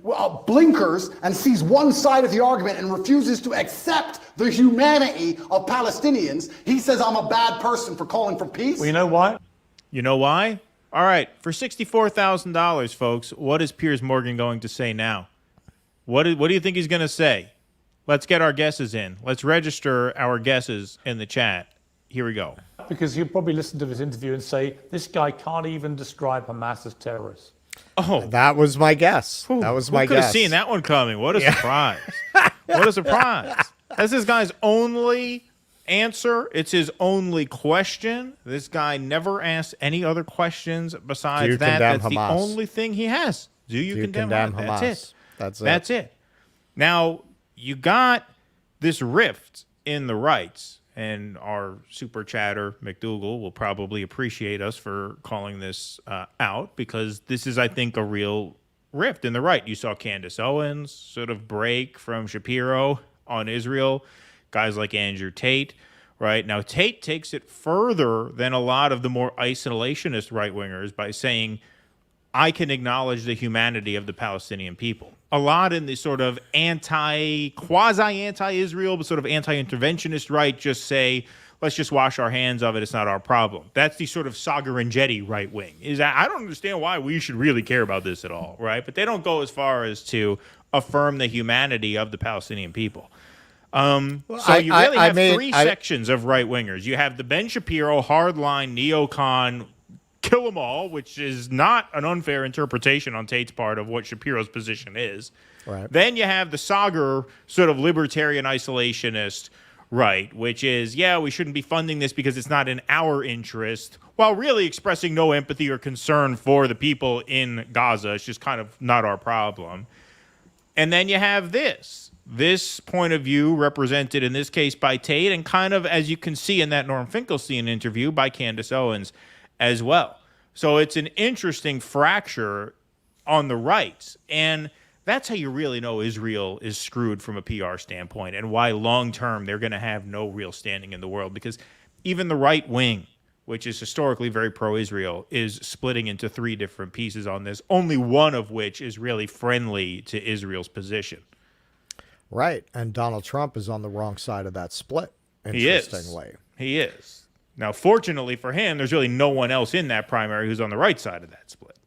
blinkers and sees one side of the argument and refuses to accept the humanity of Palestinians, he says I'm a bad person for calling for peace. Well, you know why? You know why? All right, for $64,000, folks, what is Piers Morgan going to say now? What do you think he's going to say? Let's get our guesses in. Let's register our guesses in the chat. Here we go. Because you'll probably listen to this interview and say, this guy can't even describe Hamas as terrorists. Oh, that was my guess. That was my Who could guess. have seen that one coming? What a surprise. What a surprise. That's this guy's only answer. It's his only question. This guy never asks any other questions besides that. That's the only thing he has. Do you condemn Hamas? That's it. That's it. Now, you got this rift in the rights, and our super chatter, McDougal, will probably appreciate us for calling this out, because this is, I think, a real rift in the right. You saw Candace Owens sort of break from Shapiro on Israel, guys like Andrew Tate, right? Now, Tate takes it further than a lot of the more isolationist right-wingers by saying, I can acknowledge the humanity of the Palestinian people. A lot in the sort of quasi-anti-Israel, but sort of anti-interventionist right just say, let's just wash our hands of it. It's not our problem. That's the sort of Sagarangetti right wing. I don't understand why we should really care about this at all, right? But they don't go as far as to affirm the humanity of the Palestinian people. So you really have three sections of right-wingers. You have the Ben Shapiro, hardline, neocon, kill them all, which is not an unfair interpretation on Tate's part of what Shapiro's position is. Right. Then you have the Sagar sort of libertarian isolationist right, which is, yeah, we shouldn't be funding this because it's not in our interest, while really expressing no empathy or concern for the people in Gaza. It's just kind of not our problem. And then you have this point of view represented in this case by Tate, and kind of, as you can see in that Norm Finkelstein interview, by Candace Owens as well. So it's an interesting fracture on the right. And that's how you really know Israel is screwed from a PR standpoint, and why long-term they're going to have no real standing in the world, because even the right wing, which is historically very pro-Israel, is splitting into three different pieces on this, only one of which is really friendly to Israel's position. Right. And Donald Trump is on the wrong side of that split, interestingly. He is. Now, fortunately for him, there's really no one else in that primary who's on the right side of that split.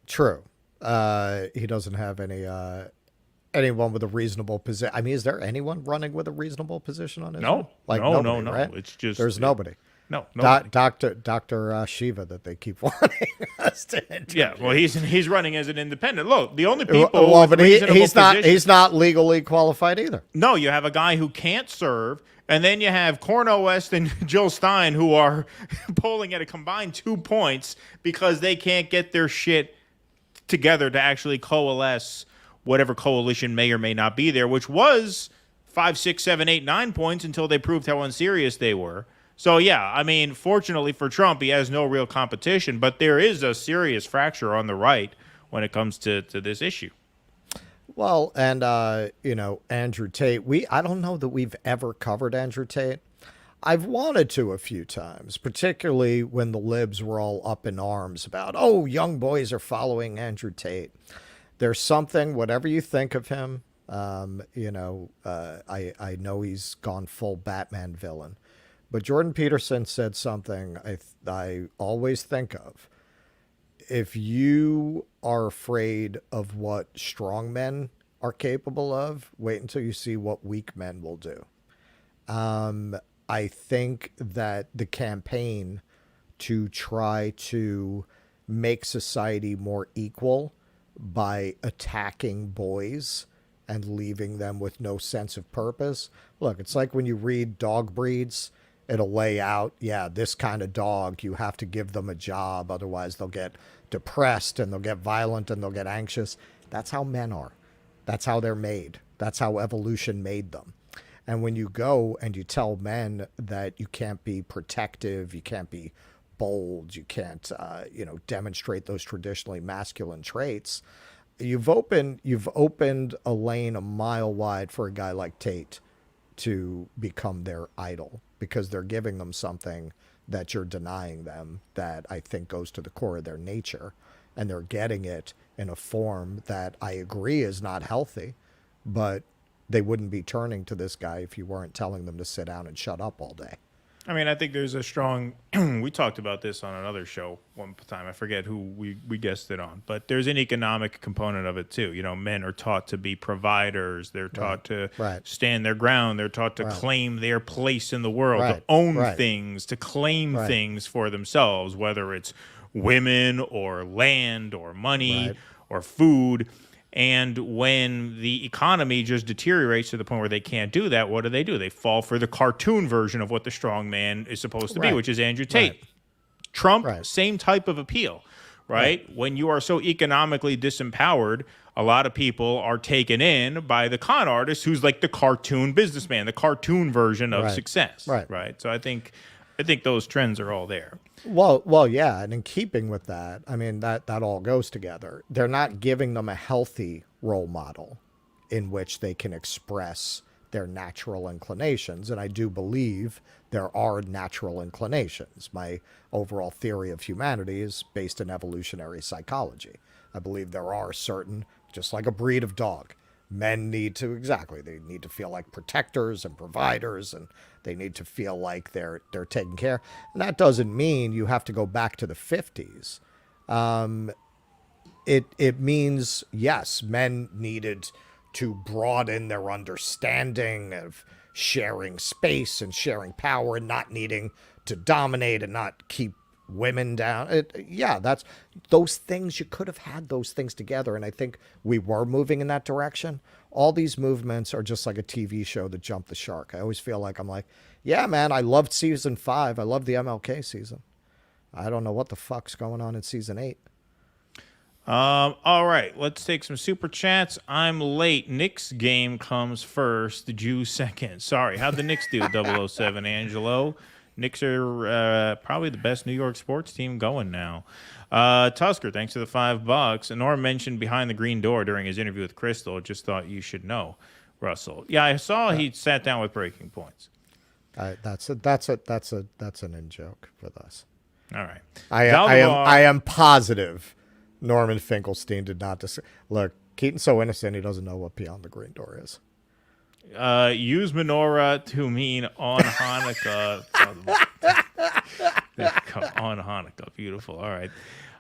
True. He doesn't have anyone with a reasonable position. I mean, is there anyone running with a reasonable position on Israel? No. Right? It's just there's nobody. No. Dr. Shiva that they keep wanting us to interview. Yeah, well, he's running as an independent. Look, the only people. Well, but he's positions, not legally qualified either. No, you have a guy who can't serve, and then you have Cornel West and Jill Stein, who are polling at a combined 2 points because they can't get their shit together to actually coalesce whatever coalition may or may not be there, which was 5, 6, 7, 8, 9 points until they proved how unserious they were. So, yeah, I mean, fortunately for Trump, he has no real competition, but there is a serious fracture on the right when it comes to this issue. Well, and, Andrew Tate, I don't know that we've ever covered Andrew Tate. I've wanted to a few times, particularly when the libs were all up in arms about, oh, young boys are following Andrew Tate. There's something, whatever you think of him, I know he's gone full Batman villain. But Jordan Peterson said something I always think of. If you are afraid of what strong men are capable of, wait until you see what weak men will do. I think that the campaign to try to make society more equal by attacking boys and leaving them with no sense of purpose. Look, it's like when you read dog breeds, it'll lay out, yeah, this kind of dog, you have to give them a job. Otherwise, they'll get depressed and they'll get violent and they'll get anxious. That's how men are. That's how they're made. That's how evolution made them. And when you go and you tell men that you can't be protective, you can't be bold, you can't, demonstrate those traditionally masculine traits, you've opened a lane a mile wide for a guy like Tate to become their idol, because they're giving them something that you're denying them that I think goes to the core of their nature. And they're getting it in a form that I agree is not healthy, but they wouldn't be turning to this guy if you weren't telling them to sit down and shut up all day. I mean, I think there's a strong, we talked about this on another show one time. I forget who we guessed it on, but there's an economic component of it too. Men are taught to be providers. They're taught to stand their ground. They're taught to claim their place in the world, to own things, to claim things for themselves, whether it's women or land or money or food. And when the economy just deteriorates to the point where they can't do that, what do? They fall for the cartoon version of what the strong man is supposed to be, which is Andrew Tate. Trump, same type of appeal, right? When you are so economically disempowered, a lot of people are taken in by the con artist who's like the cartoon businessman, the cartoon version of success, right? So I think those trends are all there. Well, yeah, and in keeping with that, I mean, that all goes together. They're not giving them a healthy role model in which they can express their natural inclinations, and I do believe there are natural inclinations. My overall theory of humanity is based in evolutionary psychology. I believe there are certain, just like a breed of dog, men need to they need to feel like protectors and providers, and they need to feel like they're taken care. And that doesn't mean you have to go back to the 50s. It means, yes, men needed to broaden their understanding of sharing space and sharing power and not needing to dominate and not keep women down. That's those things. You could have had those things together, and I think we were moving in that direction. All these movements are just like a TV show that jumped the shark. I always feel like I'm like, yeah, man, I loved season 5. I love the MLK season. I don't know what the fuck's going on in season 8. All right, let's take some super chats. I'm late. Knicks game comes first. Jew second. Sorry, how'd the Knicks do? 007 Angelo. Knicks are probably the best New York sports team going now. Tusker, thanks for the $5. And Norm mentioned behind the green door during his interview with Crystal. Just thought you should know, Russell. Yeah, I saw he sat down with Breaking Points. That's an in joke for us. All right. I am positive Norman Finkelstein did not look. Keaton's so innocent he doesn't know what beyond the green door is. Use menorah to mean on Hanukkah. On Hanukkah. Beautiful. All right.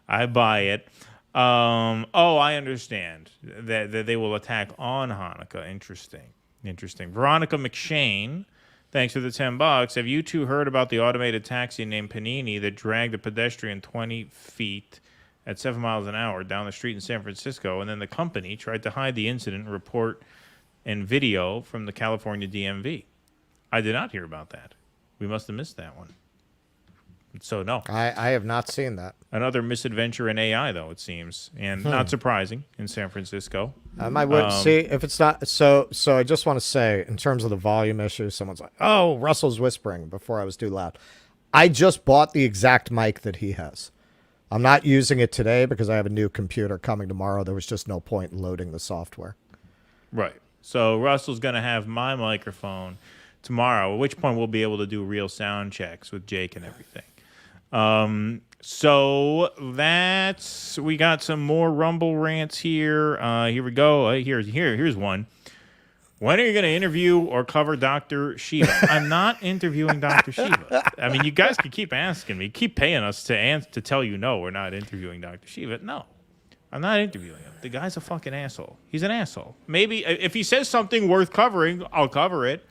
I buy it. I understand that they will attack on Hanukkah. Interesting. Veronica McShane, thanks for the $10. Have you two heard about the automated taxi named Panini that dragged a pedestrian 20 feet at 7 miles an hour down the street in San Francisco, and then the company tried to hide the incident and report and video from the California DMV? I did not hear about that. We must have missed that one. So, no. I have not seen that. Another misadventure in AI, though, it seems. And not surprising in San Francisco. I would see if it's not. So I just want to say, in terms of the volume issue, someone's like, oh, Russell's whispering before I was too loud. I just bought the exact mic that he has. I'm not using it today because I have a new computer coming tomorrow. There was just no point in loading the software. Right. So Russell's going to have my microphone tomorrow, at which point we'll be able to do real sound checks with Jake and everything. So we got some more Rumble rants here. Here we go. Here's one. When are you going to interview or cover Dr. Shiva? I'm not interviewing Dr. Shiva. I mean, you guys can keep asking me, keep paying us to tell you no, we're not interviewing Dr. Shiva. No, I'm not interviewing him. The guy's a fucking asshole. He's an asshole. Maybe if he says something worth covering, I'll cover it.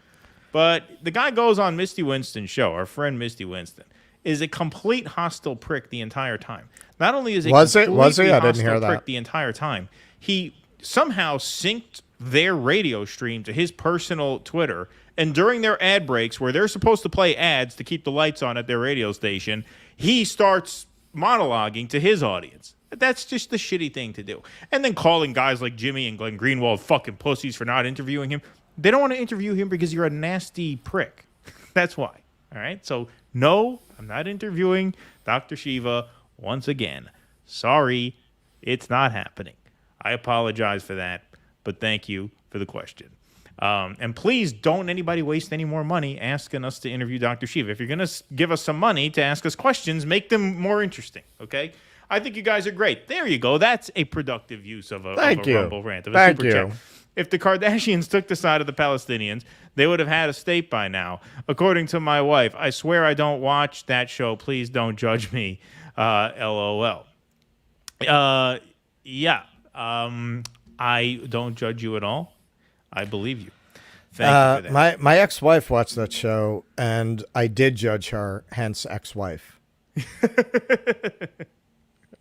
But the guy goes on Misty Winston's show, our friend Misty Winston, is a complete hostile prick the entire time. Not only is he was he? I didn't hear that. Prick the entire time. He somehow synced their radio stream to his personal Twitter. And during their ad breaks, where they're supposed to play ads to keep the lights on at their radio station, he starts monologuing to his audience. That's just the shitty thing to do. And then calling guys like Jimmy and Glenn Greenwald fucking pussies for not interviewing him. They don't want to interview him because you're a nasty prick. That's why. All right? So, no, I'm not interviewing Dr. Shiva once again. Sorry, it's not happening. I apologize for that, but thank you for the question. And please don't anybody waste any more money asking us to interview Dr. Shiva. If you're going to give us some money to ask us questions, make them more interesting, okay? I think you guys are great. There you go. That's a productive use of a Rumble rant, of a super chat. If the Kardashians took the side of the Palestinians, they would have had a state by now. According to my wife, I swear I don't watch that show. Please don't judge me. LOL. Yeah. I don't judge you at all. I believe you. Thank you for that. My ex-wife watched that show, and I did judge her, hence ex-wife.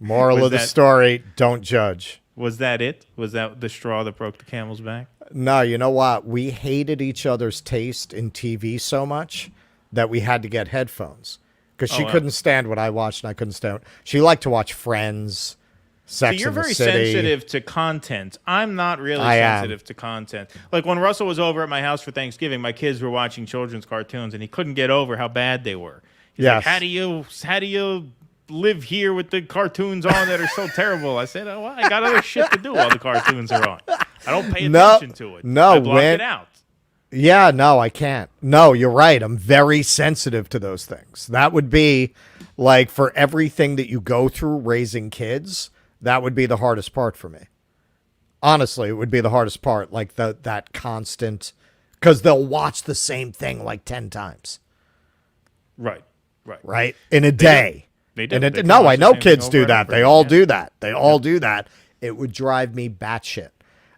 Moral of the story, don't judge. Was that it? Was that the straw that broke the camel's back? No, you know what? We hated each other's taste in TV so much that we had to get headphones. Because she couldn't stand what I watched, and I couldn't stand. She liked to watch Friends, Sex you're and the very City. sensitive to content. I'm not really sensitive to content. Like when Russell was over at my house for Thanksgiving, my kids were watching children's cartoons, and he couldn't get over how bad they were. He's like, how do you live here with the cartoons on that are so terrible? I said, oh, well, I got other shit to do while the cartoons are on. I don't pay attention to it. I block it out. Yeah, no, I can't. No, you're right. I'm very sensitive to those things. That would be like for everything that you go through raising kids, that would be the hardest part for me. Honestly, it would be the hardest part, like that constant, because they'll watch the same thing like 10 times. Right. In a day. They do. No, I know kids do that. They all do that. They all do that. It would drive me batshit.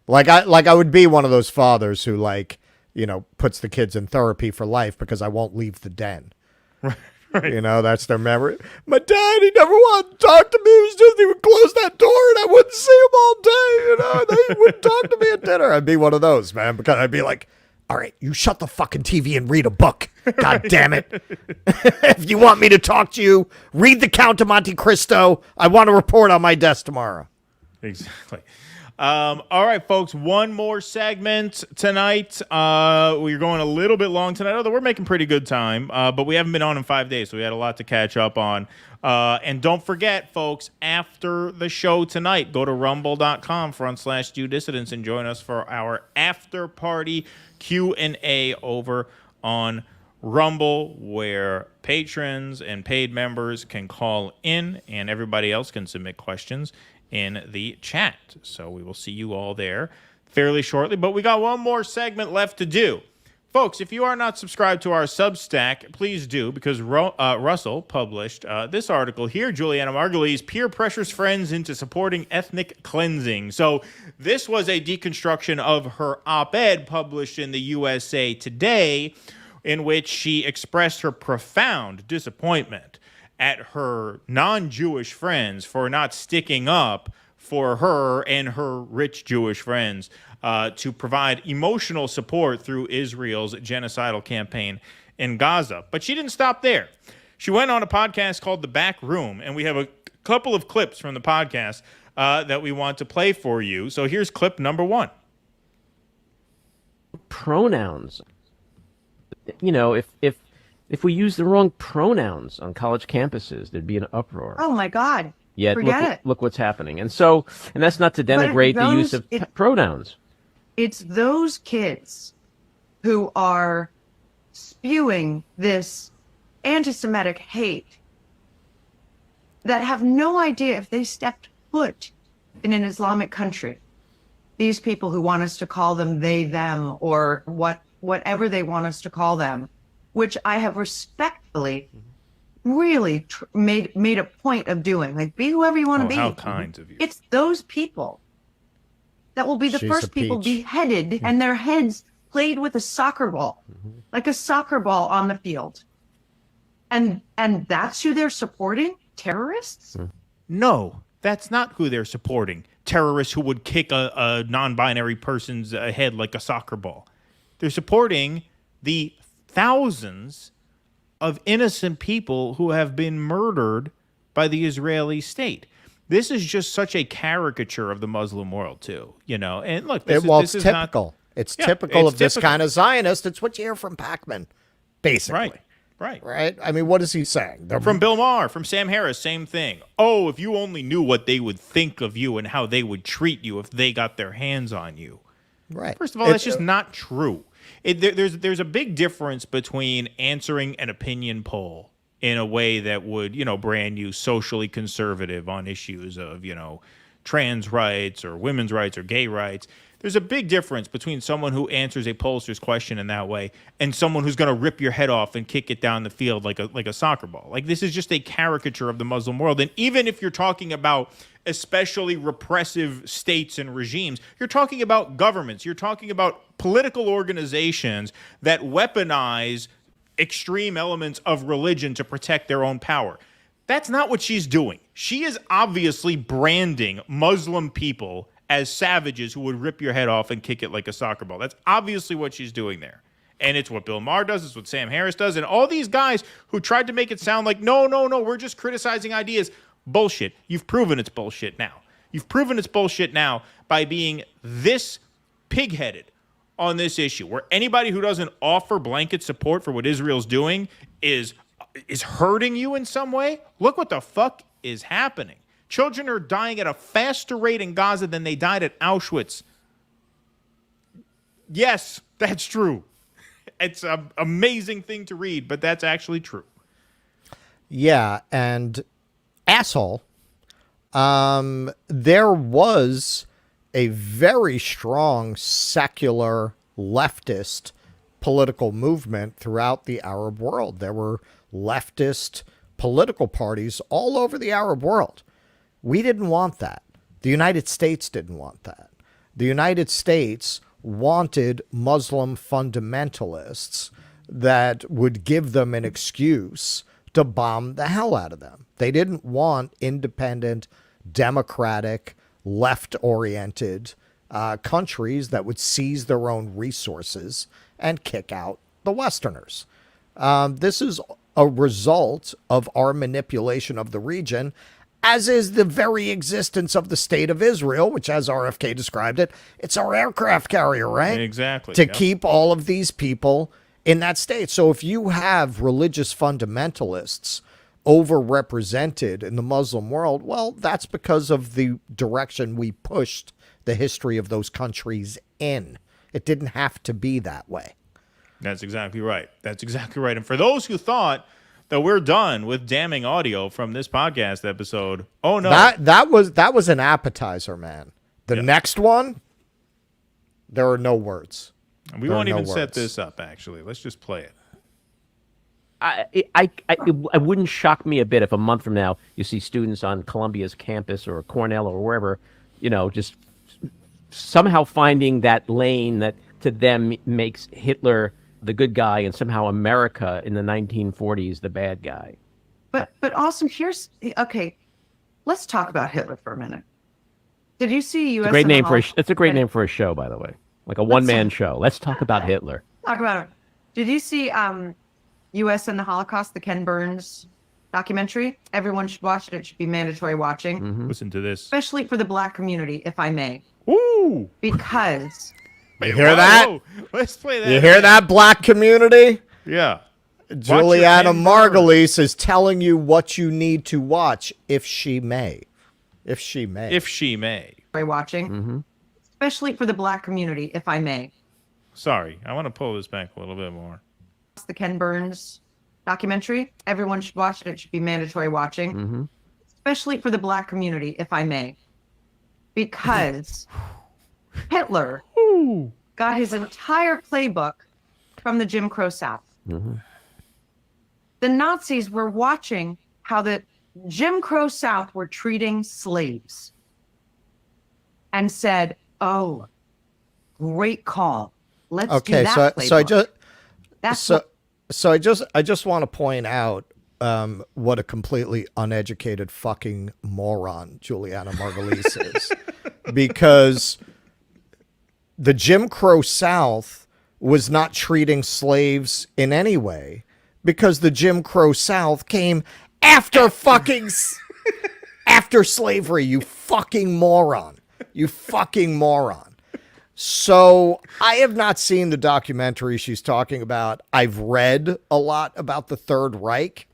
Like I would be one of those fathers who puts the kids in therapy for life because I won't leave the den. Right. That's their memory. My dad, he never wanted to talk to me. It was just he would close that door and I wouldn't see him all day. They wouldn't talk to me at dinner. I'd be one of those, man, because I'd be like, all right, you shut the fucking TV and read a book. God damn it. If you want me to talk to you, read The Count of Monte Cristo. I want to report on my desk tomorrow. Exactly. All right, folks, one more segment tonight. We're going a little bit long tonight, although we're making pretty good time, but we haven't been on in 5 days, so we had a lot to catch up on. And don't forget, folks, after the show tonight, go to rumble.com/DueDissidents and join us for our after-party Q&A over on Rumble, where patrons and paid members can call in and everybody else can submit questions in the chat. So we will see you all there fairly shortly. But we got one more segment left to do. Folks, if you are not subscribed to our Substack, please do, because Russell published this article here, Juliana Margulies, peer pressures friends into supporting ethnic cleansing. So this was a deconstruction of her op-ed published in the USA Today, in which she expressed her profound disappointment at her non-Jewish friends for not sticking up for her and her rich Jewish friends to provide emotional support through Israel's genocidal campaign in Gaza. But she didn't stop there. She went on a podcast called The Back Room, and we have a couple of clips from the podcast that we want to play for you. So here's clip number 1. Pronouns. If we use the wrong pronouns on college campuses, there'd be an uproar. Oh my God. Yet Forget it. Look what's happening. And that's not to denigrate the use of pronouns. It's those kids who are spewing this anti-Semitic hate that have no idea if they stepped foot in an Islamic country. These people who want us to call them they, them, or whatever they want us to call them, which I have respectfully really made a point of doing. Like, be whoever you want to be. How kind of you. It's those people that will be the first people beheaded and their heads played with a soccer ball, like a soccer ball on the field. And that's who they're supporting? Terrorists? No, that's not who they're supporting. terrorists who would kick a non-binary person's head like a soccer ball. They're supporting the thousands of innocent people who have been murdered by the Israeli state. This is just such a caricature of the Muslim world, too. And look, this it's is typical. It's typical of this kind of Zionist. It's what you hear from Pacman, basically. Right. I mean, what is he saying? From Bill Maher, from Sam Harris, same thing. Oh, if you only knew what they would think of you and how they would treat you if they got their hands on you. Right. First of all, that's just not true. There's a big difference between answering an opinion poll in a way that would, brand you socially conservative on issues of, trans rights or women's rights or gay rights. There's a big difference between someone who answers a pollster's question in that way and someone who's going to rip your head off and kick it down the field like a soccer ball. Like, this is just a caricature of the Muslim world. And even if you're talking about especially repressive states and regimes, you're talking about governments. You're talking about political organizations that weaponize extreme elements of religion to protect their own power. That's not what she's doing. She is obviously branding Muslim people as savages who would rip your head off and kick it like a soccer ball. That's obviously what she's doing there. And it's what Bill Maher does. It's what Sam Harris does. And all these guys who tried to make it sound like, no, we're just criticizing ideas. Bullshit. You've proven it's bullshit now. You've proven it's bullshit now by being this pig-headed on this issue, where anybody who doesn't offer blanket support for what Israel's doing is hurting you in some way. Look what the fuck is happening. Children are dying at a faster rate in Gaza than they died at Auschwitz. Yes, that's true. It's an amazing thing to read, but that's actually true. Yeah, and asshole, there was a very strong secular leftist political movement throughout the Arab world. There were leftist political parties all over the Arab world. We didn't want that. The United States didn't want that. The United States wanted Muslim fundamentalists that would give them an excuse to bomb the hell out of them. They didn't want independent, democratic, left-oriented countries that would seize their own resources and kick out the Westerners. This is a result of our manipulation of the region, as is the very existence of the state of Israel, which, as RFK described it, it's our aircraft carrier, right? Exactly. To keep all of these people in that state. So if you have religious fundamentalists overrepresented in the Muslim world, well, that's because of the direction we pushed the history of those countries in. It didn't have to be that way. That's exactly right. That's exactly right. And for those who thought that we're done with damning audio from this podcast episode, oh no. That was an appetizer, man. The next one, there are no words. We won't even set this up, actually. Let's just play it. It wouldn't shock me a bit if a month from now you see students on Columbia's campus or Cornell or wherever, just somehow finding that lane that to them makes Hitler the good guy and somehow America in the 1940s the bad guy. But Austin, okay, let's talk about Hitler for a minute. Did you see U.S. It's a great name for it's a great name for a show, by the way, like a one-man show. Let's talk about Hitler. Talk about it. Did you see U.S. and the Holocaust, the Ken Burns documentary? Everyone should watch it. It should be mandatory watching. Mm-hmm. Listen to this. Especially for the Black community, if I may. Ooh! Because... You hear that? Let's play that. You hear that, Black community? Yeah. Juliana Margulies is telling you what you need to watch, if she may. If she may. If she may. By watching. Mm-hmm. Especially for the Black community, if I may. Sorry, I want to pull this back a little bit more. The Ken Burns documentary. Everyone should watch it. It should be mandatory watching. Mm-hmm. Especially for the Black community, if I may. Because Hitler got his entire playbook from the Jim Crow South. Mm-hmm. The Nazis were watching how the Jim Crow South were treating slaves and said, "Oh, great call. Let's do that playbook." I just want to point out what a completely uneducated fucking moron Juliana Margulies is. because the Jim Crow South was not treating slaves in any way, because the Jim Crow South came after after slavery, you fucking moron. You fucking moron. So I have not seen the documentary she's talking about. I've read a lot about the Third Reich.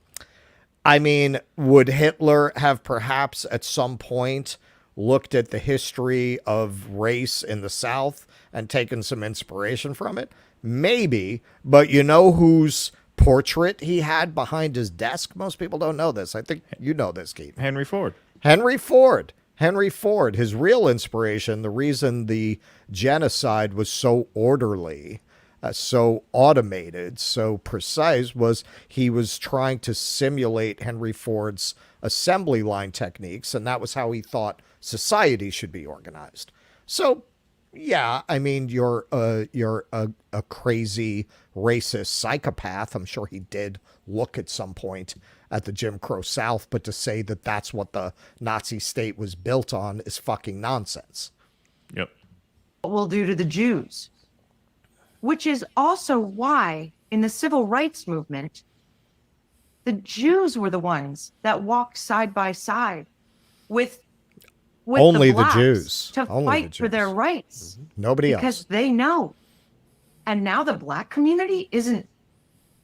I mean, would Hitler have perhaps at some point looked at the history of race in the South and taken some inspiration from it? Maybe, but you know whose portrait he had behind his desk? Most people don't know this. I think you know this, Keith. Henry Ford. Henry Ford. Henry Ford, his real inspiration, the reason the genocide was so orderly, so automated, so precise, was he was trying to simulate Henry Ford's assembly line techniques, and that was how he thought society should be organized. So, yeah, I mean, you're a crazy racist psychopath. I'm sure he did look at some point at the Jim Crow South, but to say that that's what the Nazi state was built on is fucking nonsense. Yep. What we'll do to the Jews, which is also why in the civil rights movement, the Jews were the ones that walked side by side with only the blacks Jews to only fight for their rights. Nobody because else. They know. And now the black community isn't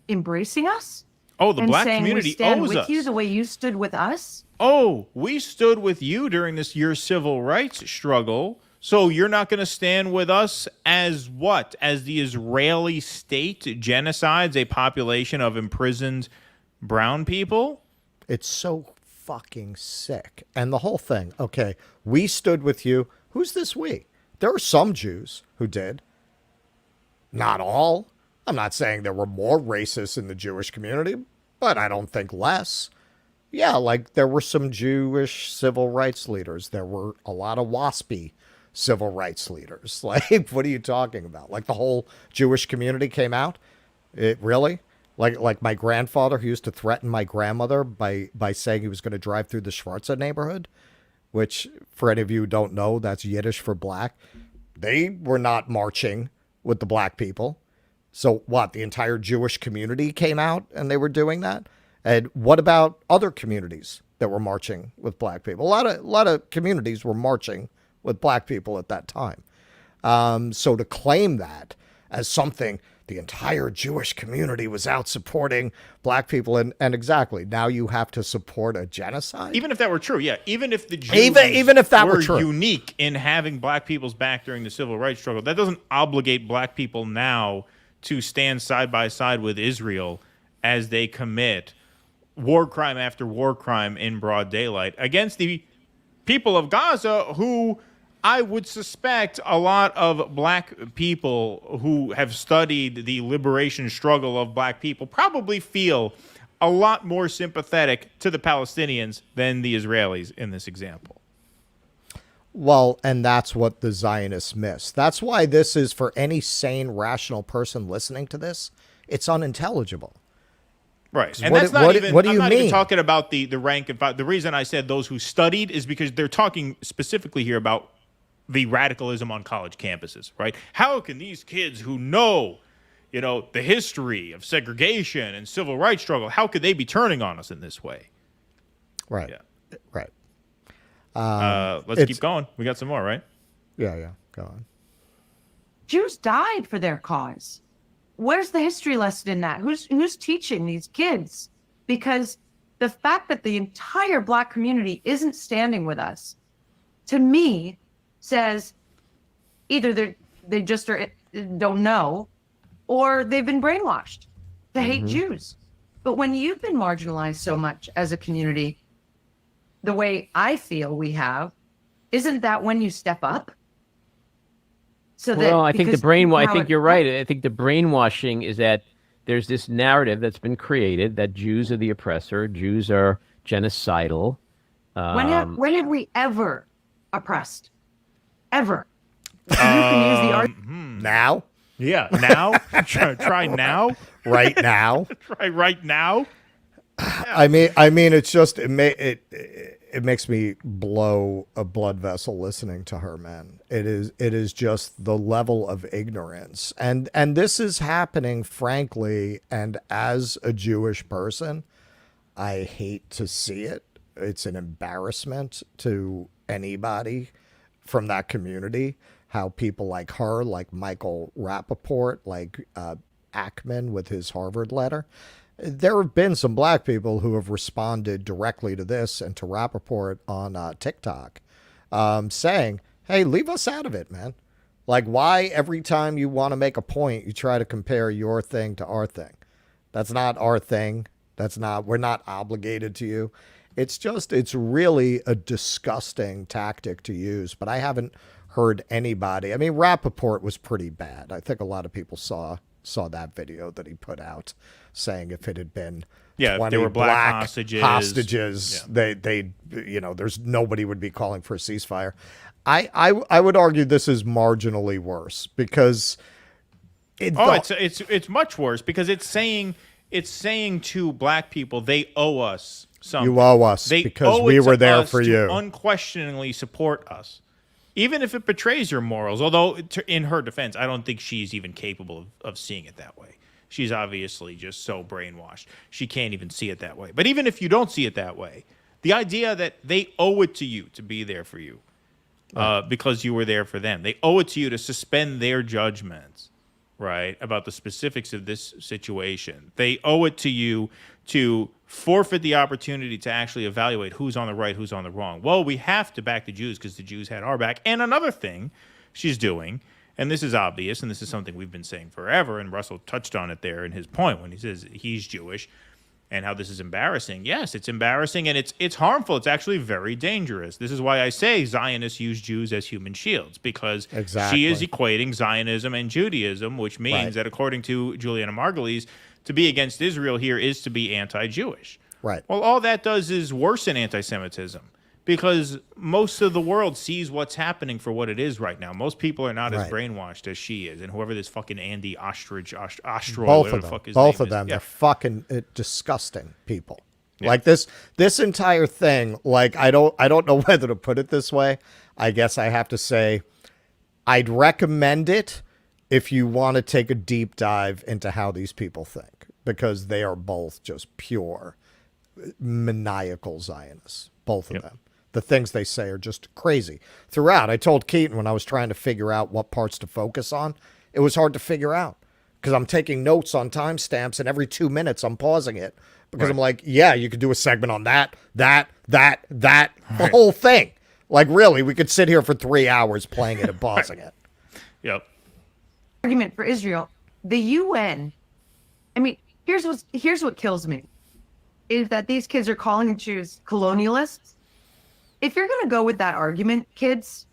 embracing us. Oh, the and black saying, community we stand owes with us. you the way you stood with us. Oh, we stood with you during your civil rights struggle. So you're not going to stand with us as what? As the Israeli state genocides a population of imprisoned brown people? It's so fucking sick. And the whole thing, okay, we stood with you. Who's this we? There were some Jews who did. Not all. I'm not saying there were more racists in the Jewish community, but I don't think less. Yeah, like there were some Jewish civil rights leaders. There were a lot of WASPy civil rights leaders. Like, what are you talking about? Like the whole Jewish community came out? It really? Like my grandfather who used to threaten my grandmother by saying he was going to drive through the Schwarza neighborhood, which for any of you who don't know, that's Yiddish for black. They were not marching with the black people. So what, the entire Jewish community came out and they were doing that? And what about other communities that were marching with black people? A lot of communities were marching with black people at that time. So to claim that as something, the entire Jewish community was out supporting black people, and exactly, now you have to support a genocide? Even if that were true, yeah. Even if the Jews even if that were true. unique in having black people's back during the civil rights struggle, that doesn't obligate black people now to stand side by side with Israel as they commit war crime after war crime in broad daylight against the people of Gaza, who I would suspect a lot of black people who have studied the liberation struggle of black people probably feel a lot more sympathetic to the Palestinians than the Israelis in this example. Well, and that's what the Zionists miss. That's why this is, for any sane, rational person listening to this, it's unintelligible. Right. And what, that's not what, even, what do I'm you not mean? even talking about the rank and file. The reason I said those who studied is because they're talking specifically here about the radicalism on college campuses, right? How can these kids who know, the history of segregation and civil rights struggle, how could they be turning on us in this way? Right. Yeah. Right. Let's keep going. We got some more, right? Yeah. Go on. Jews died for their cause. Where's the history lesson in that? Who's teaching these kids? Because the fact that the entire black community isn't standing with us, to me, says either they just don't know, or they've been brainwashed to hate Jews. But when you've been marginalized so much as a community, the way I feel we have, isn't that when you step up? So well, I think I think you're right. I think the brainwashing is that there's this narrative that's been created that Jews are the oppressor, Jews are genocidal. When have we ever oppressed? Ever? You can use the argument. Now? Yeah, now? Try now? Right now? Try right now? I mean, it's just it makes me blow a blood vessel listening to her, man. It is just the level of ignorance, and this is happening, frankly. And as a Jewish person, I hate to see it. It's an embarrassment to anybody from that community. How people like her, like Michael Rappaport, like Pacman with his Harvard letter. There have been some black people who have responded directly to this and to Rappaport on TikTok saying, hey, leave us out of it, man. Like, why every time you want to make a point, you try to compare your thing to our thing? That's not our thing. We're not obligated to you. It's really a disgusting tactic to use, but I haven't heard anybody. I mean, Rappaport was pretty bad. I think a lot of people saw that video that he put out saying if it had been 20 if there were black hostages, they there's nobody would be calling for a ceasefire. I would argue this is marginally worse because it's much worse because it's saying to black people they owe us something. You owe us because we were there for you. Unquestioningly support us. Even if it betrays your morals, although in her defense, I don't think she's even capable of seeing it that way. She's obviously just so brainwashed. She can't even see it that way. But even if you don't see it that way, the idea that they owe it to you to be there for you because you were there for them. They owe it to you to suspend their judgments, right, about the specifics of this situation. They owe it to you to forfeit the opportunity to actually evaluate who's on the right, who's on the wrong. Well, we have to back the Jews because the Jews had our back. And another thing she's doing, and this is obvious, and this is something we've been saying forever, and Russell touched on it there in his point when he says he's Jewish and how this is embarrassing. Yes, it's embarrassing, and it's harmful. It's actually very dangerous. This is why I say Zionists use Jews as human shields, because she is equating Zionism and Judaism, which means that according to Juliana Margulies, to be against Israel here is to be anti-Jewish. Right. Well, all that does is worsen anti-Semitism because most of the world sees what's happening for what it is right now. Most people are not as brainwashed as she is, and whoever this fucking Andy Ostrich, both of them, they're fucking disgusting people. Yeah. Like this entire thing. Like I don't know whether to put it this way. I guess I have to say, I'd recommend it if you want to take a deep dive into how these people think, because they are both just pure maniacal Zionists, both of them. The things they say are just crazy. Throughout, I told Keaton when I was trying to figure out what parts to focus on, it was hard to figure out because I'm taking notes on timestamps, and every 2 minutes I'm pausing it because I'm like, yeah, you could do a segment on that, the whole thing. Like, really, we could sit here for 3 hours playing it and pausing it. Yep. Argument for Israel. The UN, I mean, here's what kills me, is that these kids are calling Jews colonialists. If you're going to go with that argument, kids,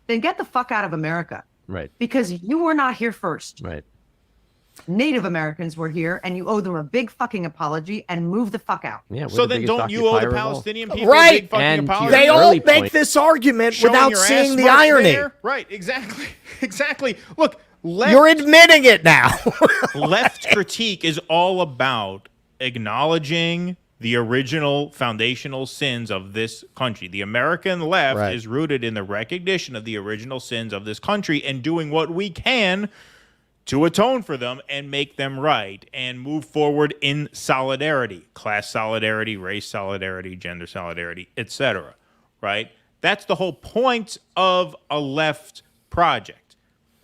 then get the fuck out of America. Right. Because you were not here first. Right. Native Americans were here, and you owe them a big fucking apology and move the fuck out. Yeah. So then don't you owe the Palestinian people a big fucking apology? They all make this argument without seeing the irony. There? Right, exactly. Exactly. Look, you're admitting it now. Left critique is all about acknowledging the original foundational sins of this country. The American left is rooted in the recognition of the original sins of this country and doing what we can to atone for them and make them right and move forward in solidarity, class solidarity, race solidarity, gender solidarity, etc. Right? That's the whole point of a left project.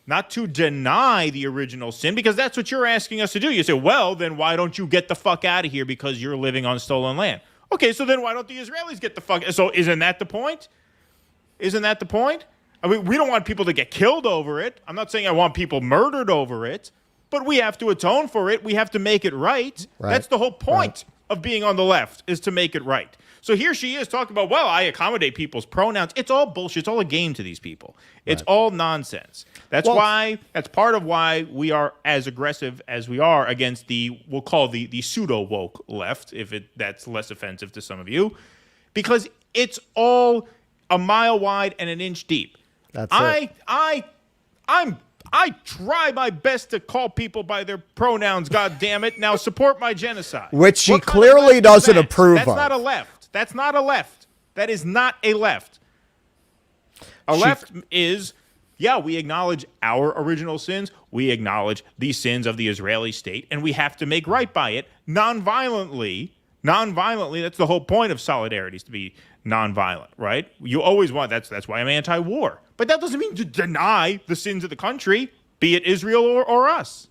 Not to deny the original sin, because that's what you're asking us to do. You say, well, then why don't you get the fuck out of here because you're living on stolen land? Okay, so then why don't the Israelis get the fuck? So isn't that the point? Isn't that the point? I mean, we don't want people to get killed over it. I'm not saying I want people murdered over it, but we have to atone for it. We have to make it right. That's the whole point of being on the left, is to make it right. So here she is talking about, well, I accommodate people's pronouns. It's all bullshit. It's all a game to these people. It's all nonsense. That's part of why we are as aggressive as we are against we'll call the pseudo woke left, if that's less offensive to some of you, because it's all a mile wide and an inch deep. That's it. I'm I try my best to call people by their pronouns, God damn it. Now support my genocide. Which she What kind of clearly left is doesn't that? approve That's of. not a left. That's not a left. That is not a left. A left is, yeah, we acknowledge our original sins. We acknowledge the sins of the Israeli state, and we have to make right by it nonviolently. Nonviolently, that's the whole point of solidarity, is to be nonviolent, right? You always want, that's why I'm anti-war. But that doesn't mean to deny the sins of the country, be it Israel or us.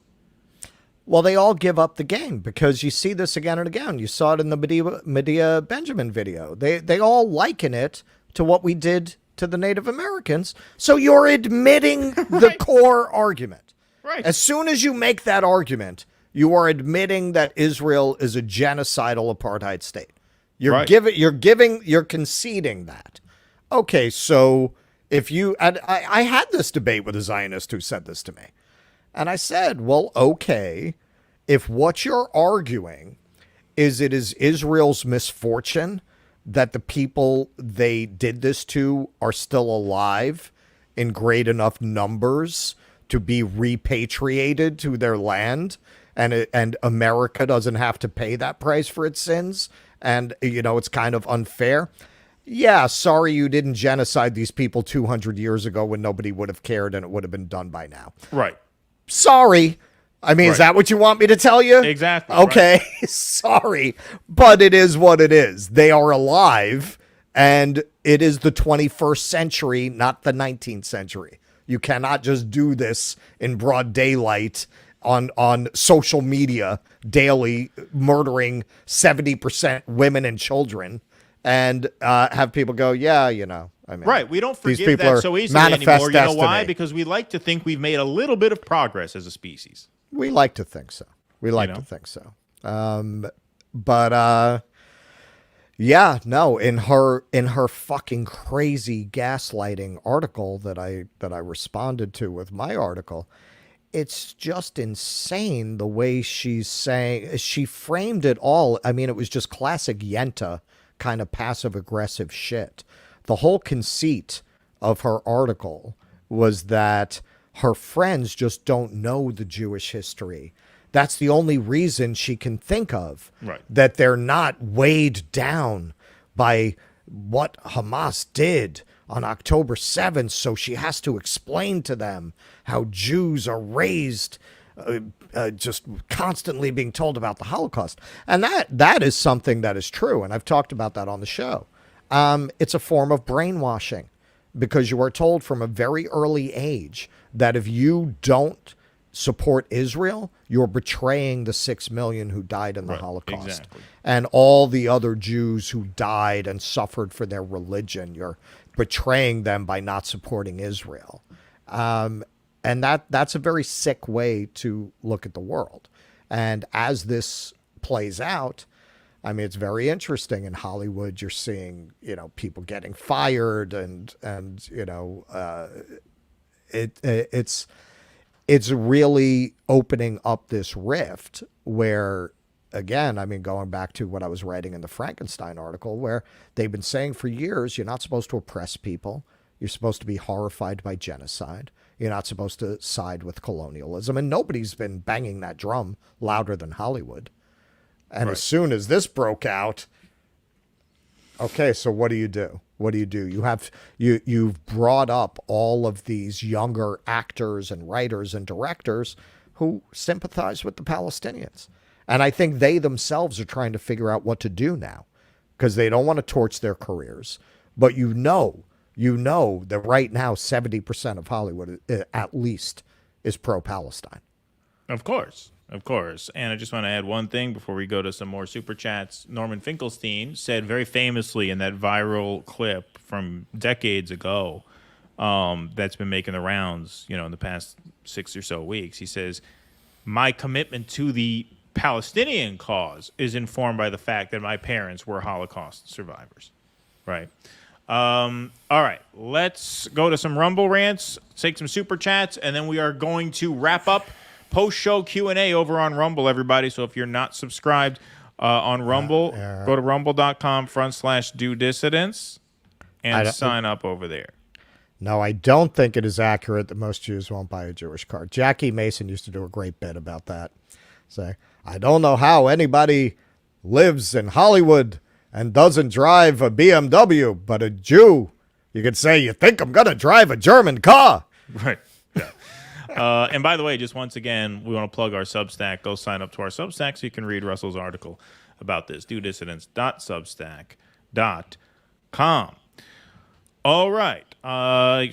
Well, they all give up the game because you see this again and again. You saw it in the Medea Benjamin video. They all liken it to what we did to the Native Americans. So you're admitting the core argument. Right. As soon as you make that argument, you are admitting that Israel is a genocidal apartheid state. You're you're conceding that. Okay, so if you, and I had this debate with a Zionist who said this to me. And I said, well, okay, if what you're arguing is it is Israel's misfortune that the people they did this to are still alive in great enough numbers to be repatriated to their land, and America doesn't have to pay that price for its sins, and, you know, it's kind of unfair. Yeah, sorry you didn't genocide these people 200 years ago when nobody would have cared and it would have been done by now. Right. Sorry. I mean, is that what you want me to tell you? Exactly. Okay. Right. Sorry. But it is what it is. They are alive, and it is the 21st century, not the 19th century. You cannot just do this in broad daylight on social media daily, murdering 70% women and children, and have people go, yeah, you know. I mean, right. We don't these forgive people that are so easily manifest anymore. You know destiny. why? Because we like to think we've made a little bit of progress as a species. We like to think so. We like to think so. But yeah, no, in her fucking crazy gaslighting article that I responded to with my article, it's just insane the way she's saying. She framed it all. I mean, it was just classic Yenta kind of passive aggressive shit. The whole conceit of her article was that her friends just don't know the Jewish history. That's the only reason she can think of, right, that they're not weighed down by what Hamas did on October 7th. So she has to explain to them how Jews are raised, just constantly being told about the Holocaust. And that is something that is true. And I've talked about that on the show. It's a form of brainwashing, because you are told from a very early age that if you don't support Israel, you're betraying the 6 million who died in the Holocaust. Exactly. And all the other Jews who died and suffered for their religion. You're betraying them by not supporting Israel. And that's a very sick way to look at the world. And as this plays out, I mean, it's very interesting. In Hollywood, you're seeing, you know, people getting fired, and you know, it's really opening up this rift where, again, I mean, going back to what I was writing in the Frankenstein article, where they've been saying for years, you're not supposed to oppress people. You're supposed to be horrified by genocide. You're not supposed to side with colonialism. And nobody's been banging that drum louder than Hollywood. And as soon as this broke out, okay, so what do you do? What do you do? You've brought up all of these younger actors and writers and directors who sympathize with the Palestinians. And I think they themselves are trying to figure out what to do now, because they don't want to torch their careers. But you know that right now 70% of Hollywood, at least, is pro-Palestine. Of course. Of course. And I just want to add one thing before we go to some more Super Chats. Norman Finkelstein said very famously in that viral clip from decades ago that's been making the rounds, you know, in the past 6 or so weeks. He says, my commitment to the Palestinian cause is informed by the fact that my parents were Holocaust survivors. Right. All right. Let's go to some Rumble rants, take some Super Chats, and then we are going to wrap up post-show Q&A over on Rumble, everybody. So if you're not subscribed on Rumble, go to rumble.com/do dissidents and sign up over there. No, I don't think it is accurate that most Jews won't buy a Jewish car. Jackie Mason used to do a great bit about that. Say, I don't know how anybody lives in Hollywood and doesn't drive a BMW, but a Jew, you could say, you think I'm going to drive a German car? Right. Yeah. And by the way, just once again, we want to plug our Substack. Go sign up to our Substack so you can read Russell's article about this. DoDissidents.substack.com. All right.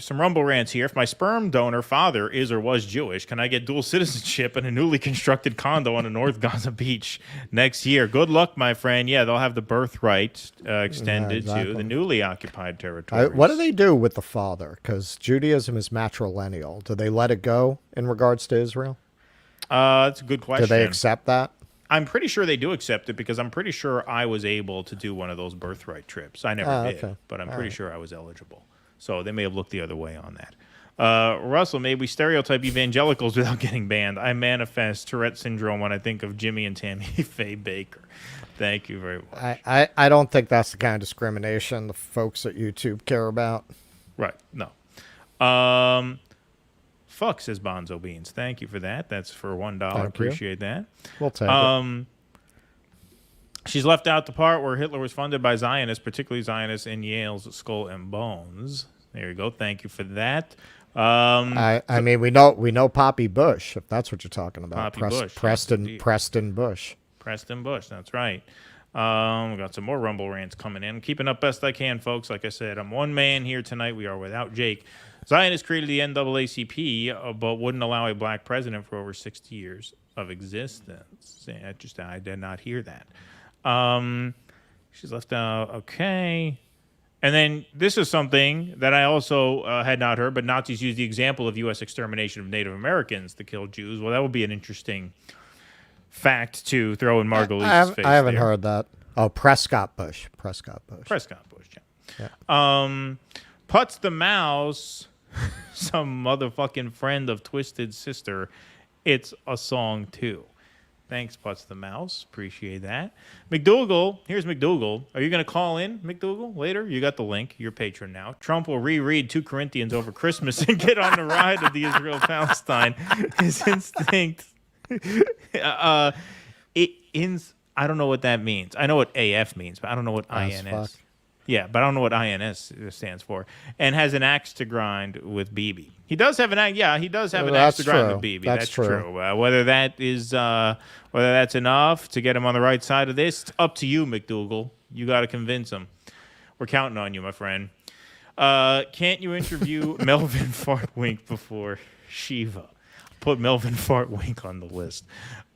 Some Rumble rants here. If my sperm donor father is or was Jewish, can I get dual citizenship and a newly constructed condo on the North Gaza Beach next year? Good luck, my friend. Yeah, they'll have the birthright extended to the newly occupied territories. What do they do with the father? Because Judaism is matrilineal. Do they let it go in regards to Israel? That's a good question. Do they accept that? I'm pretty sure they do accept it because I'm pretty sure I was able to do one of those birthright trips. I never did, but I'm pretty sure I was eligible. So they may have looked the other way on that. Russell, maybe we stereotype evangelicals without getting banned. I manifest Tourette syndrome when I think of Jimmy and Tammy Faye Baker. Thank you very much. I don't think that's the kind of discrimination the folks at YouTube care about. Right. No. Fuck, says Bonzo Beans. Thank you for that. That's for $1. Appreciate that. We'll take it. She's left out the part where Hitler was funded by Zionists, particularly Zionists in Yale's Skull and Bones. There you go. Thank you for that. I mean, we know Poppy Bush, if that's what you're talking about. Bush. Preston Yes, Bush. Preston Bush. That's right. We got some more Rumble rants coming in. Keeping up best I can, folks. Like I said, I'm one man here tonight. We are without Jake. Zionists created the NAACP, but wouldn't allow a black president for over 60 years of existence. I did not hear that. She's left out. Okay. And then this is something that I also had not heard, but Nazis used the example of U.S. extermination of Native Americans to kill Jews. Well, that would be an interesting fact to throw in Margulies' face. I haven't heard that. Oh, Prescott Bush, yeah. Putz the Mouse, some motherfucking friend of Twisted Sister. It's a song, too. Thanks, Putz the Mouse. Appreciate that. McDougal, here's McDougal. Are you going to call in, McDougal, later? You got the link. You're patron now. Trump will reread 2 Corinthians over Christmas and get on the ride of the Israel-Palestine. His instinct. I don't know what that means. I know what AF means, but I don't know what INS. Yeah, but I don't know what INS stands for. And has an axe to grind with Bibi. He does have an axe. Yeah, he does have an axe to grind with Bibi. That's true. Whether that's enough to get him on the right side of this, it's up to you, McDougal. You got to convince him. We're counting on you, my friend. Can't you interview Melvin Fartwink before Shiva? Put Melvin Fartwink on the list.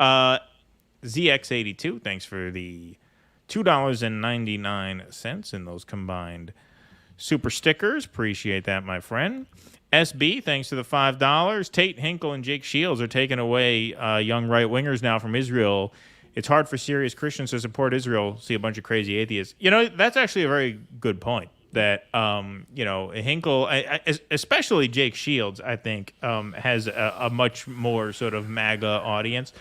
ZX82, thanks for the $2.99 in those combined super stickers. Appreciate that, my friend. SB, thanks to the $5. Tate, Hinkle, and Jake Shields are taking away young right-wingers now from Israel. It's hard for serious Christians to support Israel. See a bunch of crazy atheists. You know, that's actually a very good point. That, Hinkle, especially Jake Shields, I think, has a much more sort of MAGA audience.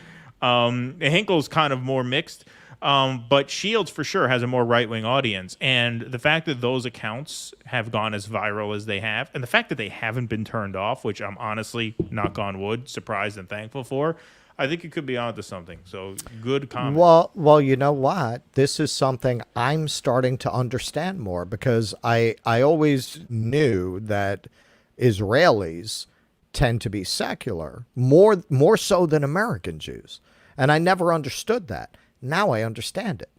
Hinkle's kind of more mixed. But Shields for sure has a more right-wing audience. And the fact that those accounts have gone as viral as they have, and the fact that they haven't been turned off, which I'm honestly, knock on wood, surprised and thankful for, I think it could be onto something. So good comment. Well, you know what? This is something I'm starting to understand more because I always knew that Israelis tend to be secular, more so than American Jews. And I never understood that. Now I understand it.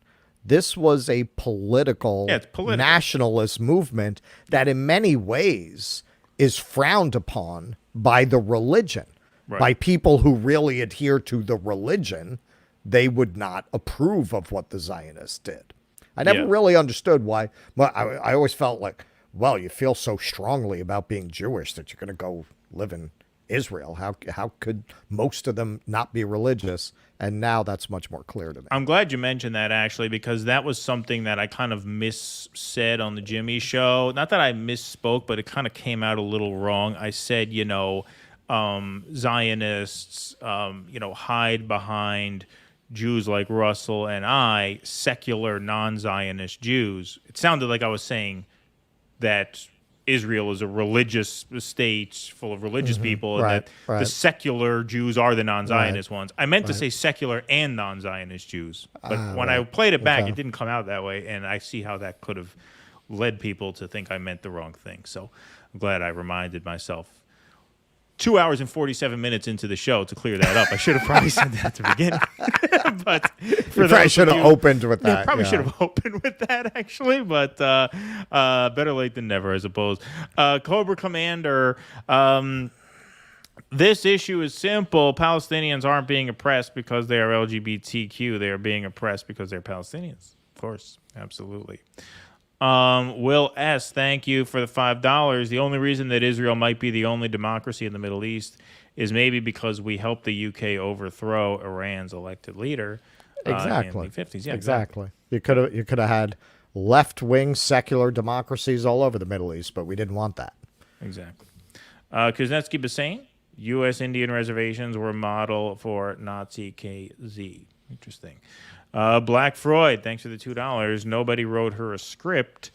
This was a political nationalist movement that in many ways is frowned upon by the religion. Right. By people who really adhere to the religion, they would not approve of what the Zionists did. I never really understood why. Well, I always felt like, well, you feel so strongly about being Jewish that you're going to go live in Israel. How could most of them not be religious? And now that's much more clear to me. I'm glad you mentioned that, actually, because that was something that I kind of missaid on the Jimmy show. Not that I misspoke, but it kind of came out a little wrong. I said, Zionists, hide behind Jews like Russell and I, secular non-Zionist Jews. It sounded like I was saying that Israel is a religious state full of religious people, and Right, that the right. secular Jews are the non-Zionist Right, ones. I meant to right. say secular and non-Zionist Jews, but when I right. played it back, Okay. it didn't come out that way, and I see how that could have led people to think I meant the wrong thing. So I'm glad I reminded myself 2 hours and 47 minutes into the show to clear that up. I should have probably said that at the beginning. But for You probably those should of have you- opened with Yeah, that. probably yeah. should have opened with that, actually. But better late than never, I suppose. Cobra Commander, this issue is simple. Palestinians aren't being oppressed because they are LGBTQ. They are being oppressed because they're Palestinians. Of course. Absolutely. Will S., thank you for the $5. The only reason that Israel might be the only democracy in the Middle East is maybe because we helped the UK overthrow Iran's elected leader Exactly. in the 50s. Yeah, exactly. You could have had left-wing secular democracies all over the Middle East, but we didn't want that. Exactly. Kuznetsky Bassane, U.S. Indian reservations were a model for Nazi KZ. Interesting. Black Freud, thanks for the $2. Nobody wrote her a script.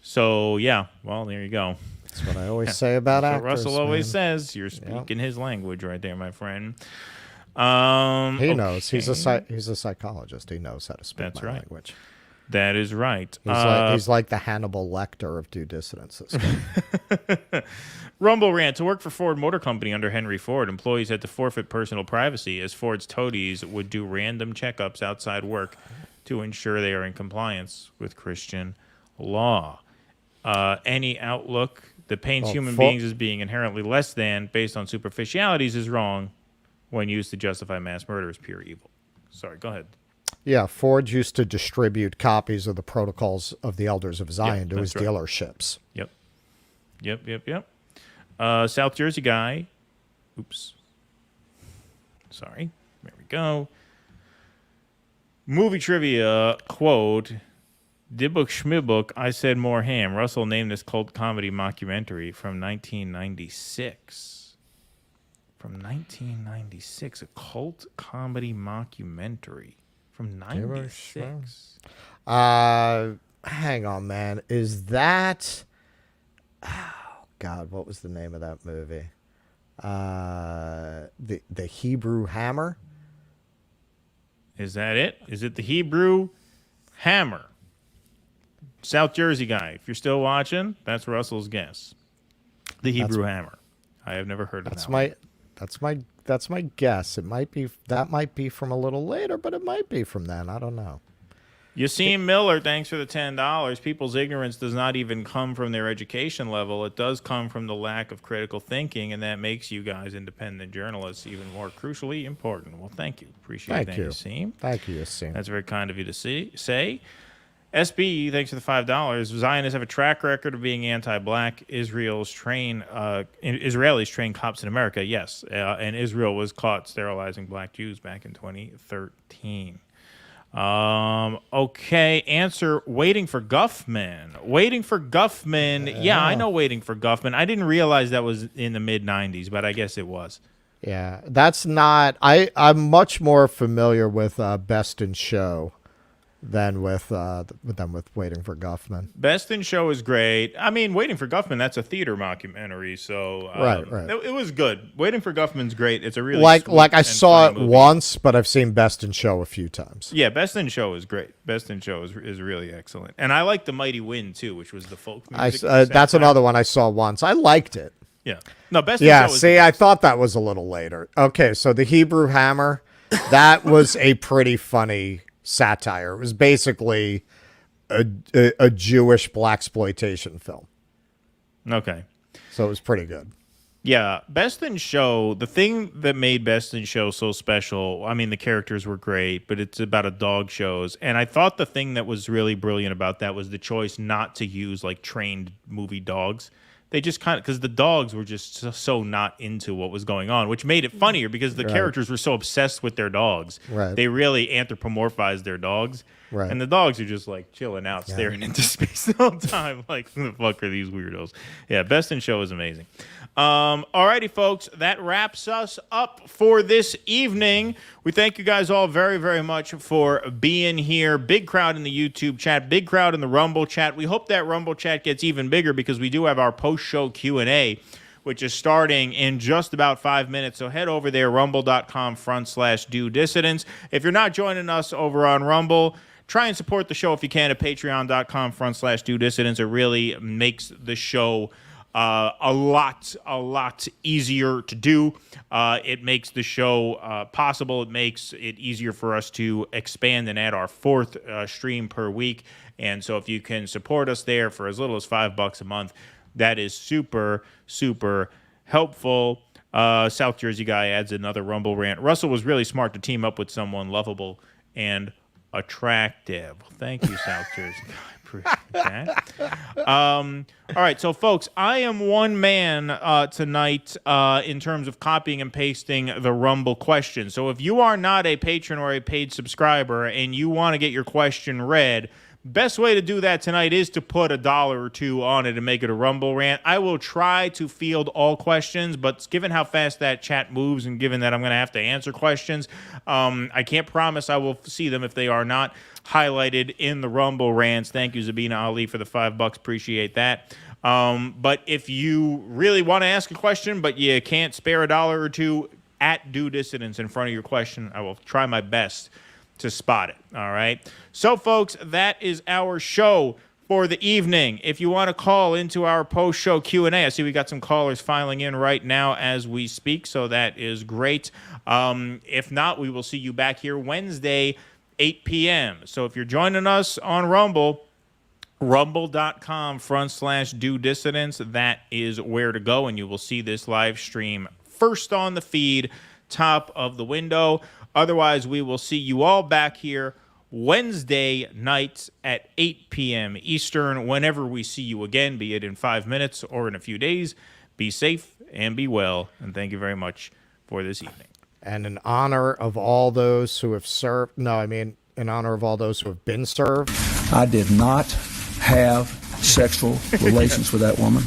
So, yeah, well, there you go. That's what I always say about That's actors. what Russell always man. says. You're speaking his language right there, my friend. He knows. He's okay. he's a psychologist. He knows how to speak That's my right. language. That is right. He's like the Hannibal Lecter of due dissidence. This guy. Rumble rant. To work for Ford Motor Company under Henry Ford, employees had to forfeit personal privacy as Ford's toadies would do random checkups outside work to ensure they are in compliance with Christian law. Any outlook that paints human beings as being inherently less than based on superficialities is wrong when used to justify mass murder as pure evil. Sorry, go ahead. Yeah, Ford used to distribute copies of the Protocols of the Elders of Zion to his that's right. dealerships. Yep. South Jersey guy. Oops. Sorry. There we go. Movie trivia quote. Dibbook Schmibbook, I said more ham. Russell named this cult comedy mockumentary from 1996. From 1996. A cult comedy mockumentary from 96. Hang on, man. Is that... Oh, God, what was the name of that movie? The Hebrew Hammer? Is that it? Is it the Hebrew Hammer? South Jersey guy. If you're still watching, that's Russell's guess. The Hebrew Hammer. I have never heard of that. That's my guess. It might be from a little later, but it might be from then. I don't know. Yassine Miller, thanks for the $10. People's ignorance does not even come from their education level. It does come from the lack of critical thinking, and that makes you guys independent journalists even more crucially important. Well, thank you. Appreciate that, Yassine. Thank you, Yassine. That's very kind of you to say. SB, thanks for the $5. Zionists have a track record of being anti-black. Israelis train cops in America, yes. And Israel was caught sterilizing black Jews back in 2013. Okay, answer, Waiting for Guffman. Waiting for Guffman. Yeah, I know Waiting for Guffman. I didn't realize that was in the mid-90s, but I guess it was. Yeah, that's not... I'm much more familiar with Best in Show than with Waiting for Guffman. Best in Show is great. I mean, Waiting for Guffman, that's a theater mockumentary, so Right. It was good. Waiting for Guffman's great. It's a really like I and saw it funny movie. once, but I've seen Best in Show a few times. Yeah, Best in Show is great. Best in Show is really excellent, and I like The Mighty Wind too, which was the folk music. That's another one I saw once. I liked it. Yeah. No, Best in Show is see, I thought that was a little later. Okay, so the Hebrew Hammer, that was a pretty funny satire. It was basically a Jewish blaxploitation film. Okay. So it was pretty good. Yeah, Best in Show, the thing that made Best in Show so special, I mean, the characters were great, but it's about a dog shows. And I thought the thing that was really brilliant about that was the choice not to use like trained movie dogs. they just kind of, because the dogs were just so not into what was going on, which made it funnier because the characters were so obsessed with their dogs. Right. They really anthropomorphized their dogs. Right. And the dogs are just like chilling out, staring into space the whole time. Like, who the fuck are these weirdos? Yeah, Best in Show is amazing. Alrighty, folks, that wraps us up for this evening. We thank you guys all very, very much for being here. Big crowd in the YouTube chat, big crowd in the Rumble chat. We hope that Rumble chat gets even bigger because we do have our post-show Q&A, which is starting in just about 5 minutes. So head over there, rumble.com/do dissidents. If you're not joining us over on Rumble, try and support the show if you can at patreon.com/do dissidents. It really makes the show a lot easier to do. It makes the show possible. It makes it easier for us to expand and add our fourth stream per week. And so if you can support us there for as little as $5 a month, that is super, super helpful. South Jersey guy adds another Rumble rant. Russell was really smart to team up with someone lovable and attractive. Thank you, South Jersey guy. All right, so folks, I am one man tonight in terms of copying and pasting the Rumble question. So if you are not a patron or a paid subscriber and you want to get your question read, best way to do that tonight is to put $1 or $2 on it and make it a Rumble rant. I will try to field all questions, but given how fast that chat moves and given that I'm going to have to answer questions, I can't promise I will see them if they are not highlighted in the Rumble rants. Thank you, Zabina Ali, for the $5. Appreciate that. But if you really want to ask a question, but you can't spare $1 or $2, at Do Dissidents in front of your question, I will try my best to spot it. All right. So, folks, that is our show for the evening. If you want to call into our post-show Q&A, I see we got some callers filing in right now as we speak, so that is great. If not, we will see you back here Wednesday, 8 p.m. So if you're joining us on Rumble, rumble.com/do dissidents, that is where to go, and you will see this live stream first on the feed, top of the window. Otherwise, we will see you all back here Wednesday nights at 8 p.m. Eastern, whenever we see you again, be it in 5 minutes or in a few days. Be safe and be well, and thank you very much for this evening. And in honor of all those who have served, in honor of all those who have been served. I did not have sexual relations with that woman.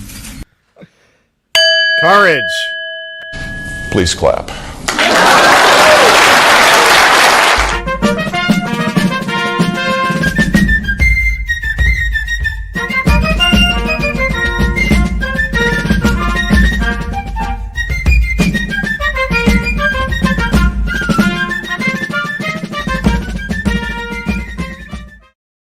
Courage. Please clap.